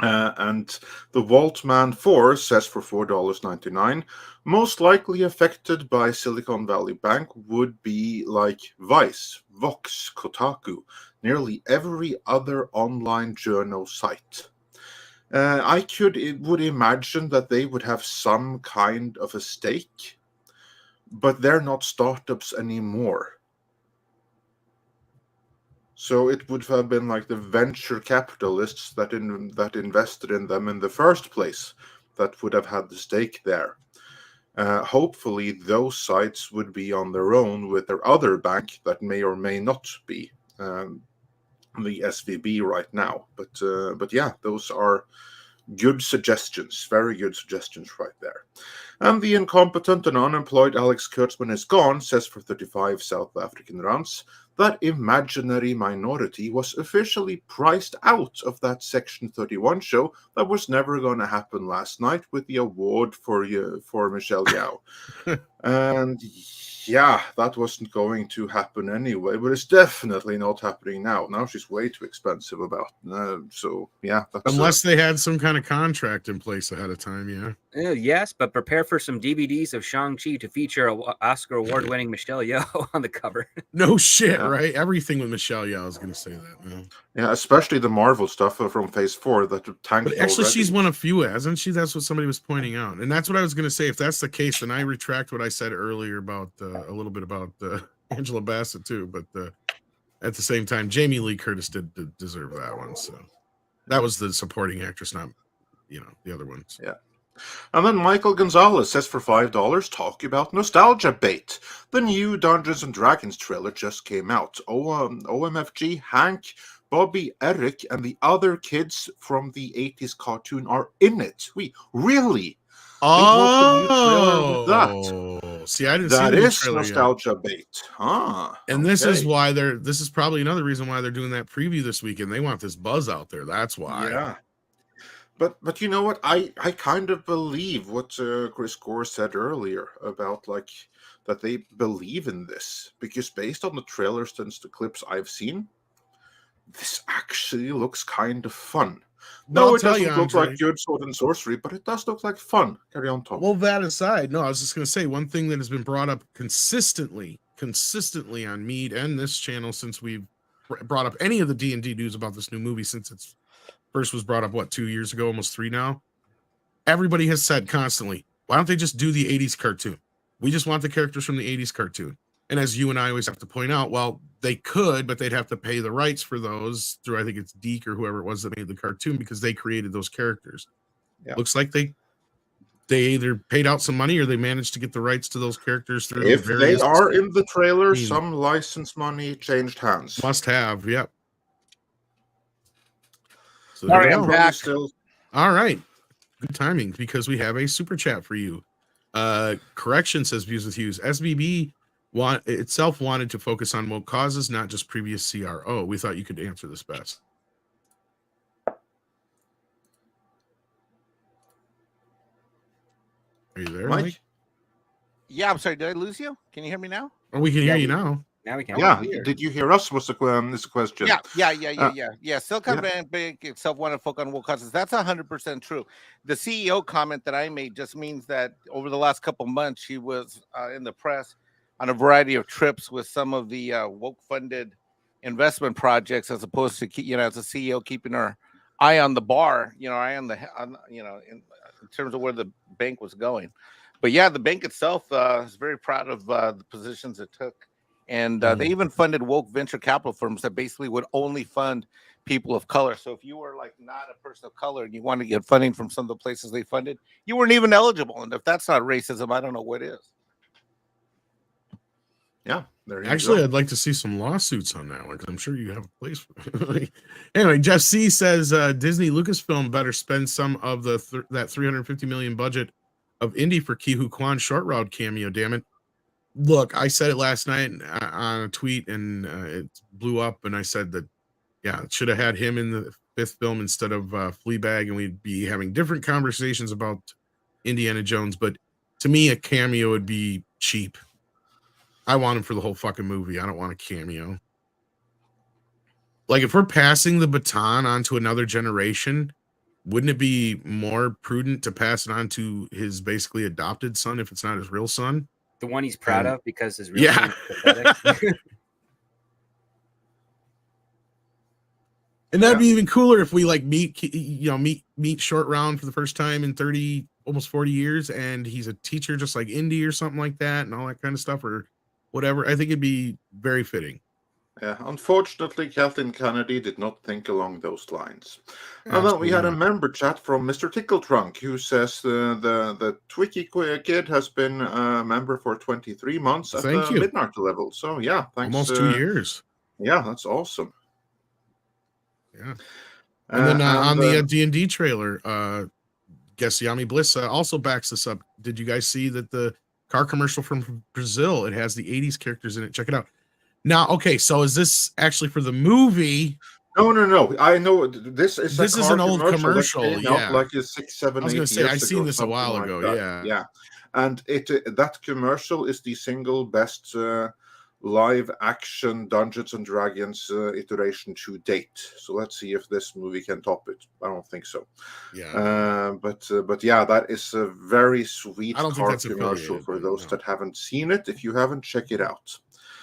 And the Waltman 4 says for $4.99, most likely affected by Silicon Valley Bank would be like Vice, Vox, Kotaku, nearly every other online journal site. I would imagine that they would have some kind of a stake, but they're not startups anymore. So it would have been like the venture capitalists that invested in them in the first place that would have had the stake there. Hopefully, those sites would be on their own with their other bank that may or may not be the SVB right now. But yeah, those are good suggestions, very good suggestions right there. And the incompetent and unemployed Alex Kurtzman is gone, says for 35 South African rands, that imaginary minority was officially priced out of that Section 31 show that was never going to happen last night with the award for Michelle Yeoh. And yeah, that wasn't going to happen anyway, but it's definitely not happening now. Now she's way too expensive so yeah. Unless they had some kind of contract in place ahead of time, yeah. yes, but prepare for some DVDs of Shang-Chi to feature Oscar award-winning Michelle Yeoh on the cover. No shit, right? Everything with Michelle Yeoh, I was going to say that. Man. Yeah, especially the Marvel stuff from Phase 4 that tanked. But actually, already. she's won a few, hasn't she? That's what somebody was pointing out, and that's what I was going to say. If that's the case, then I retract what I said earlier about a little bit about Angela Bassett too. But at the same time, Jamie Lee Curtis did deserve that one. So that was the supporting actress, not the other ones. Yeah. And then Michael Gonzalez says for $5, talk about nostalgia bait. The new Dungeons and Dragons trailer just came out. OMFG, Hank, Bobby, Eric, and the other kids from the 80s cartoon are in it. Really? Oh, see, I didn't see that the is trailer nostalgia yet. bait. Ah, and this is why this is probably another reason why they're doing that preview this weekend. They want this buzz out there. That's why. Yeah. But you know what? I kind of believe what Chris Gore said earlier about like that they believe in this, because based on the trailers and the clips I've seen, this actually looks kind of fun. No, it doesn't look like good sword and sorcery, but it does look like fun. Carry on, Tom. Well, that aside, no, I was just going to say one thing that has been brought up consistently on Mead and this channel since we've brought up any of the D&D news about this new movie since it's first was brought up, 2 years ago, almost 3 now. Everybody has said constantly, why don't they just do the 80s cartoon? We just want the characters from the 80s cartoon. And as you and I always have to point out, well, they could, but they'd have to pay the rights for those through, I think it's Deke or whoever it was that made the cartoon, because they created those characters. Yeah. Looks like they either paid out some money or they managed to get the rights to those characters through. If they are in the trailer, some license money changed hands. Must have, yep. So all right, I'm back. All right. Good timing, because we have a super chat for you. Correction, says Views with Hughes. SVB itself wanted to focus on more causes, not just previous CRO. We thought you could answer this best. Are you there, Mike? Yeah, I'm sorry. Did I lose you? Can you hear me now? Oh, we can hear you now. Now we can. Yeah, weird. did you hear us? Was the question? Yeah. Silicon Bank itself wanted to focus on world causes. That's 100% true. The CEO comment that I made just means that over the last couple months, he was in the press on a variety of trips with some of the woke-funded investment projects, as opposed to as a CEO keeping her eye on the bar, eye on the in terms of where the bank was going. But yeah, the bank itself is very proud of the positions it took. And they even funded woke venture capital firms that basically would only fund people of color. So if you were like not a person of color and you wanted to get funding from some of the places they funded, you weren't even eligible. And if that's not racism, I don't know what is. Yeah, there you Actually, go. I'd like to see some lawsuits on that one because I'm sure you have a place for it. Anyway, Jeff C says Disney Lucasfilm better spend some of that $350 million budget of Indy for Kihu Kwan short route cameo. Damn it! Look, I said it last night on a tweet, and it blew up. And I said that, yeah, it should have had him in the 5th film instead of Fleabag, and we'd be having different conversations about Indiana Jones. But to me, a cameo would be cheap. I want him for the whole fucking movie. I don't want a cameo. Like, if we're passing the baton on to another generation, wouldn't it be more prudent to pass it on to his basically adopted son if it's not his real son? The one he's proud of because his real son is pathetic. And that'd be even cooler if we like meet Short Round for the first time in almost 40 years, and he's a teacher just like Indy or something like that, and all that kind of stuff, or whatever. I think it'd be very fitting. Yeah, unfortunately, Kathleen Kennedy did not think along those lines. And then we had a member chat from Mr. Tickletrunk, who says the Twiki Kid has been a member for 23 months at the Midnight level. So yeah, thanks. Almost 2 years. Yeah, that's awesome. Yeah. And then on the D&D trailer, guess Yami Bliss also backs this up. Did you guys see that the car commercial from Brazil? It has the 80s characters in it. Check it out. Now, okay, so is this actually for the movie? No. I know this is an old commercial. Yeah, like 6, 7, 8 years ago. I was going to say I seen this a while ago. Yeah, and that commercial is the single best live action Dungeons and Dragons iteration to date. So let's see if this movie can top it. I don't think so. Yeah. But yeah, that is a very sweet car commercial for those that haven't seen it. If you haven't, check it out.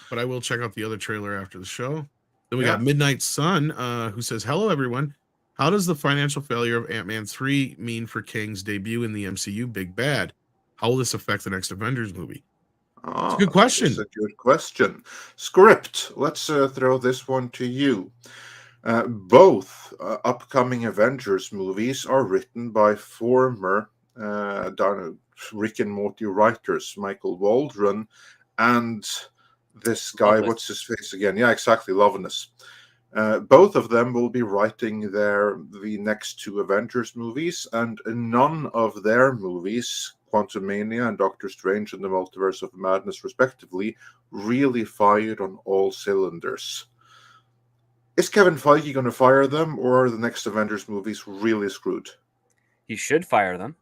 But I will check out the other trailer after the show. Then we got Midnight Sun, who says, "Hello, everyone. How does the financial failure of Ant-Man 3 mean for Kang's debut in the MCU Big Bad? How will this affect the next Avengers movie?" It's a good question. It's a good question. Script. Let's throw this one to you. Both upcoming Avengers movies are written by former Rick and Morty writers, Michael Waldron and this guy, what's his face again? Yeah, exactly, Loveness. Both of them will be writing the next 2 Avengers movies, and none of their movies, Quantumania and Doctor Strange and the Multiverse of Madness, respectively, really fired on all cylinders. Is Kevin Feige going to fire them, or are the next Avengers movies really screwed? He should fire them.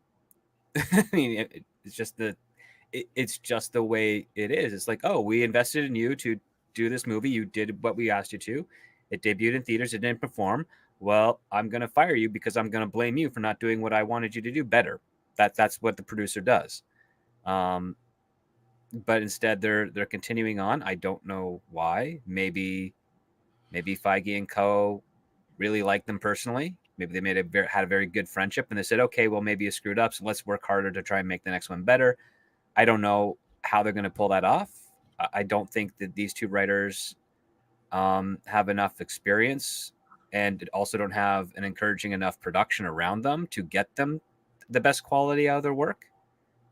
I mean, it's just the way it is. It's like, oh, we invested in you to do this movie. You did what we asked you to. It debuted in theaters. It didn't perform. Well, I'm going to fire you because I'm going to blame you for not doing what I wanted you to do better. That's what the producer does. But instead, they're continuing on. I don't know why. Maybe Feige and co really like them personally. Maybe they had a very good friendship, and they said, okay, well, maybe you screwed up, so let's work harder to try and make the next one better. I don't know how they're going to pull that off. I don't think that these 2 writers have enough experience, and also don't have an encouraging enough production around them to get them the best quality out of their work,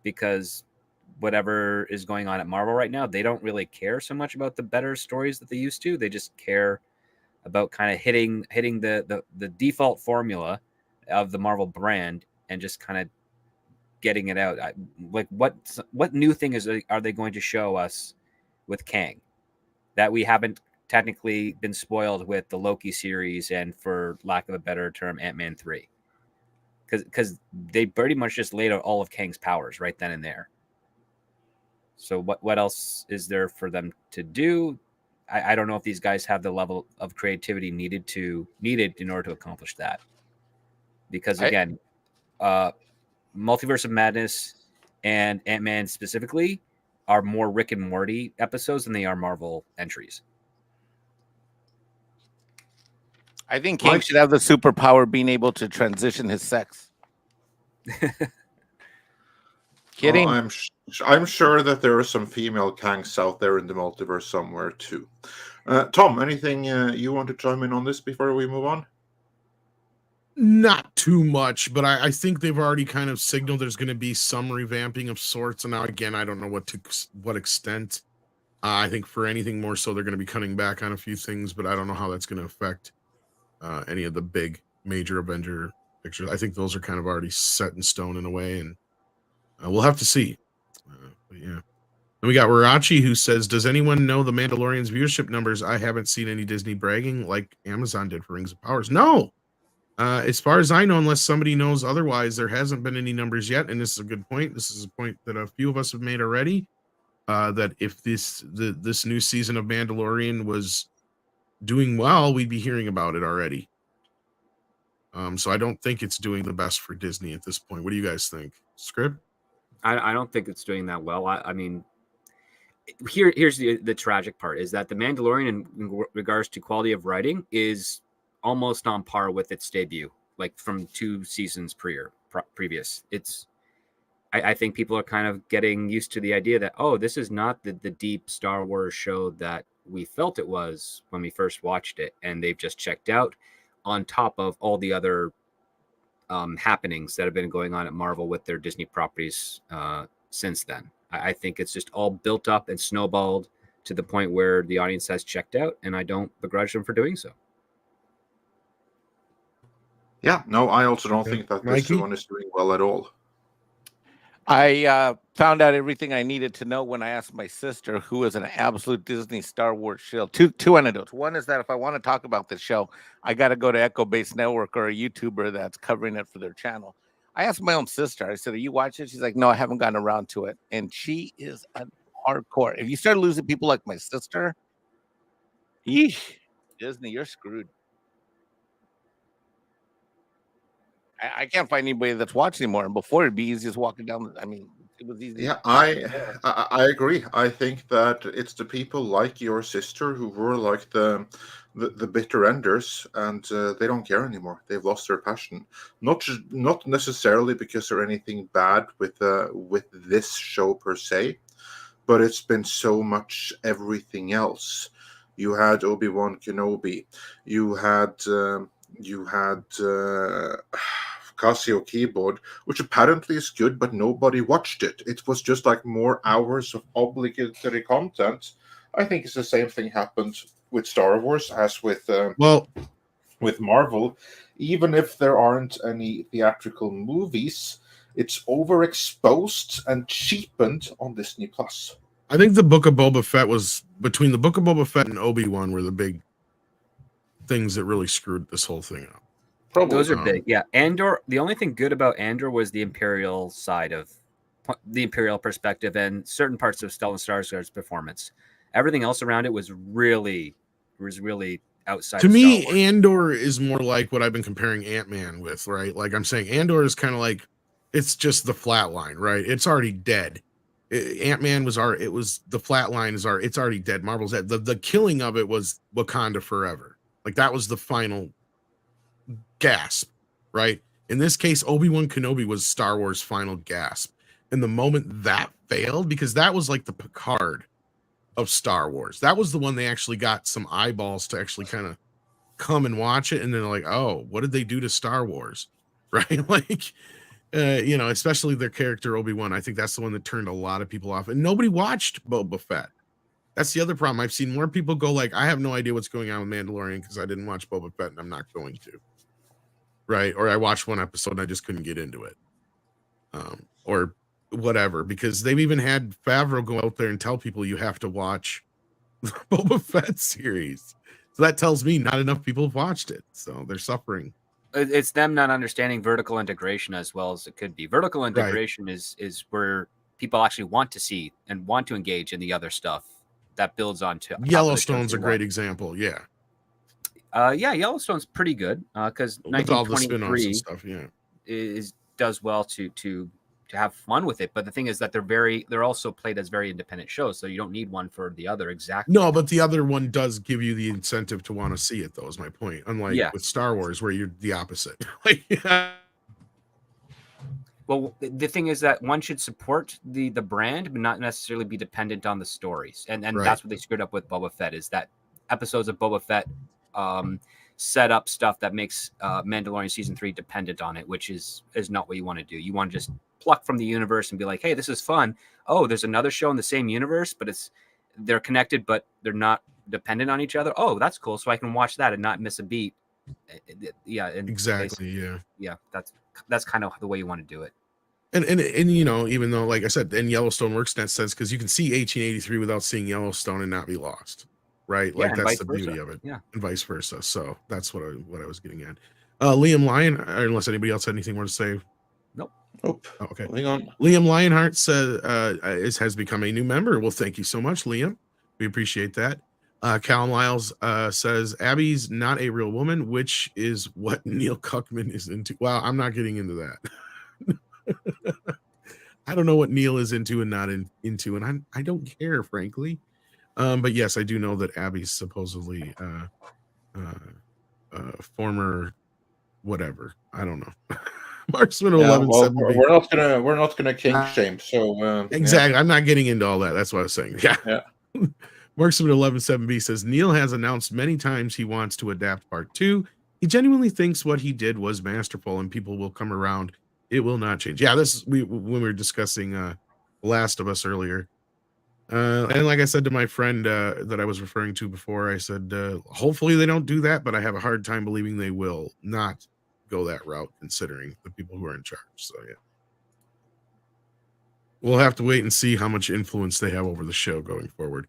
because whatever is going on at Marvel right now, they don't really care so much about the better stories that they used to. They just care about kind of hitting the default formula of the Marvel brand and just kind of getting it out. Like what new thing are they going to show us with Kang that we haven't technically been spoiled with the Loki series and, for lack of a better term, Ant-Man 3? Because they pretty much just laid out all of Kang's powers right then and there. So what else is there for them to do? I don't know if these guys have the level of creativity needed in order to accomplish that. Because again, Multiverse of Madness and Ant-Man specifically are more Rick and Morty episodes than they are Marvel entries. I think King should have the superpower being able to transition his sex. Kidding. I'm sure that there are some female Kangs out there in the multiverse somewhere too. Tom, anything you want to chime in on this before we move on? Not too much, but I think they've already kind of signaled there's going to be some revamping of sorts. And now, again, I don't know what extent. I think for anything more so, they're going to be cutting back on a few things, but I don't know how that's going to affect any of the big major Avenger pictures. I think those are kind of already set in stone in a way, and we'll have to see. But yeah. And we got Warachi, who says, does anyone know the Mandalorian's viewership numbers? I haven't seen any Disney bragging like Amazon did for Rings of Powers. No. As far as I know, unless somebody knows otherwise, there hasn't been any numbers yet. And this is a good point. This is a point that a few of us have made already. That if this new season of Mandalorian was doing well, we'd be hearing about it already. So I don't think it's doing the best for Disney at this point. What do you guys think? Script? I don't think it's doing that well. I mean, here's the tragic part is that the Mandalorian in regards to quality of writing is almost on par with its debut, like from 2 seasons previous. I think people are kind of getting used to the idea that, oh, this is not the deep Star Wars show that we felt it was when we first watched it, and they've just checked out on top of all the other happenings that have been going on at Marvel with their Disney properties since then. I think it's just all built up and snowballed to the point where the audience has checked out, and I don't begrudge them for doing so. Yeah, no, I also don't think that this one is doing well at all. I found out everything I needed to know when I asked my sister, who is an absolute Disney Star Wars shill. Two anecdotes. One is that if I want to talk about the show, I got to go to Echo Base Network or a YouTuber that's covering it for their channel. I asked my own sister, I said, are you watching it? She's like, no, I haven't gotten around to it. And she is a hardcore. If you start losing people like my sister, yeesh, Disney, you're screwed. I can't find anybody that's watching anymore. And before, it'd be easy as walking down. I mean, it was easy. Yeah, I agree. I think that it's the people like your sister who were like the bitter enders, and they don't care anymore. They've lost their passion. Not necessarily because there's anything bad with this show per se, but it's been so much everything else. You had Obi-Wan Kenobi. You had Casio Keyboard, which apparently is good, but nobody watched it. It was just like more hours of obligatory content. I think it's the same thing happened with Star Wars as with Marvel. Even if there aren't any theatrical movies, it's overexposed and cheapened on Disney Plus. I think the Book of Boba Fett was between the Book of Boba Fett and Obi-Wan were the big things that really screwed this whole thing up. Probably. Those are big, yeah. Andor, the only thing good about Andor was the Imperial side of the Imperial perspective and certain parts of Stellan Skarsgård's performance. Everything else around it was really outside. To me, Andor is more like what I've been comparing Ant-Man with, right? Like I'm saying, Andor is kind of like it's just the flat line, right? It's already dead. Ant-Man was the flat line it's already dead. Marvel's dead. The killing of it was Wakanda Forever. Like that was the final gasp, right? In this case, Obi-Wan Kenobi was Star Wars' final gasp. And the moment that failed, because that was like the Picard of Star Wars. That was the one they actually got some eyeballs to actually kind of come and watch it. And then they're like, oh, what did they do to Star Wars? Right? Like, especially their character Obi-Wan. I think that's the one that turned a lot of people off. And nobody watched Boba Fett. That's the other problem. I've seen more people go like, I have no idea what's going on with Mandalorian because I didn't watch Boba Fett and I'm not going to. Right? Or I watched one episode and I just couldn't get into it. Or whatever, because they've even had Favreau go out there and tell people you have to watch the Boba Fett series. So that tells me not enough people have watched it. So they're suffering. It's them not understanding vertical integration as well as it could be. Vertical integration is where people actually want to see and want to engage in the other stuff that builds on top of the shows Yellowstone's you a great watch. example. Yeah. Yeah, Yellowstone's pretty good because With all the spin-offs 1923 and stuff. Yeah. does well to have fun with it. But the thing is that they're also played as very independent shows, so you don't need one for the other exactly. No, but the other one does give you the incentive to want to see it, though, is my point. Unlike with Star Wars, where you're the opposite. Well, the thing is that one should support the brand, but not necessarily be dependent on the stories. And Right. that's what they screwed up with Boba Fett, is that episodes of Boba Fett set up stuff that makes Mandalorian season 3 dependent on it, which is not what you want to do. You want to just pluck from the universe and be like, hey, this is fun. Oh, there's another show in the same universe, but they're connected, but they're not dependent on each other. Oh, that's cool. So I can watch that and not miss a beat. Yeah, and exactly. Yeah, that's kind of the way you want to do it. And you know, even though, like I said, and Yellowstone works in that sense because you can see 1883 without seeing Yellowstone and not be lost, right? Yeah, Like and that's vice the versa. beauty of it, Yeah, and vice versa. So that's what I was getting at. Liam Lyon, unless anybody else had anything more to say. Nope. Oh, okay. Moving on. Liam Lionheart said has become a new member. Well, thank you so much, Liam. We appreciate that. Cal Lyles says Abby's not a real woman, which is what Neil Cuckman is into. Well, I'm not getting into that. I don't know what Neil is into and not into, and I don't care, frankly. But yes, I do know that Abby's supposedly former whatever. I don't know. Marksman 1170. We're not gonna kink shame. So exactly, I'm not getting into all that. That's what I was saying. Yeah. Marksman 117B says Neil has announced many times he wants to adapt part 2. He genuinely thinks what he did was masterful, and people will come around. It will not change. Yeah, when we were discussing Last of Us earlier. And like I said to my friend that I was referring to before, I said, hopefully they don't do that, but I have a hard time believing they will not go that route, considering the people who are in charge. So yeah, we'll have to wait and see how much influence they have over the show going forward.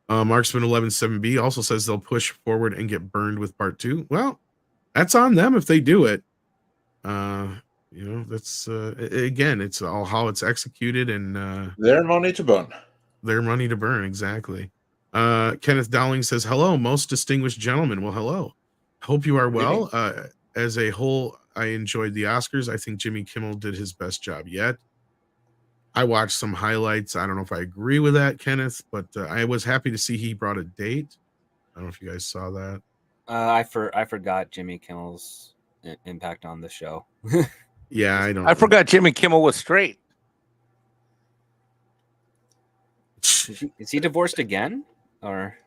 Marksman 117B also says they'll push forward and get burned with part 2. Well, that's on them if they do it. You know, that's again, it's all how it's executed and their money to burn. Their money to burn, exactly. Kenneth Dowling says, hello, most distinguished gentlemen. Well, hello. Hope you are well. As a whole, I enjoyed the Oscars. I think Jimmy Kimmel did his best job yet. I watched some highlights. I don't know if I agree with that, Kenneth, but I was happy to see he brought a date. I don't know if you guys saw that. I forgot Jimmy Kimmel's impact on the show. Yeah, I forgot Jimmy Kimmel was straight. Is he divorced again, or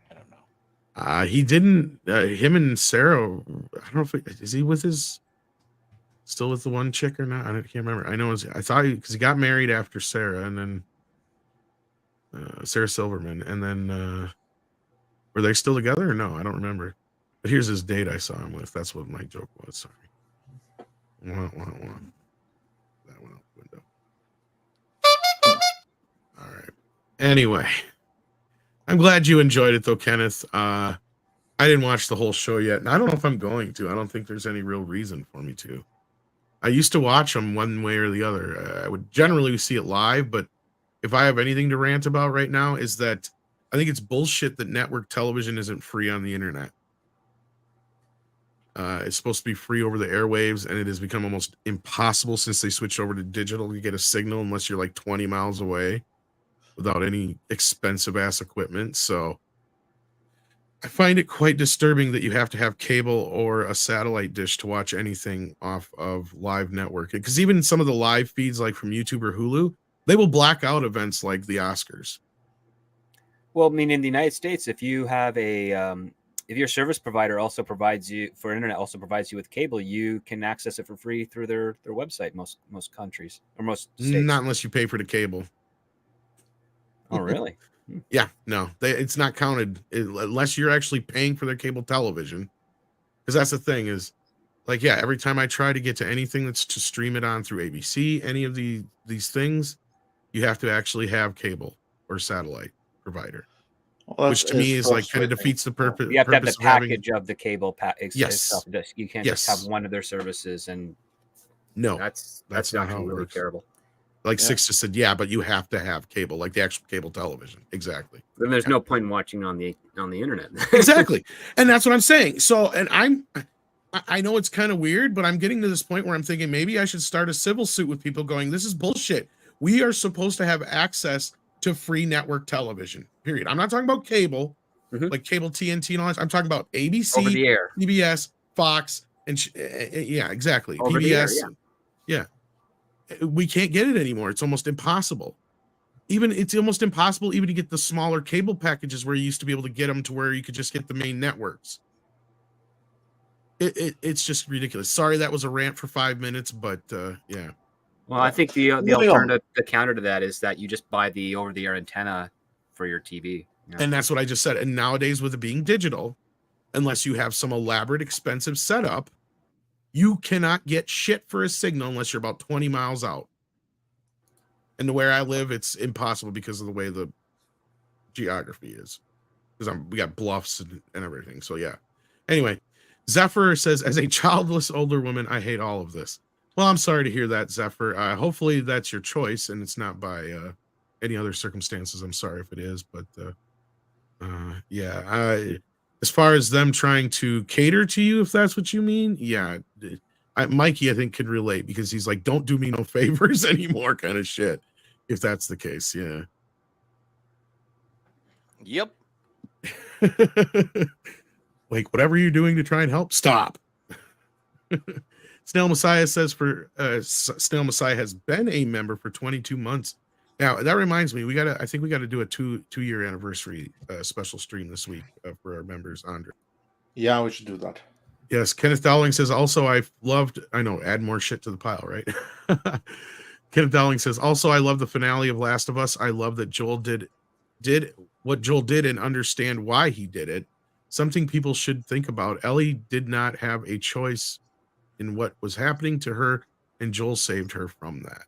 I don't know? He didn't. Him and Sarah. I don't know if is he with his. Still with the one chick or not? I can't remember. I know. I thought because he got married after Sarah, and then Sarah Silverman, and then were they still together or no? I don't remember. But here's his date I saw him with. That's what my joke was. Sorry. That went out the window. All right. Anyway, I'm glad you enjoyed it though, Kenneth. I didn't watch the whole show yet, and I don't know if I'm going to. I don't think there's any real reason for me to. I used to watch them one way or the other. I would generally see it live, but if I have anything to rant about right now is that I think it's bullshit that network television isn't free on the internet. It's supposed to be free over the airwaves, and it has become almost impossible since they switched over to digital to get a signal unless you're like 20 miles away without any expensive ass equipment. So I find it quite disturbing that you have to have cable or a satellite dish to watch anything off of live network. Because even some of the live feeds, like from YouTube or Hulu, they will black out events like the Oscars. Well, I mean, in the United States, if you have if your service provider also provides you for internet, also provides you with cable, you can access it for free through their website. Most countries or most states. Not unless you pay for the cable. Oh, really? Yeah, no, it's not counted unless you're actually paying for their cable television. Because that's the thing is, like, yeah, every time I try to get to anything that's to stream it on through ABC, any of these things, you have to actually have cable or satellite provider. Well, which to me is like kind of defeats the purpose. You have to have the of having- package of the cable itself. You can't just have one of their services, and no, that's not how it really works. terrible. Like Six just said, yeah, but you have to have cable, like the actual cable television. Exactly. Then there's no point in watching on the internet. Exactly. And that's what I'm saying. So, and I know it's kind of weird, but I'm getting to this point where I'm thinking maybe I should start a civil suit with people going, this is bullshit. We are supposed to have access to free network television, period. I'm not talking about cable, like cable TNT and all that. I'm talking about ABC, Over the air, CBS, Fox, and yeah, exactly. Over PBS. the air, yeah. We can't get it anymore. It's almost impossible. It's almost impossible even to get the smaller cable packages where you used to be able to get them to where you could just get the main networks. It's just ridiculous. Sorry, that was a rant for 5 minutes, but yeah. Well, I think the alternative, the counter to that is that you just buy the over-the-air antenna for your TV. You know? And that's what I just said. And nowadays, with it being digital, unless you have some elaborate, expensive setup, you cannot get shit for a signal unless you're about 20 miles out. And where I live, it's impossible because of the way the geography is. Because we got bluffs and everything. So yeah. Anyway, Zephyr says, as a childless older woman, I hate all of this. Well, I'm sorry to hear that, Zephyr. Hopefully that's your choice and it's not by any other circumstances. I'm sorry if it is, but yeah. As far as them trying to cater to you, if that's what you mean, yeah. Mikey, I think, could relate because he's like, don't do me no favors anymore kind of shit, if that's the case, yeah. Yep. Like, whatever you're doing to try and help, stop. Snail Messiah says Snail Messiah has been a member for 22 months. Now, that reminds me, I think we gotta do a two-year anniversary special stream this week for our members, Andre. Yeah, we should do that. Yes, Kenneth Dowling says, also, I know, add more shit to the pile, right? Kenneth Dowling says, also, I love the finale of Last of Us. I love that Joel did what Joel did and understand why he did it. Something people should think about. Ellie did not have a choice in what was happening to her, and Joel saved her from that.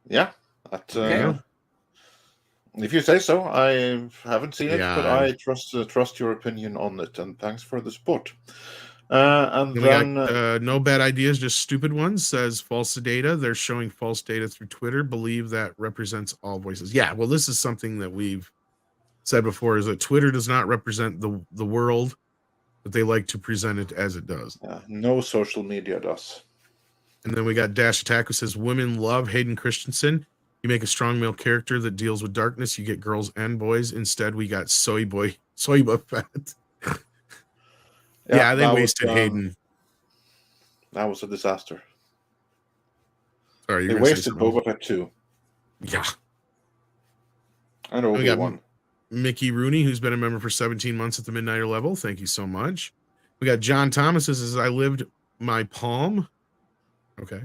Yeah, if you say so. I haven't seen it, but I trust your opinion on it, and thanks for the support. And then no bad ideas, just stupid ones. Says false data. They're showing false data through Twitter. Believe that represents all voices. Yeah, well, this is something that we've said before: is that Twitter does not represent the world, but they like to present it as it does. Yeah, no social media does. And then we got Dash Attack, who says women love Hayden Christensen. You make a strong male character that deals with darkness, you get girls and boys. Instead, we got soy fat. Yeah, they wasted Hayden. That was a disaster. Sorry, they wasted Boba Fett too. Yeah. I know. We got Mickey Rooney, who's been a member for 17 months at the Midnighter level. Thank you so much. We got John Thomas, who says, I lived my Palm. Okay.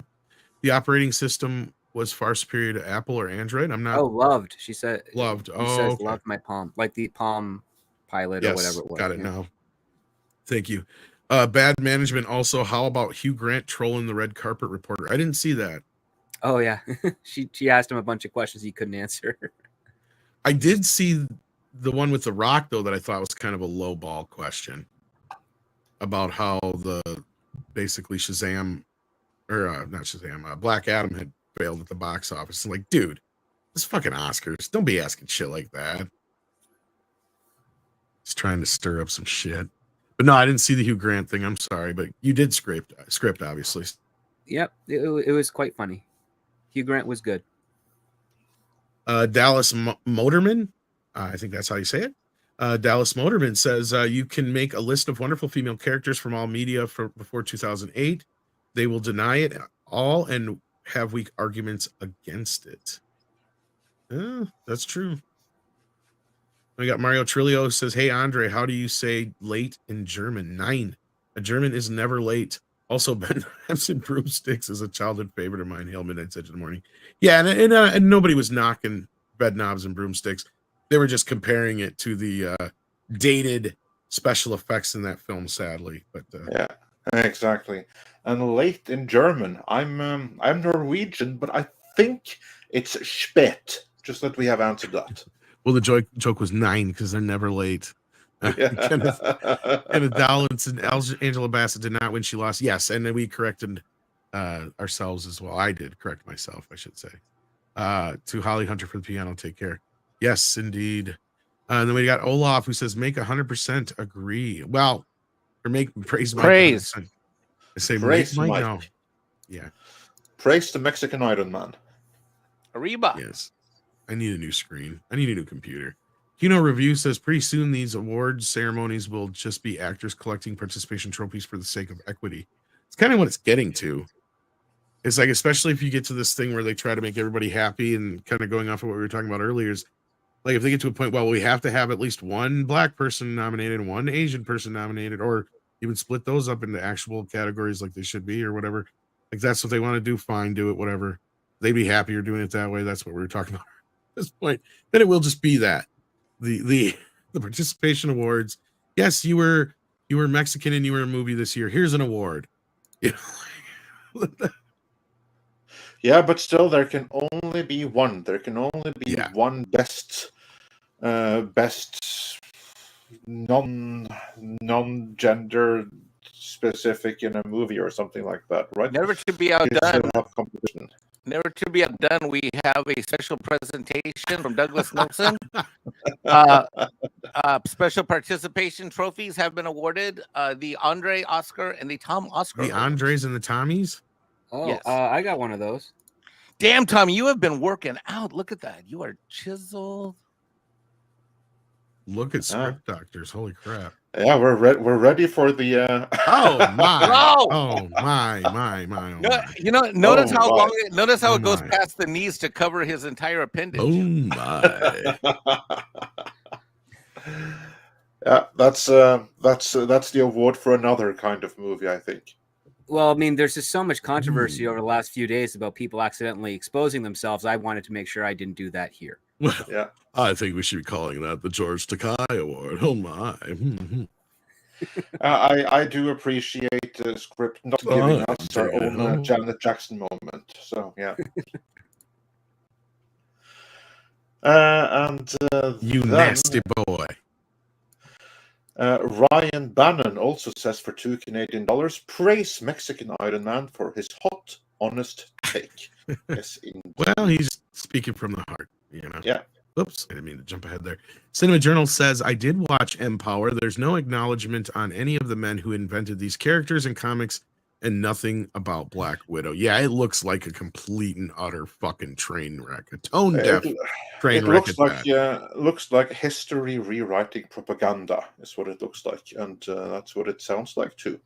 The operating system was far superior to Apple or Android. I'm not. Oh, loved. She said loved. She says loved my Palm, like the Palm Pilot or whatever it was. Got it now. Thank you. Bad management. Also, how about Hugh Grant trolling the red carpet reporter? I didn't see that. Oh yeah, she asked him a bunch of questions he couldn't answer. I did see the one with The Rock though that I thought was kind of a low ball question about how basically Shazam. Or not Shazam, Black Adam had failed at the box office. And like, dude, it's fucking Oscars. Don't be asking shit like that. Just trying to stir up some shit. But no, I didn't see the Hugh Grant thing. I'm sorry, but you did script obviously. Yep, it was quite funny. Hugh Grant was good. Dallas Motorman, I think that's how you say it. Dallas Motorman says you can make a list of wonderful female characters from all media before 2008. They will deny it all and have weak arguments against it. That's true. We got Mario Trillo says, hey, Andre, how do you say late in German? 9. A German is never late. Also, Ben Hampson Broomsticks is a childhood favorite of mine. Hail Midnight Edge in the morning. Yeah, and nobody was knocking bed knobs and broomsticks. They were just comparing it to the dated special effects in that film, sadly. But yeah, exactly. And late in German, I'm Norwegian, but I think it's spät. Just that we have answered that. Well, the joke was 9 because they're never late. Kenneth Dowlinson and Angela Bassett did not win. She lost. Yes, and then we corrected ourselves as well. I did correct myself, I should say. To Holly Hunter for the piano. Take care. Yes, indeed. And then we got Olaf who says make 100% agree. Well, or make praise Mike. Praise. I say Praise make Mike Mike. now. Yeah. Praise the Mexican Iron Man. Arriba. Yes. I need a new screen. I need a new computer. Kino Review says pretty soon these awards ceremonies will just be actors collecting participation trophies for the sake of equity. It's kind of what it's getting to. It's like, especially if you get to this thing where they try to make everybody happy, and kind of going off of what we were talking about earlier, is like if they get to a point, well, we have to have at least one black person nominated and one Asian person nominated, or even split those up into actual categories like they should be or whatever. Like that's what they want to do. Fine, do it, whatever. They'd be happier doing it that way. That's what we were talking about at this point. Then it will just be that. The participation awards. Yes, you were Mexican and you were in a movie this year. Here's an award. You know? Yeah, but still, there can only be one. There can only be one best non-gender specific in a movie or something like that, right? Never to be outdone. Never to be outdone. We have a special presentation from Douglas Nelson. Special participation trophies have been awarded. The Andre Oscar and the Tom Oscar. The Andres and the Tommies? Oh, yes. I got one of those. Damn, Tom, you have been working out. Look at that. You are chiseled. Look at script doctors. Holy crap. Yeah, we're ready for the Oh my. No! Oh my. Oh my. You know, notice how my. long notice how Oh it goes my. past the knees to cover his entire appendage. Oh my. Yeah, that's the award for another kind of movie, I think. Well, I mean, there's just so much controversy over the last few days about people accidentally exposing themselves. I wanted to make sure I didn't do that here. Well, Yeah, I think we should be calling that the George Takei Award. Oh my. I do appreciate the script not giving us our own Janet Jackson moment. So yeah. You nasty boy. Ryan Bannon also says for $2 Canadian, praise Mexican Iron Man for his hot, honest take. Yes, indeed. Well, he's speaking from the heart, you know. Yeah. Oops, I didn't mean to jump ahead there. Cinema Journal says, I did watch Empower. There's no acknowledgement on any of the men who invented these characters in comics and nothing about Black Widow. Yeah, it looks like a complete and utter fucking train wreck. A tone-deaf train wreck. Looks like history rewriting propaganda is what it looks like. And that's what it sounds like too.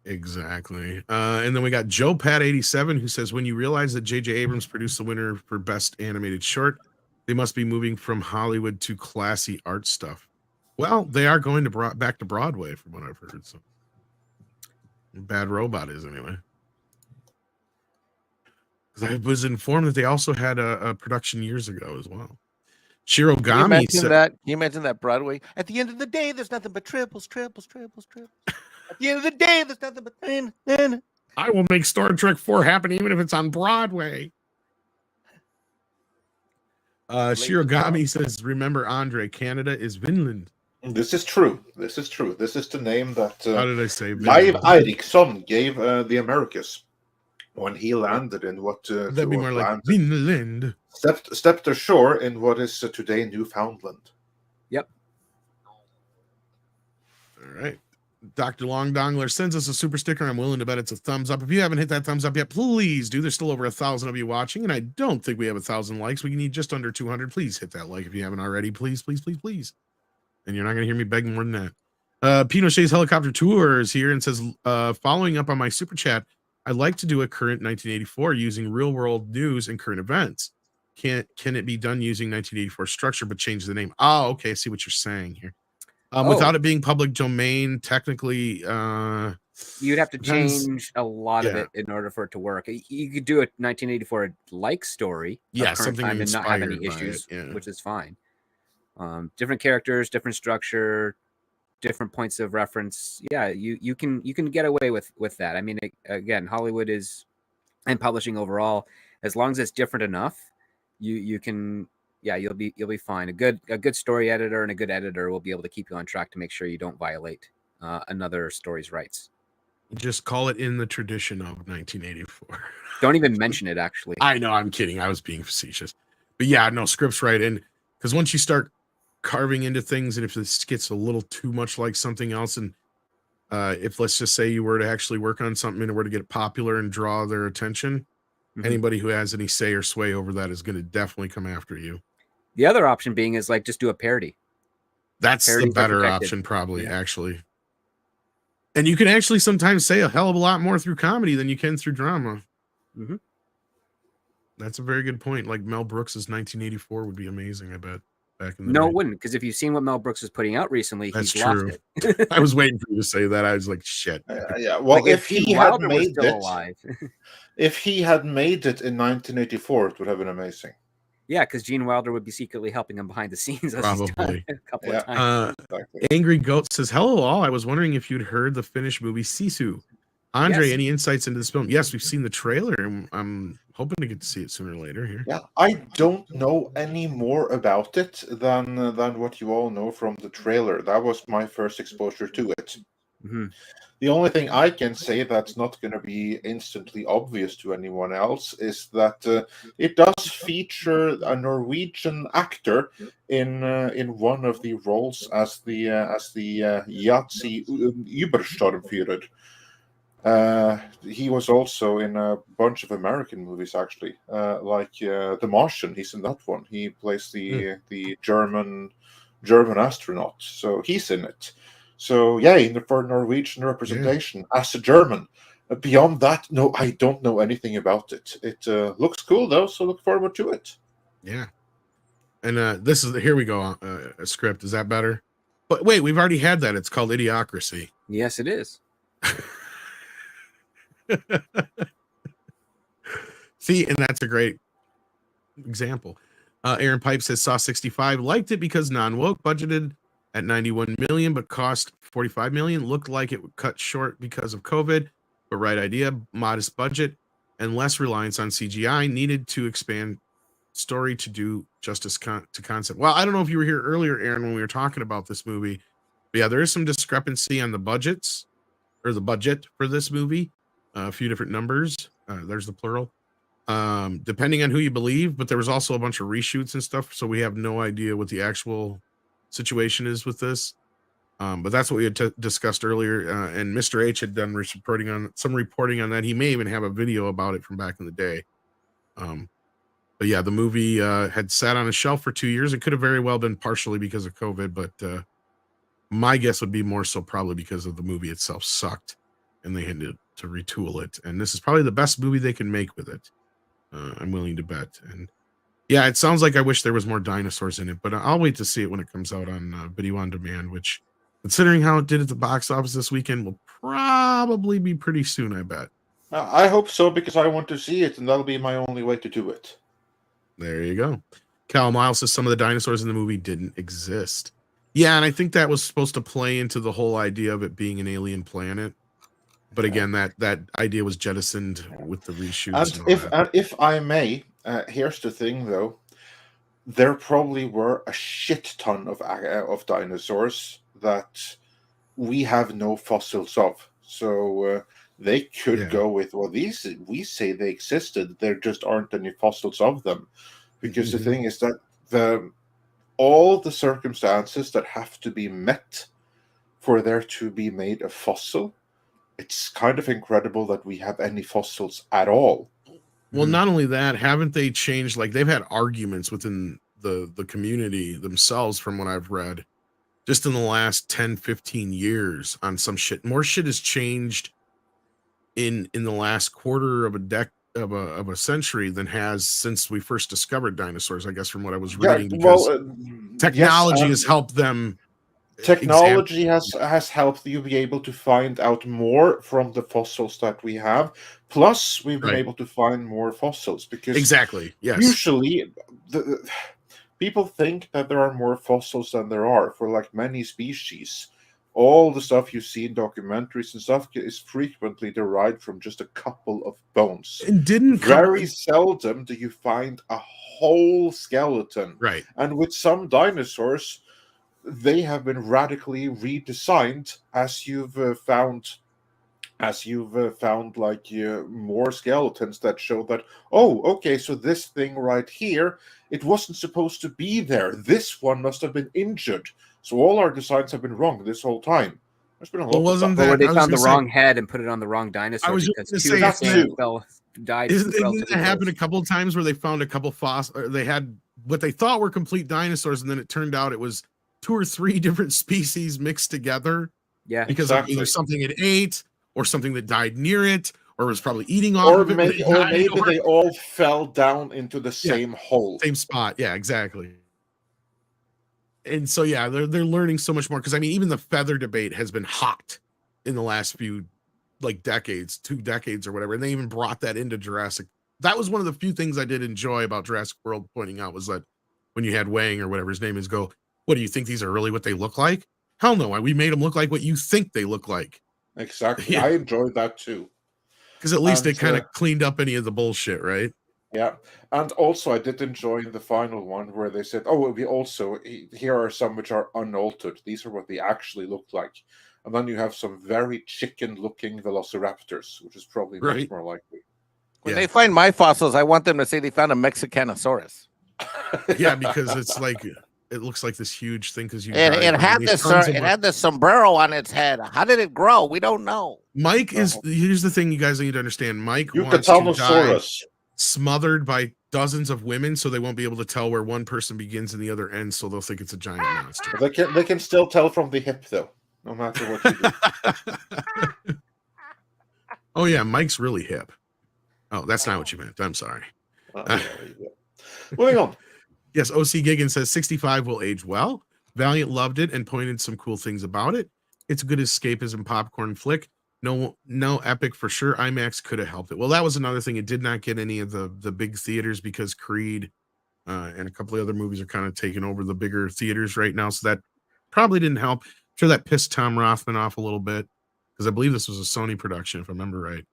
Exactly. And then we got Joe Pat 87 who says, when you realize that J.J. Abrams produced the winner for Best Animated Short, they must be moving from Hollywood to classy art stuff. Well, they are going to back to Broadway from what I've heard. So Bad Robot is anyway. I was informed that they also had a production years ago as well. Shirogami Can you imagine that Broadway? At the end of the day, there's nothing but triples. At the end of the day, there's nothing but I will make Star Trek 4 happen even if it's on Broadway. Shirogami says, remember Andre, Canada is Vinland. This is true. This is the name that how did I say Live Eriksson gave the Americas when he landed in what that'd be more like Vinland. Stepped ashore in what is today Newfoundland. Yep. All right. Dr. Long Dongler sends us a super sticker. I'm willing to bet it's a thumbs up. If you haven't hit that thumbs up yet, please do. There's still over 1,000 of you watching, and I don't think we have 1,000 likes. We need just under 200. Please hit that like if you haven't already. Please. And you're not going to hear me beg more than that. Pinochet's Helicopter Tour is here and says, following up on my super chat, I'd like to do a current 1984 using real world news and current events. Can it be done using 1984 structure but change the name? Oh, okay. I see what you're saying here. Without it being public domain, technically, you'd have to change a lot of it in order for it to work. You could do a 1984 like story, something time and not have any issues, which is fine. Different characters, different structure, different points of reference. Yeah, you can get away with that. I mean, again, Hollywood is and publishing overall, as long as it's different enough, you can. Yeah, you'll be fine. A good story editor and a good editor will be able to keep you on track to make sure you don't violate another story's rights. Just call it in the tradition of 1984. Don't even mention it, actually. I know, I'm kidding. I was being facetious. But yeah, no, script's right. And because once you start carving into things, and if this gets a little too much like something else, and if let's just say you were to actually work on something and were to get popular and draw their attention, anybody who has any say or sway over that is going to definitely come after you. The other option being is like just do a parody. That's Parodies the are better protected. option, probably, actually. And you can actually sometimes say a hell of a lot more through comedy than you can through drama. That's a very good point. Like Mel Brooks's 1984 would be amazing, I bet, back in the No, day. it wouldn't, because if you've seen what Mel Brooks is putting out recently, That's he's true. lost it. I was waiting for you to say that. I was like, shit. Yeah, well, Like, if he Gene had Wilder was made still it, alive. if he had made it in 1984, it would have been amazing. Yeah, because Gene Wilder would be secretly helping him behind the scenes as he's done Probably. a couple of times. Angry Goat says, hello all. I was wondering if you'd heard the Finnish movie Sisu. Andre, Yes. any insights into this film? Yes, we've seen the trailer, and I'm hoping to get to see it sooner or later here. Yeah, I don't know any more about it than what you all know from the trailer. That was my first exposure to it. The only thing I can say that's not going to be instantly obvious to anyone else is that it does feature a Norwegian actor in one of the roles as the Yahtzee Übersturmführer. He was also in a bunch of American movies, actually, like The Martian. He's in that one. He plays the German astronaut, so he's in it. So yay for Norwegian representation as a German. Beyond that, no, I don't know anything about it. It looks cool though, so look forward to it. Yeah, and this is here we go. A script, is that better? But wait, we've already had that. It's called Idiocracy. Yes, it is. See, and that's a great example. Aaron Pipe says Saw 65 liked it because non-woke, budgeted at 91 million but cost 45 million, looked like it would cut short because of COVID, but right idea, modest budget and less reliance on CGI, needed to expand story to do justice to concept. Well, I don't know if you were here earlier, Aaron, when we were talking about this movie, but yeah, there is some discrepancy on the budgets or the budget for this movie. A few different numbers. There's the plural. Depending on who you believe, but there was also a bunch of reshoots and stuff, so we have no idea what the actual situation is with this. But that's what we had discussed earlier, and Mr. H had done reporting on that. He may even have a video about it from back in the day. But yeah, the movie had sat on a shelf for 2 years. It could have very well been partially because of COVID, but my guess would be more so probably because of the movie itself sucked and they had to retool it. And this is probably the best movie they can make with it. I'm willing to bet. And yeah, it sounds like I wish there was more dinosaurs in it, but I'll wait to see it when it comes out on video on demand, which, considering how it did at the box office this weekend, will probably be pretty soon, I bet. I hope so, because I want to see it, and that'll be my only way to do it. There you go. Cal Miles says some of the dinosaurs in the movie didn't exist. Yeah, and I think that was supposed to play into the whole idea of it being an alien planet. But again, that idea was jettisoned with the reshoots. And if I may, here's the thing, though. There probably were a shit ton of dinosaurs that we have no fossils of. So they could go with, well, these, we say they existed. There just aren't any fossils of them. Because the thing is that all the circumstances that have to be met for there to be made a fossil, it's kind of incredible that we have any fossils at all. Well, not only that, haven't they changed? Like, they've had arguments within the community themselves, from what I've read, just in the last 10, 15 years on some shit. More shit has changed in the last quarter of a century than has since we first discovered dinosaurs, I guess, from what I was reading. Because technology has helped them. Technology has helped you be able to find out more from the fossils that we have. Plus, we've been able to find more fossils because usually people think that there are more fossils than there are for like many species. All the stuff you see in documentaries and stuff is frequently derived from just a couple of bones. And very seldom do you find a whole skeleton. Right. And with some dinosaurs, they have been radically redesigned, as you've found as you've found like more skeletons that show that, oh, okay, so this thing right here, it wasn't supposed to be there. This one must have been injured. So all our designs have been wrong this whole time. There's been a lot of wasn't that. Or where that they I was found the gonna say, wrong head and put it on the wrong dinosaur I was just because gonna two of say, the that same died Didn't relatively that happen a close. couple of times where they found a couple fossils? They had what they thought were complete dinosaurs, and then it turned out it was 2 or 3 different species mixed together Yeah. because of Exactly. either something it ate or something that died near it, or was probably eating off Or of it. when maybe, it or died, maybe or- they all fell down into the Yeah. same hole. same spot. Yeah, exactly. And so yeah, they're learning so much more because I mean, even the feather debate has been hot in the last few like decades, 2 decades or whatever, and they even brought that into Jurassic. That was one of the few things I did enjoy about Jurassic World pointing out was that when you had Wang or whatever his name is go, what do you think these are really what they look like? Hell no, we made them look like what you think they look like. Exactly. Yeah. I enjoyed that too. Because at least And, it kind of cleaned up any of the bullshit, right? Yeah, and also I did enjoy the final one where they said, "Oh, we also here are some which are unaltered. These are what they actually look like." And then you have some very chicken-looking velociraptors, which is probably much Right. more likely. When Yeah. they find my fossils, I want them to say they found a Mexicanosaurus. Yeah, because it's like it looks like this huge thing because you It had this sombrero on its head. How did it grow? We don't know. Mike is here's the thing you guys need to understand. Mike wants to die Yucatanosaurus. smothered by dozens of women so they won't be able to tell where one person begins and the other ends, so they'll think it's a giant monster. They can still tell from the hip though, no matter what you do. Oh yeah, Mike's really hip. Oh, that's not what you meant. I'm sorry. There you go. Moving on. Yes, OC Gigan says 65 will age well. Valiant loved it and pointed some cool things about it. It's a good escapism popcorn flick. No epic for sure. IMAX could have helped it. Well, that was another thing. It did not get any of the big theaters because Creed and a couple of other movies are kind of taking over the bigger theaters right now. So that probably didn't help. I'm sure that pissed Tom Rothman off a little bit because I believe this was a Sony production, if I remember right.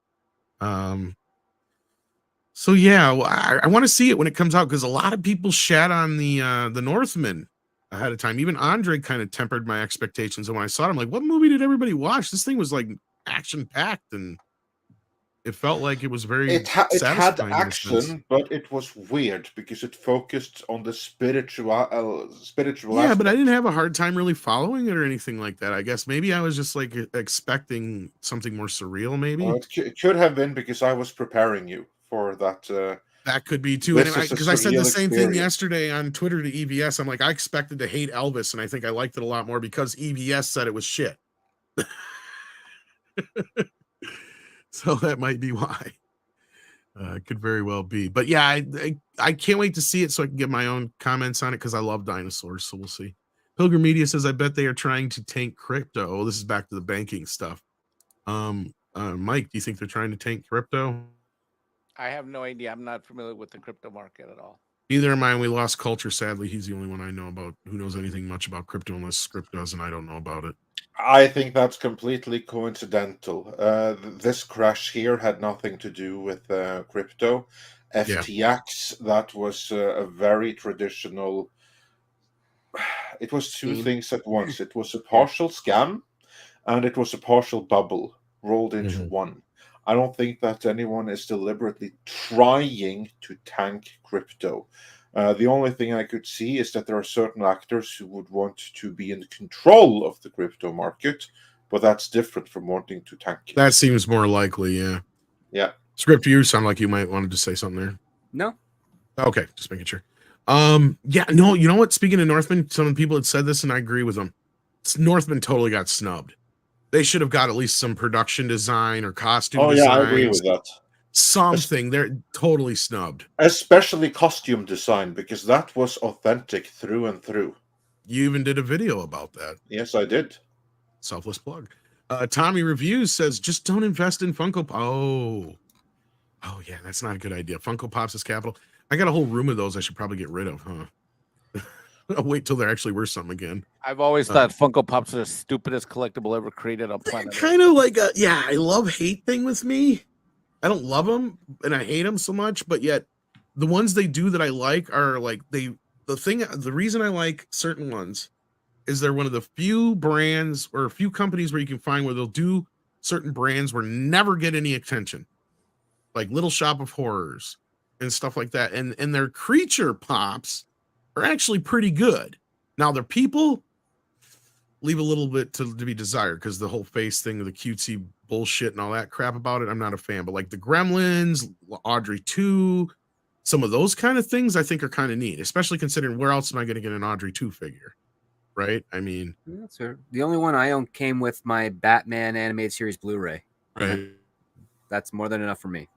So yeah, I want to see it when it comes out because a lot of people shat on the Northman ahead of time. Even Andre kind of tempered my expectations. And when I saw it, I'm like, what movie did everybody watch? This thing was like action packed and it felt like it was very it had satisfying in a sense. action, but it was weird because it focused on the spiritual Yeah, but I didn't have a hard time really following it or anything like that. I guess maybe I was just like expecting something more surreal. Maybe it could have been because I was preparing you for that. That could be too. Because I said the same thing yesterday on Twitter to EVS. I'm like, I expected to hate Elvis, and I think I liked it a lot more because EVS said it was shit. So that might be why. It could very well be. But yeah, I can't wait to see it so I can get my own comments on it because I love dinosaurs. So we'll see. Pilgrim Media says, I bet they are trying to tank crypto. Oh, this is back to the banking stuff. Mike, do you think they're trying to tank crypto? I have no idea. I'm not familiar with the crypto market at all. Neither am I. We lost Culture. Sadly, he's the only one I know about who knows anything much about crypto unless Script does, and I don't know about it. I think that's completely coincidental. This crash here had nothing to do with crypto. FTX, that was a very traditional. It was two things at once. It was a partial scam, and it was a partial bubble rolled into one. I don't think that anyone is deliberately trying to tank crypto. The only thing I could see is that there are certain actors who would want to be in control of the crypto market, but that's different from wanting to tank it. That seems more likely, yeah. Yeah. Script, you sound like you might want to say something there. No. Okay, just making sure. Yeah, no, you know what? Speaking of Northman, some people had said this, and I agree with them. Northman totally got snubbed. They should have got at least some production design or costume design. I agree with that. Something. They're totally snubbed. Especially costume design, because that was authentic through and through. You even did a video about that. Yes, I did. Selfless plug. Tommy Reviews says, just don't invest in Funko Pop. Oh, yeah, that's not a good idea. Funko Pops is capital. I got a whole room of those I should probably get rid of, huh? I'll wait till they're actually worth something again. I've always thought Funko Pops are the stupidest collectible ever created on planet. Kind of like I love-hate thing with me. I don't love them and I hate them so much, but yet the ones they do that I like are like the reason I like certain ones is they're one of the few brands or a few companies where you can find where they'll do certain brands were never get any attention, like Little Shop of Horrors and stuff like that. And their creature pops are actually pretty good. Now their people leave a little bit to be desired, because the whole face thing, the cutesy bullshit and all that crap about it, I'm not a fan. But like the Gremlins, Audrey 2, some of those kind of things I think are kind of neat, especially considering where else am I going to get an Audrey 2 figure, right? I mean, That's fair. The only one I own came with my Batman animated series Blu-ray. right. That's more than enough for me.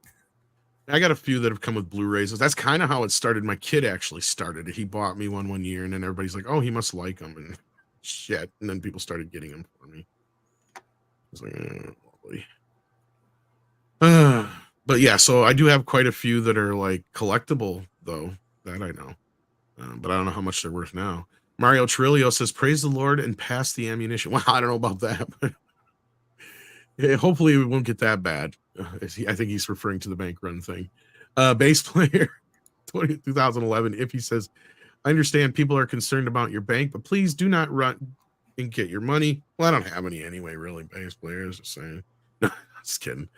I got a few that have come with Blu-rays. That's kind of how it started. My kid actually started it. He bought me one year, and then everybody's like, "Oh, he must like them," and shit. And then people started getting them for me. I was like, lovely. But yeah, so I do have quite a few that are like collectible, though. That I know, but I don't know how much they're worth now. Mario Trillo says, "Praise the Lord and pass the ammunition." Well, I don't know about that, but yeah, hopefully it won't get that bad. I think he's referring to the bank run thing. Bass player 2011. If he says, "I understand people are concerned about your bank, but please do not run and get your money." Well, I don't have any anyway, really. Bass players, just saying. No, just kidding.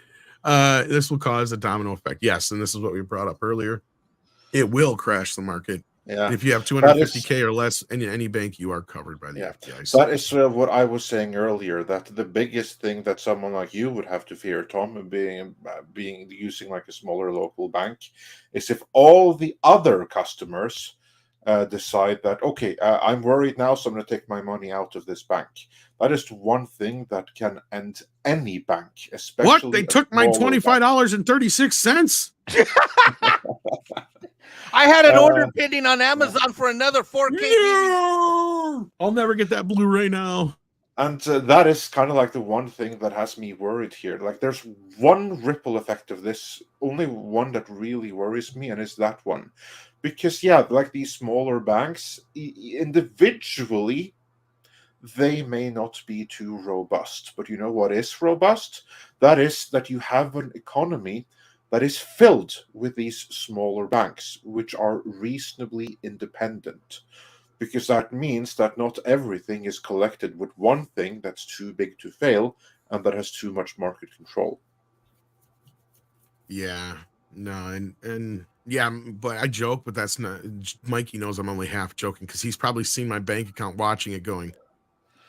This will cause a domino effect. Yes, and this is what we brought up earlier. It will crash the market. Yeah. And if you have 250K or less in any bank, you are covered by the FDIC. That is what I was saying earlier, that the biggest thing that someone like you would have to fear, Tom, being using like a smaller local bank, is if all the other customers decide that, okay, I'm worried now, so I'm going to take my money out of this bank. That is one thing that can end any bank, especially. What? They took my $25.36. I had an order pending on Amazon for another 4K. I'll never get that Blu-ray now. And that is kind of like the one thing that has me worried here. Like, there's one ripple effect of this, only one that really worries me, and it's that one. Because, yeah, like these smaller banks, individually, they may not be too robust. But you know what is robust? That is that you have an economy that is filled with these smaller banks, which are reasonably independent. Because that means that not everything is collected with one thing that's too big to fail and that has too much market control. Yeah, no, and yeah, but I joke, but that's not. Mikey knows I'm only half joking, because he's probably seen my bank account, watching it, going,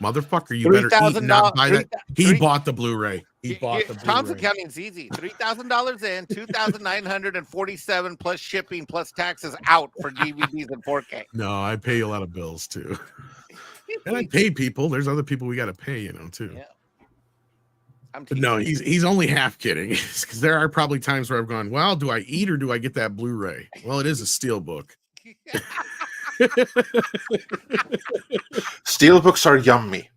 "Motherfucker, you better eat and not buy that." He bought the Blu-ray. He bought the Blu-ray. Tom's accounting's easy. $3,000 in, $2,947 plus shipping plus taxes out for DVDs and 4K. No, I pay a lot of bills too, and I pay people. There's other people we got to pay, too. Yeah. But no, he's only half kidding, because there are probably times where I've gone, well, do I eat or do I get that Blu-ray? Well, it is a steelbook. Steelbooks are yummy.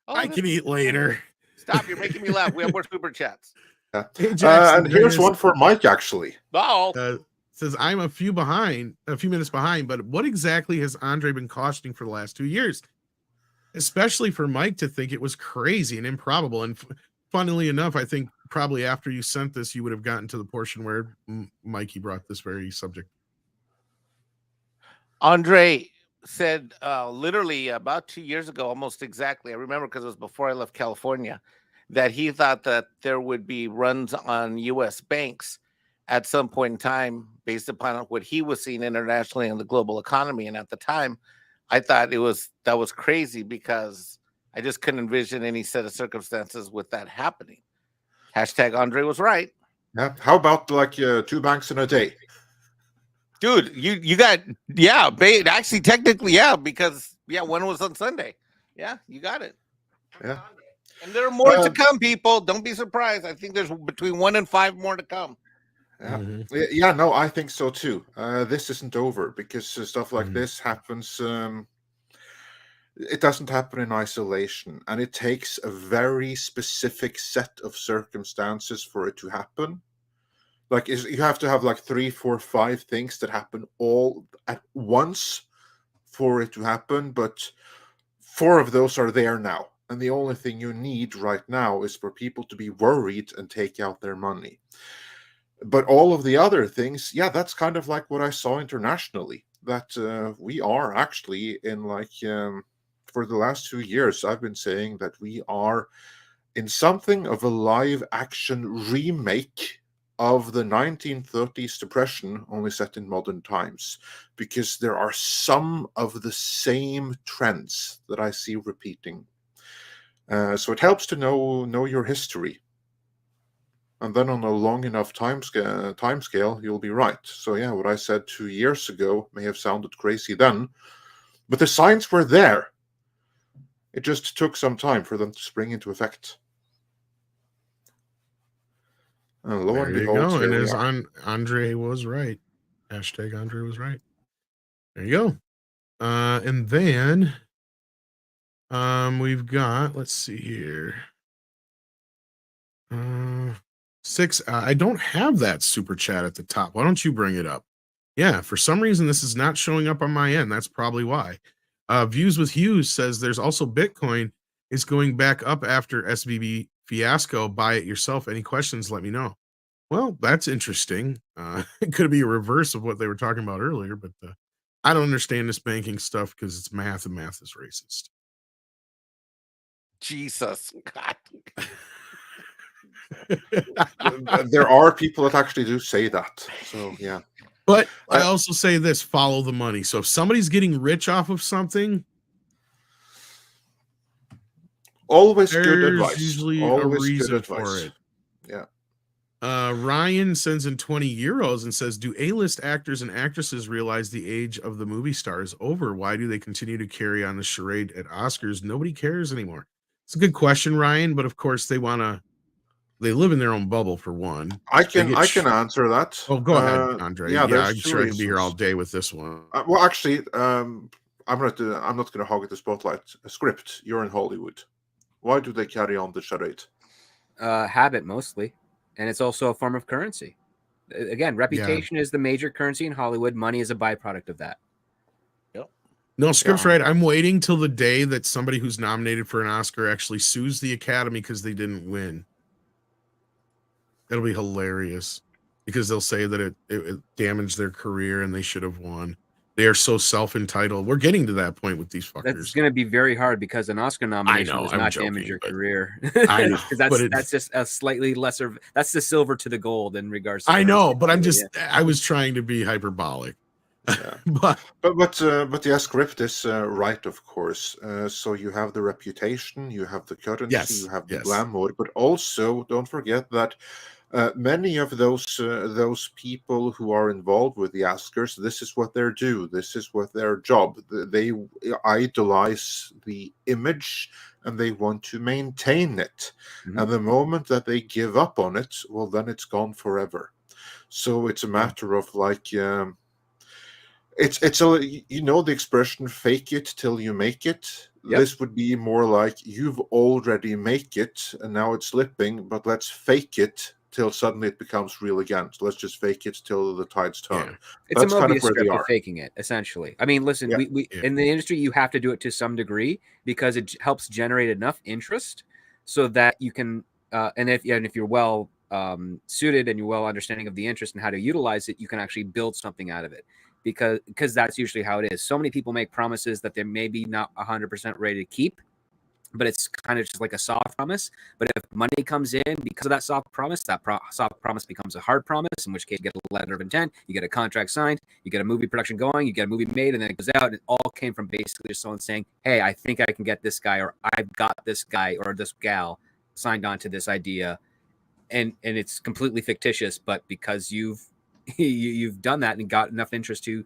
I can eat later. Stop, you're making me laugh. We have more super chats. Yeah. And here's one for Mike, actually. Says, "I'm a few minutes behind, but what exactly has Andre been costing for the last 2 years?" Especially for Mike to think it was crazy and improbable. And funnily enough, I think probably after you sent this, you would have gotten to the portion where Mikey brought this very subject. Andre said literally about 2 years ago, almost exactly. I remember because it was before I left California, that he thought that there would be runs on U.S. banks at some point in time based upon what he was seeing internationally in the global economy. And at the time, I thought that was crazy, because I just couldn't envision any set of circumstances with that happening. Hashtag Andre was right. Yeah. How about like 2 banks in a day? Dude, you got, actually technically, because one was on Sunday. Yeah, you got it. Yeah. And there are more to come, people. Don't be surprised. I think there's between 1 and 5 more to come. Yeah. Yeah, no, I think so too. This isn't over, because stuff like this happens. It doesn't happen in isolation, and it takes a very specific set of circumstances for it to happen. Like, you have to have like 3, 4, 5 things that happen all at once for it to happen, but 4 of those are there now. And the only thing you need right now is for people to be worried and take out their money. But all of the other things, that's kind of like what I saw internationally, that we are actually in like, for the last 2 years, I've been saying that we are in something of a live-action remake of the 1930s Depression, only set in modern times, because there are some of the same trends that I see repeating. So it helps to know your history. And then on a long enough time scale, you'll be right. So yeah, what I said 2 years ago may have sounded crazy then, but the signs were there. It just took some time for them to spring into effect. And lo and There you behold, go. here And we as are. Andre was right. Hashtag Andre was right. There you go. And then we've got, let's see here. 6. I don't have that super chat at the top. Why don't you bring it up? Yeah, for some reason this is not showing up on my end. That's probably why. Views with Hughes says there's also Bitcoin is going back up after SVB fiasco. Buy it yourself. Any questions? Let me know. Well, that's interesting. It could be a reverse of what they were talking about earlier, but I don't understand this banking stuff because it's math and math is racist. Jesus God. There are people that actually do say that. So yeah. But I also say this: follow the money. So if somebody's getting rich off of something, always good there's advice. usually Always a reason good for advice. it. Yeah. Ryan sends in 20 euros and says, do A-list actors and actresses realize the age of the movie star is over? Why do they continue to carry on the charade at Oscars? Nobody cares anymore. It's a good question, Ryan, but of course they live in their own bubble for one. I can answer that. Oh, go ahead, Andre. Yeah, there's I'm two sure I can be here all reasons. day with this one. Well, actually, I'm not going to hog the spotlight. A script. You're in Hollywood. Why do they carry on the charade? Habit mostly, and it's also a form of currency. Again, reputation is the major currency in Hollywood. Money is a byproduct of that. Yep. No, Script's right. I'm waiting till the day that somebody who's nominated for an Oscar actually sues the Academy because they didn't win. That'll be hilarious because they'll say that it damaged their career and they should have won. They are so self-entitled. We're getting to that point with these fuckers. That's going to be very hard because an Oscar nomination does not damage your career. I know. That's just a slightly lesser. That's the silver to the gold in regards to. I know, but I was trying to be hyperbolic. Yeah. but the script is right, of course. So you have the reputation, you have the currency, you have the glamour, but also don't forget that many of those people who are involved with the Oscars, this is what they do. This is what their job. They idolize the image and they want to maintain it. Mm-hmm. And the moment that they give up on it, well, then it's gone forever. So it's a matter of like. It's the expression "fake it till you make it." Yep. This would be more like you've already make it and now it's slipping, but let's fake it till suddenly it becomes real again. So let's just fake it till the tides turn. Yeah. It's a Mobius strip of faking it, essentially. I mean, listen, we in the industry you have to do it to some degree because it helps generate enough interest so that you can and if you're well suited and you're well understanding of the interest and how to utilize it, you can actually build something out of it. Because that's usually how it is. So many people make promises that they're maybe not 100% ready to keep, but it's kind of just like a soft promise. But if money comes in because of that soft promise, that soft promise becomes a hard promise, in which case you get a letter of intent, you get a contract signed, you get a movie production going, you get a movie made, and then it goes out. It all came from basically just someone saying, hey, I think I can get this guy, or I've got this guy or this gal signed on to this idea. And it's completely fictitious, but because you've done that and got enough interest to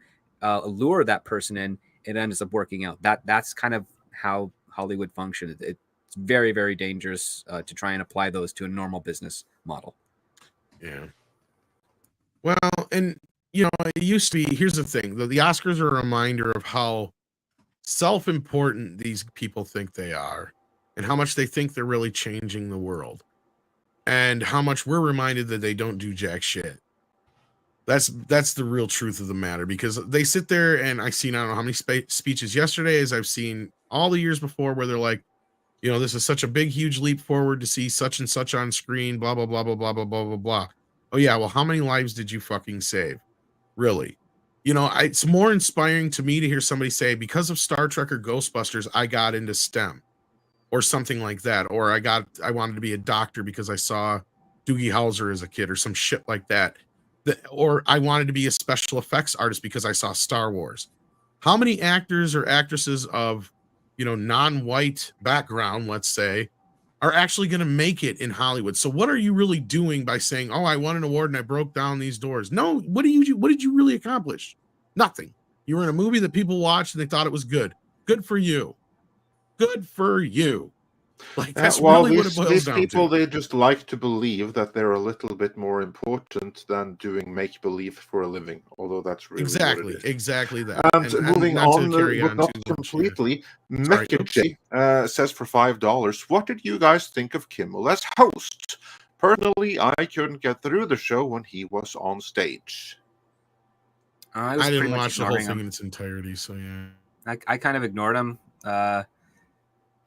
lure that person in, it ends up working out. That's kind of how Hollywood functions. It's very, very dangerous to try and apply those to a normal business model. Yeah. Well, and it used to be. Here's the thing: the Oscars are a reminder of how self-important these people think they are, and how much they think they're really changing the world, and how much we're reminded that they don't do jack shit. That's the real truth of the matter, because they sit there and I don't know how many speeches yesterday as I've seen all the years before where they're like, this is such a big, huge leap forward to see such and such on screen, blah, blah, blah, blah, blah, blah, blah, blah, blah. Oh yeah. Well, how many lives did you fucking save? Really? It's more inspiring to me to hear somebody say, because of Star Trek or Ghostbusters, I got into STEM. or something like that. Or I wanted to be a doctor because I saw Doogie Howser as a kid or some shit like that. Or I wanted to be a special effects artist because I saw Star Wars. How many actors or actresses of, non-white background, let's say, are actually going to make it in Hollywood? So what are you really doing by saying, oh, I won an award and I broke down these doors? No, what did you really accomplish? Nothing. You were in a movie that people watched and they thought it was good. Good for you. Good for you. Like, that's really what it boils down people, to. they just like to believe that they're a little bit more important than doing make-believe for a living, although that's really exactly that. And moving on, but not completely, Mekichi says for $5, what did you guys think of Kimmel as host? Personally, I couldn't get through the show when he was on stage. I didn't watch the whole thing in its entirety, so yeah. I kind of ignored him.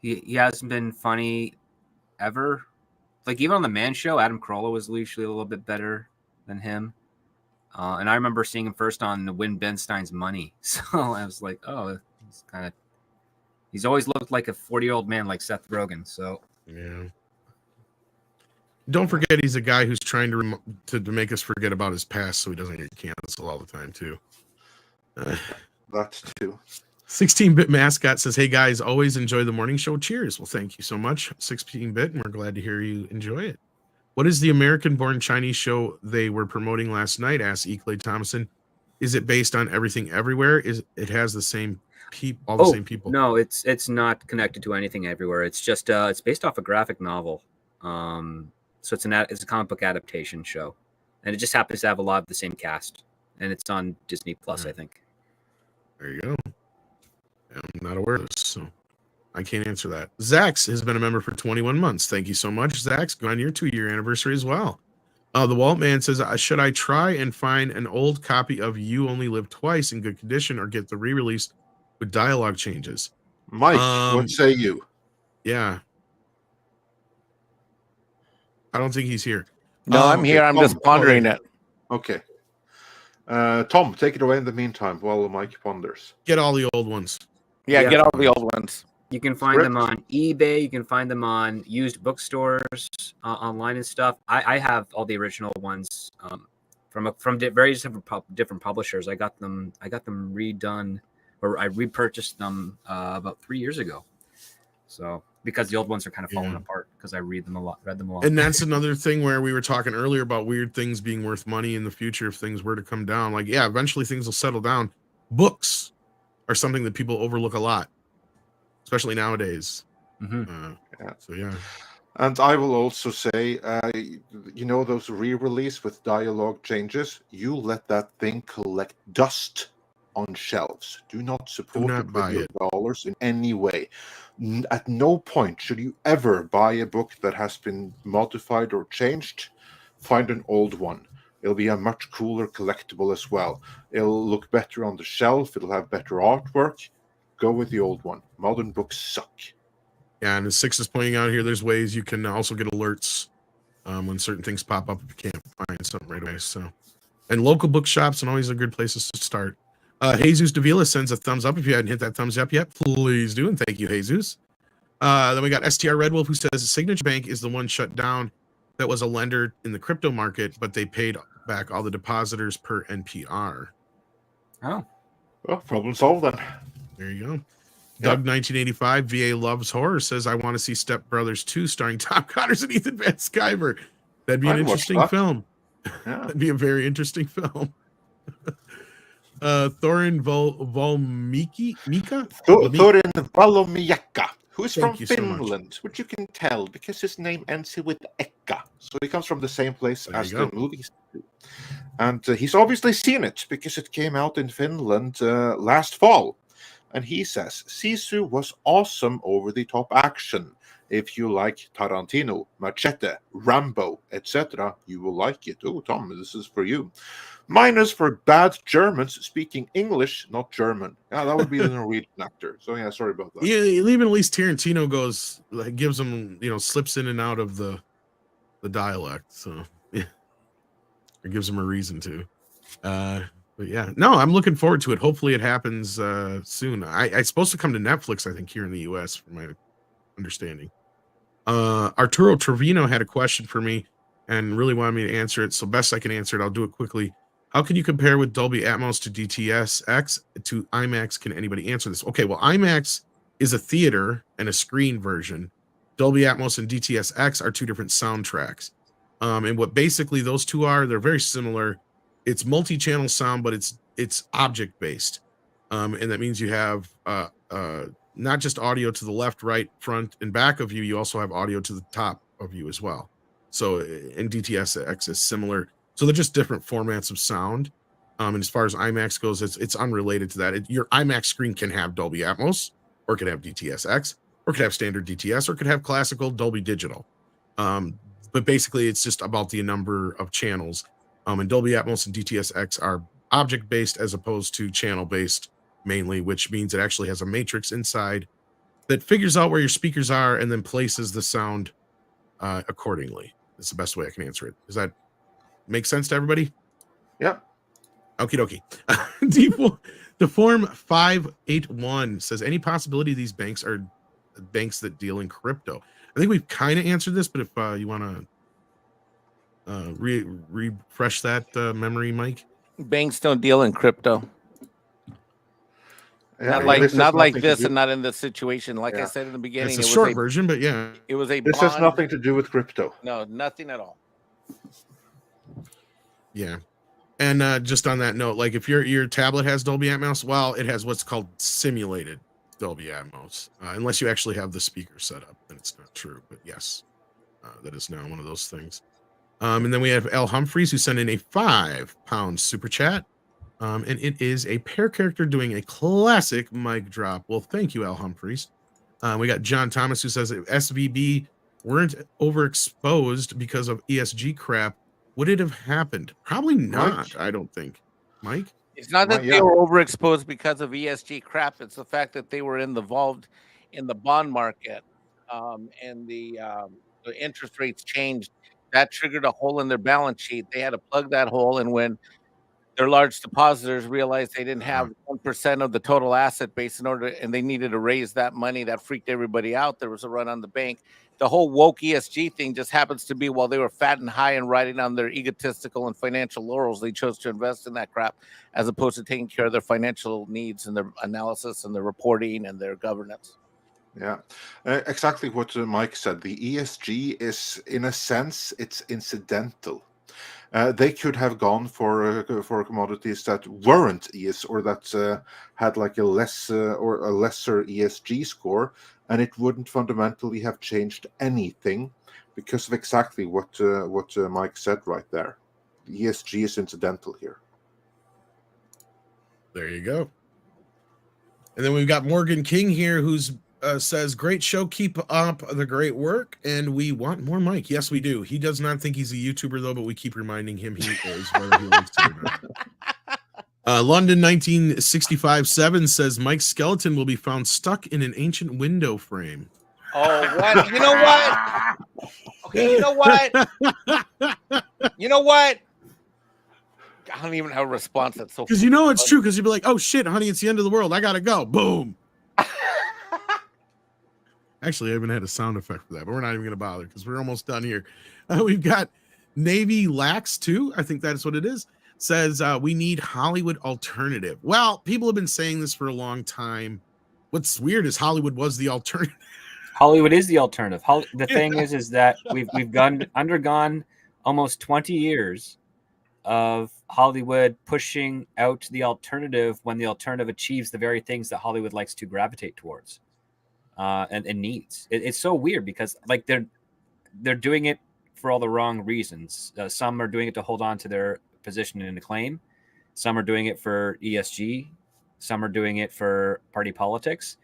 He hasn't been funny ever. Like, even on the Man Show, Adam Carolla was usually a little bit better than him. And I remember seeing him first on Win Ben Stein's Money. So I was like, oh, he's always looked like a 40-year-old man like Seth Rogen. So yeah. Don't forget, he's a guy who's trying to make us forget about his past so he doesn't get canceled all the time, too. That's too. 16-bit mascot says, hey guys, always enjoy the morning show. Cheers. Well, thank you so much, 16-bit, and we're glad to hear you enjoy it. What is the American-born Chinese show they were promoting last night? Asked E. Clay Thomason. Is it based on Everything Everywhere? It has the same people, the same people? No, it's not connected to Anything Everywhere. It's just it's based off a graphic novel. So it's a comic book adaptation show, and it just happens to have a lot of the same cast, and it's on Disney Plus, I think. There you go. I'm not aware of this, so I can't answer that. Zax has been a member for 21 months. Thank you so much, Zax. Go on your 2-year anniversary as well. The Walt Man says, should I try and find an old copy of You Only Live Twice in good condition or get the re-release with dialogue changes? Mike, what say you? Yeah. I don't think he's here. No, I'm here. I'm just pondering it. Okay. Tom, take it away in the meantime while Mike ponders. Get all the old ones. Yeah, get all the old ones. You can find them on eBay. You can find them on used bookstores, online and stuff. I have all the original ones from various different publishers. I got them redone, or I repurchased them about 3 years ago. So because the old ones are kind of falling apart because I read them a lot. And that's another thing where we were talking earlier about weird things being worth money in the future if things were to come down. Like, yeah, eventually things will settle down. Books are something that people overlook a lot, especially nowadays. So yeah. And I will also say, those re-release with dialogue changes, you let that thing collect dust on shelves. Do not support it with your dollars in any way. At no point should you ever buy a book that has been modified or changed. Find an old one. It'll be a much cooler collectible as well. It'll look better on the shelf. It'll have better artwork. Go with the old one. Modern books suck. Yeah, and as Six is pointing out here, there's ways you can also get alerts when certain things pop up if you can't find something right away. So, and local bookshops and always a good places to start. Jesus Davila sends a thumbs up. If you hadn't hit that thumbs up yet, please do, and thank you, Jesus. Then we got STR Red Wolf, who says Signature Bank is the one shut down that was a lender in the crypto market, but they paid back all the depositors per NPR. Oh, well, problem solved then. There you go. Doug 1985 VA Loves Horror says, I want to see Step Brothers 2 starring Tom Connors and Ethan Van Sciver. That'd be an interesting film. Yeah. That'd be a very interesting film. Thorin Volmika? Thorin Valomiaka, who's from you Finland, which you can tell because his name ends with Eka. So he comes from the same place as the movies do. And he's obviously seen it because it came out in Finland last fall. And he says, Sisu was awesome over-the-top action. If you like Tarantino, Machete, Rambo, etc., you will like it. Oh, Tom, this is for you. Minus for bad Germans speaking English, not German. Yeah, that would be the Norwegian actor. So, yeah, sorry about that. Yeah, even at least Tarantino goes, like, gives them, slips in and out of the dialect. So, yeah, it gives them a reason to. But yeah, no, I'm looking forward to it. Hopefully it happens soon. It's supposed to come to Netflix, I think, here in the US, from my understanding. Arturo Trevino had a question for me and really wanted me to answer it. So best I can answer it, I'll do it quickly. How can you compare with Dolby Atmos to DTS-X to IMAX? Can anybody answer this? Okay, well, IMAX is a theater and a screen version. Dolby Atmos and DTS-X are two different soundtracks. And what basically those two are, they're very similar. It's multi-channel sound, but it's object-based. And that means you have not just audio to the left, right, front, and back of you. You also have audio to the top of you as well. So in DTS-X is similar. So they're just different formats of sound. And as far as IMAX goes, it's unrelated to that. Your IMAX screen can have Dolby Atmos, or it could have DTS-X, or it could have standard DTS, or it could have classical Dolby Digital. But basically, it's just about the number of channels. And Dolby Atmos and DTS-X are object-based as opposed to channel-based mainly, which means it actually has a matrix inside that figures out where your speakers are and then places the sound accordingly. That's the best way I can answer it. Does that make sense to everybody? Yep. Okie dokie. The form 581 says, any possibility these banks are banks that deal in crypto? I think we've kind of answered this, but if you want to refresh that memory, Mike. Banks don't deal in crypto. Yeah, not like this, and not in this situation. Like I said in the beginning, it's a short version, but yeah, it was a. This has nothing to do with crypto. No, nothing at all. Yeah, and just on that note, like if your tablet has Dolby Atmos, well, it has what's called simulated Dolby Atmos, unless you actually have the speaker set up, then it's not true. But yes, that is now one of those things. And then we have L. Humphreys, who sent in a £5 super chat. And it is a pair character doing a classic mic drop. Well, thank you, L. Humphreys. We got John Thomas, who says if SVB weren't overexposed because of ESG crap, would it have happened? Probably not, Mike? I don't think. Mike? It's not that they were overexposed because of ESG crap. It's the fact that they were involved in the bond market, and the interest rates changed. That triggered a hole in their balance sheet. They had to plug that hole, and when their large depositors realized they didn't have 1% of the total asset base and they needed to raise that money, that freaked everybody out. There was a run on the bank. The whole woke ESG thing just happens to be while they were fat and high and riding on their egotistical and financial laurels, they chose to invest in that crap as opposed to taking care of their financial needs and their analysis and their reporting and their governance. Yeah, exactly what Mike said. The ESG is, in a sense, it's incidental. They could have gone for commodities that weren't ES or that had like a lesser ESG score, and it wouldn't fundamentally have changed anything because of exactly what Mike said right there. The ESG is incidental here. There you go. And then we've got Morgan King here, who's says, great show, keep up the great work, and we want more Mike. Yes, we do. He does not think he's a YouTuber, though, but we keep reminding him he is, whether he likes to or not. London 1965-7 says, Mike's skeleton will be found stuck in an ancient window frame. Oh, what? You know what? Okay, you know what? You know what? I don't even have a response. That's so because you know it's true, because you'd be like, oh, shit, honey, it's the end of the world. I got to go. Boom. Actually, I haven't had a sound effect for that, but we're not even going to bother because we're almost done here. We've got Navy Lax 2. I think that's what it is. Says we need Hollywood alternative. Well, people have been saying this for a long time. What's weird is Hollywood was the alternative. Hollywood is the alternative. The thing is that we've undergone almost 20 years of Hollywood pushing out the alternative when the alternative achieves the very things that Hollywood likes to gravitate towards. And needs. It's so weird because like they're doing it for all the wrong reasons. Some are doing it to hold on to their position and acclaim. Some are doing it for ESG. Some are doing it for party politics.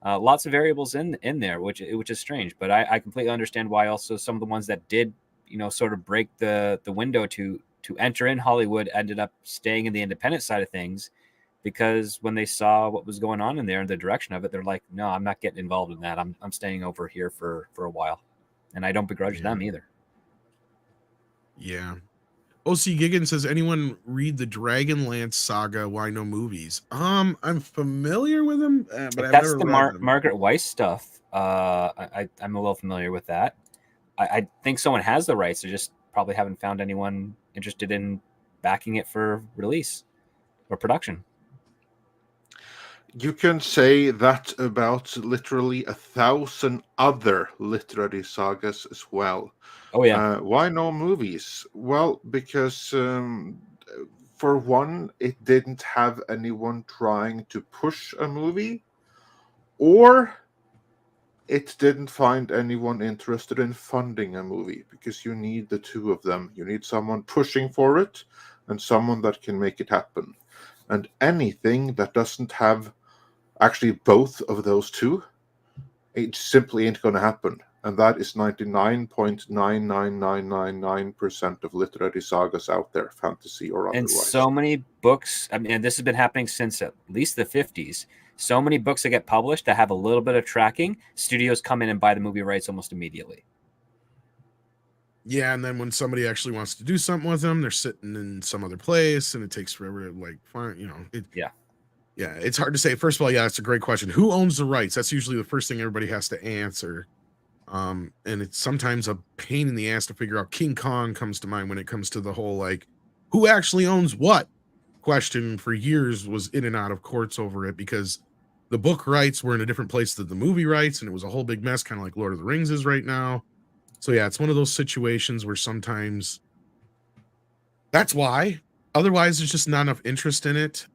Lots of variables in there, which is strange. But I completely understand why also some of the ones that did, sort of break the window to enter in Hollywood ended up staying in the independent side of things. Because when they saw what was going on in there and the direction of it, they're like, no, I'm not getting involved in that. I'm staying over here for a while. And I don't begrudge them either. Yeah. OC Giggin says, anyone read the Dragonlance saga? Why no movies? I'm familiar with them, but I've that's never the read them. Margaret Weiss stuff. I'm a little familiar with that. I think someone has the rights. They just probably haven't found anyone interested in backing it for release or production. You can say that about literally 1,000 other literary sagas as well. Oh yeah. Why no movies? Well, because for one, it didn't have anyone trying to push a movie, or it didn't find anyone interested in funding a movie, because you need the two of them. You need someone pushing for it and someone that can make it happen. And anything that doesn't have actually both of those two, it simply ain't going to happen. And that is 99.99999% of literary sagas out there, fantasy or otherwise. And so many books, I mean, and this has been happening since at least the 50s. So many books that get published that have a little bit of tracking, studios come in and buy the movie rights almost immediately. Yeah, and then when somebody actually wants to do something with them, they're sitting in some other place, and it takes forever to, like, find, you know. Yeah, it's hard to say. First of all, yeah, it's a great question. Who owns the rights? That's usually the first thing everybody has to answer. And it's sometimes a pain in the ass to figure out. King Kong comes to mind when it comes to the whole, like, who actually owns what question. For years was in and out of courts over it, because the book rights were in a different place than the movie rights, and it was a whole big mess, kind of like Lord of the Rings is right now. So yeah, it's one of those situations where sometimes that's why. Otherwise, there's just not enough interest in it.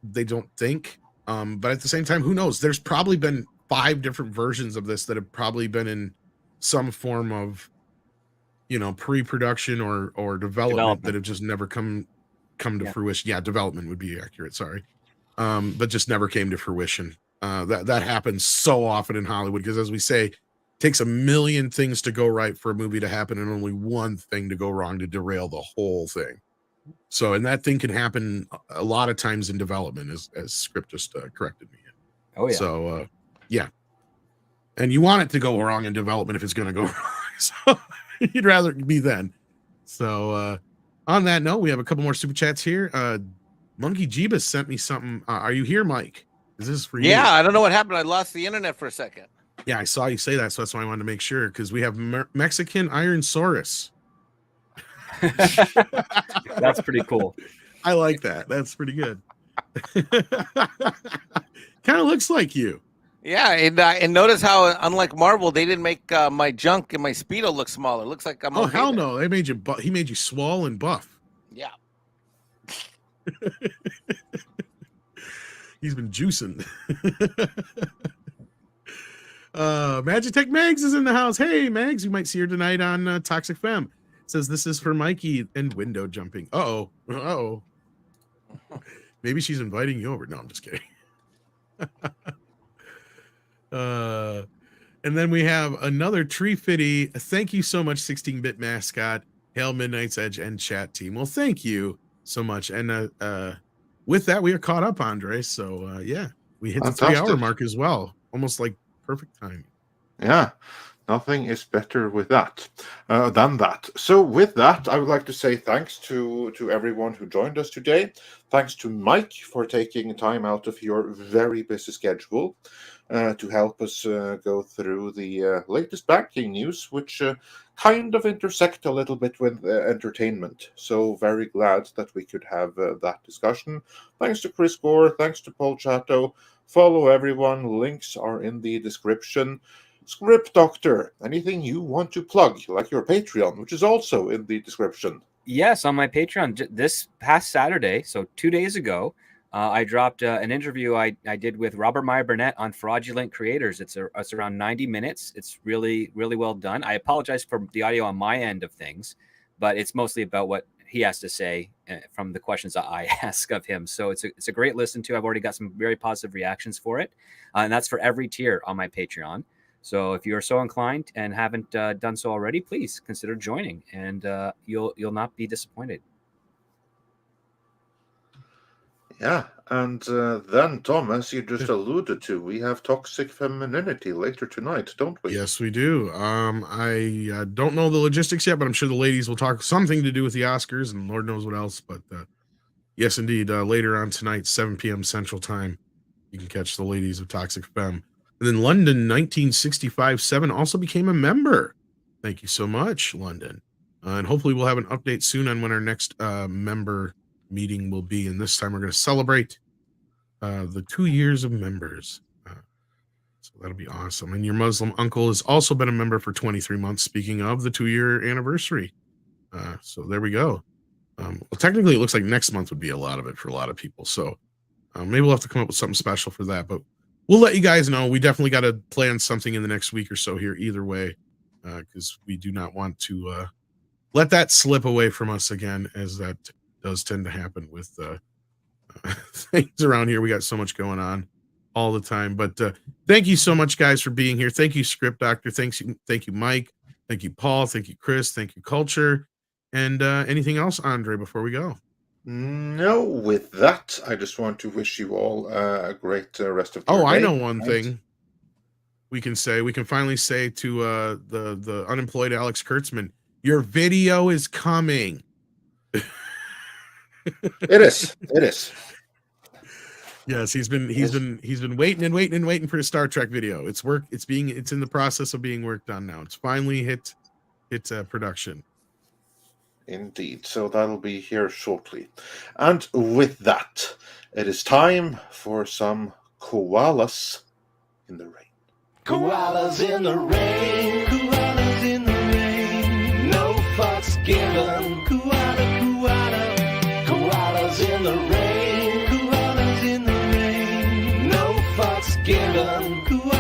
They don't think. But at the same time, who knows? There's probably been 5 different versions of this that have probably been in some form of, you know, pre-production or development that have just never come to fruition. Yeah, development would be accurate. Sorry. But just never came to fruition. That happens so often in Hollywood, because, as we say, it takes a million things to go right for a movie to happen, and only one thing to go wrong to derail the whole thing. So, and that thing can happen a lot of times in development, as Script just corrected me. Oh yeah. So, yeah. And you want it to go wrong in development if it's going to go wrong. So you'd rather be then. So, on that note, we have a couple more super chats here. Monkey Jeebus sent me something. Are you here, Mike? Is this for you? Yeah, I don't know what happened. I lost the internet for a second. Yeah, I saw you say that, so that's why I wanted to make sure, because we have Mexican Iron Saurus. That's pretty cool. I like that. That's pretty good. Kind of looks like you. Yeah, and notice how, unlike Marvel, they didn't make my junk and my Speedo look smaller. It looks like I'm. Oh, okay hell there. no! They made you. He made you swole and buff. Yeah. He's been juicing. Magitech Mags is in the house. Hey, Mags, you might see her tonight on Toxic Femme. Says this is for Mikey and window jumping. Uh-oh. Maybe she's inviting you over. No, I'm just kidding. And then we have another Tree Fitty. Thank you so much, 16-bit mascot, Hail Midnight's Edge, and chat team. Well, thank you so much. And with that, we are caught up, Andre. So yeah, we hit Fantastic. the 3-hour mark as well. Almost like perfect timing. Yeah. Nothing is better with that than that. So with that, I would like to say thanks to everyone who joined us today. Thanks to Mike for taking time out of your very busy schedule to help us go through the latest banking news, which kind of intersect a little bit with entertainment. So very glad that we could have that discussion. Thanks to Chris Gore. Thanks to Paul Chato. Follow everyone. Links are in the description. Script Doctor, anything you want to plug, like your Patreon, which is also in the description? Yes, on my Patreon this past Saturday, so 2 days ago, I dropped an interview I did with Robert Meyer Burnett on fraudulent creators. It's around 90 minutes. It's really, really well done. I apologize for the audio on my end of things, but it's mostly about what he has to say from the questions that I ask of him. So it's a great listen to. I've already got some very positive reactions for it, and that's for every tier on my Patreon. So if you are so inclined and haven't done so already, please consider joining, and you'll not be disappointed. Yeah, and then, Tom, as you just alluded to, we have Toxic Femininity later tonight, don't we? Yes, we do. I don't know the logistics yet, but I'm sure the ladies will talk something to do with the Oscars and Lord knows what else. But yes, indeed, later on tonight, 7 p.m. Central Time, you can catch the ladies of Toxic Femme. And then London 1965-7 also became a member. Thank you so much, London. And hopefully we'll have an update soon on when our next member meeting will be. And this time we're going to celebrate the 2 years of members. So that'll be awesome. And your Muslim uncle has also been a member for 23 months, speaking of the 2-year anniversary. So there we go. Well, technically, it looks like next month would be a lot of it for a lot of people. So maybe we'll have to come up with something special for that. But we'll let you guys know. We definitely got to plan something in the next week or so here either way, because we do not want to let that slip away from us again, as that does tend to happen with things around here. We got so much going on all the time. But thank you so much, guys, for being here. Thank you, Script Doctor. Thank you, Mike. Thank you, Paul. Thank you, Chris. Thank you, Culture. And anything else, Andre, before we go? No, with that, I just want to wish you all a great rest of your day. I know one thing we can say. We can finally say to the unemployed Alex Kurtzman, your video is coming. It is. Yes, he's been waiting for a Star Trek video. It's in the process of being worked on now. It's finally hit production. Indeed. So that'll be here shortly. And with that, it is time for some koalas in the rain. Koalas in the rain, koalas in the rain, no fucks given.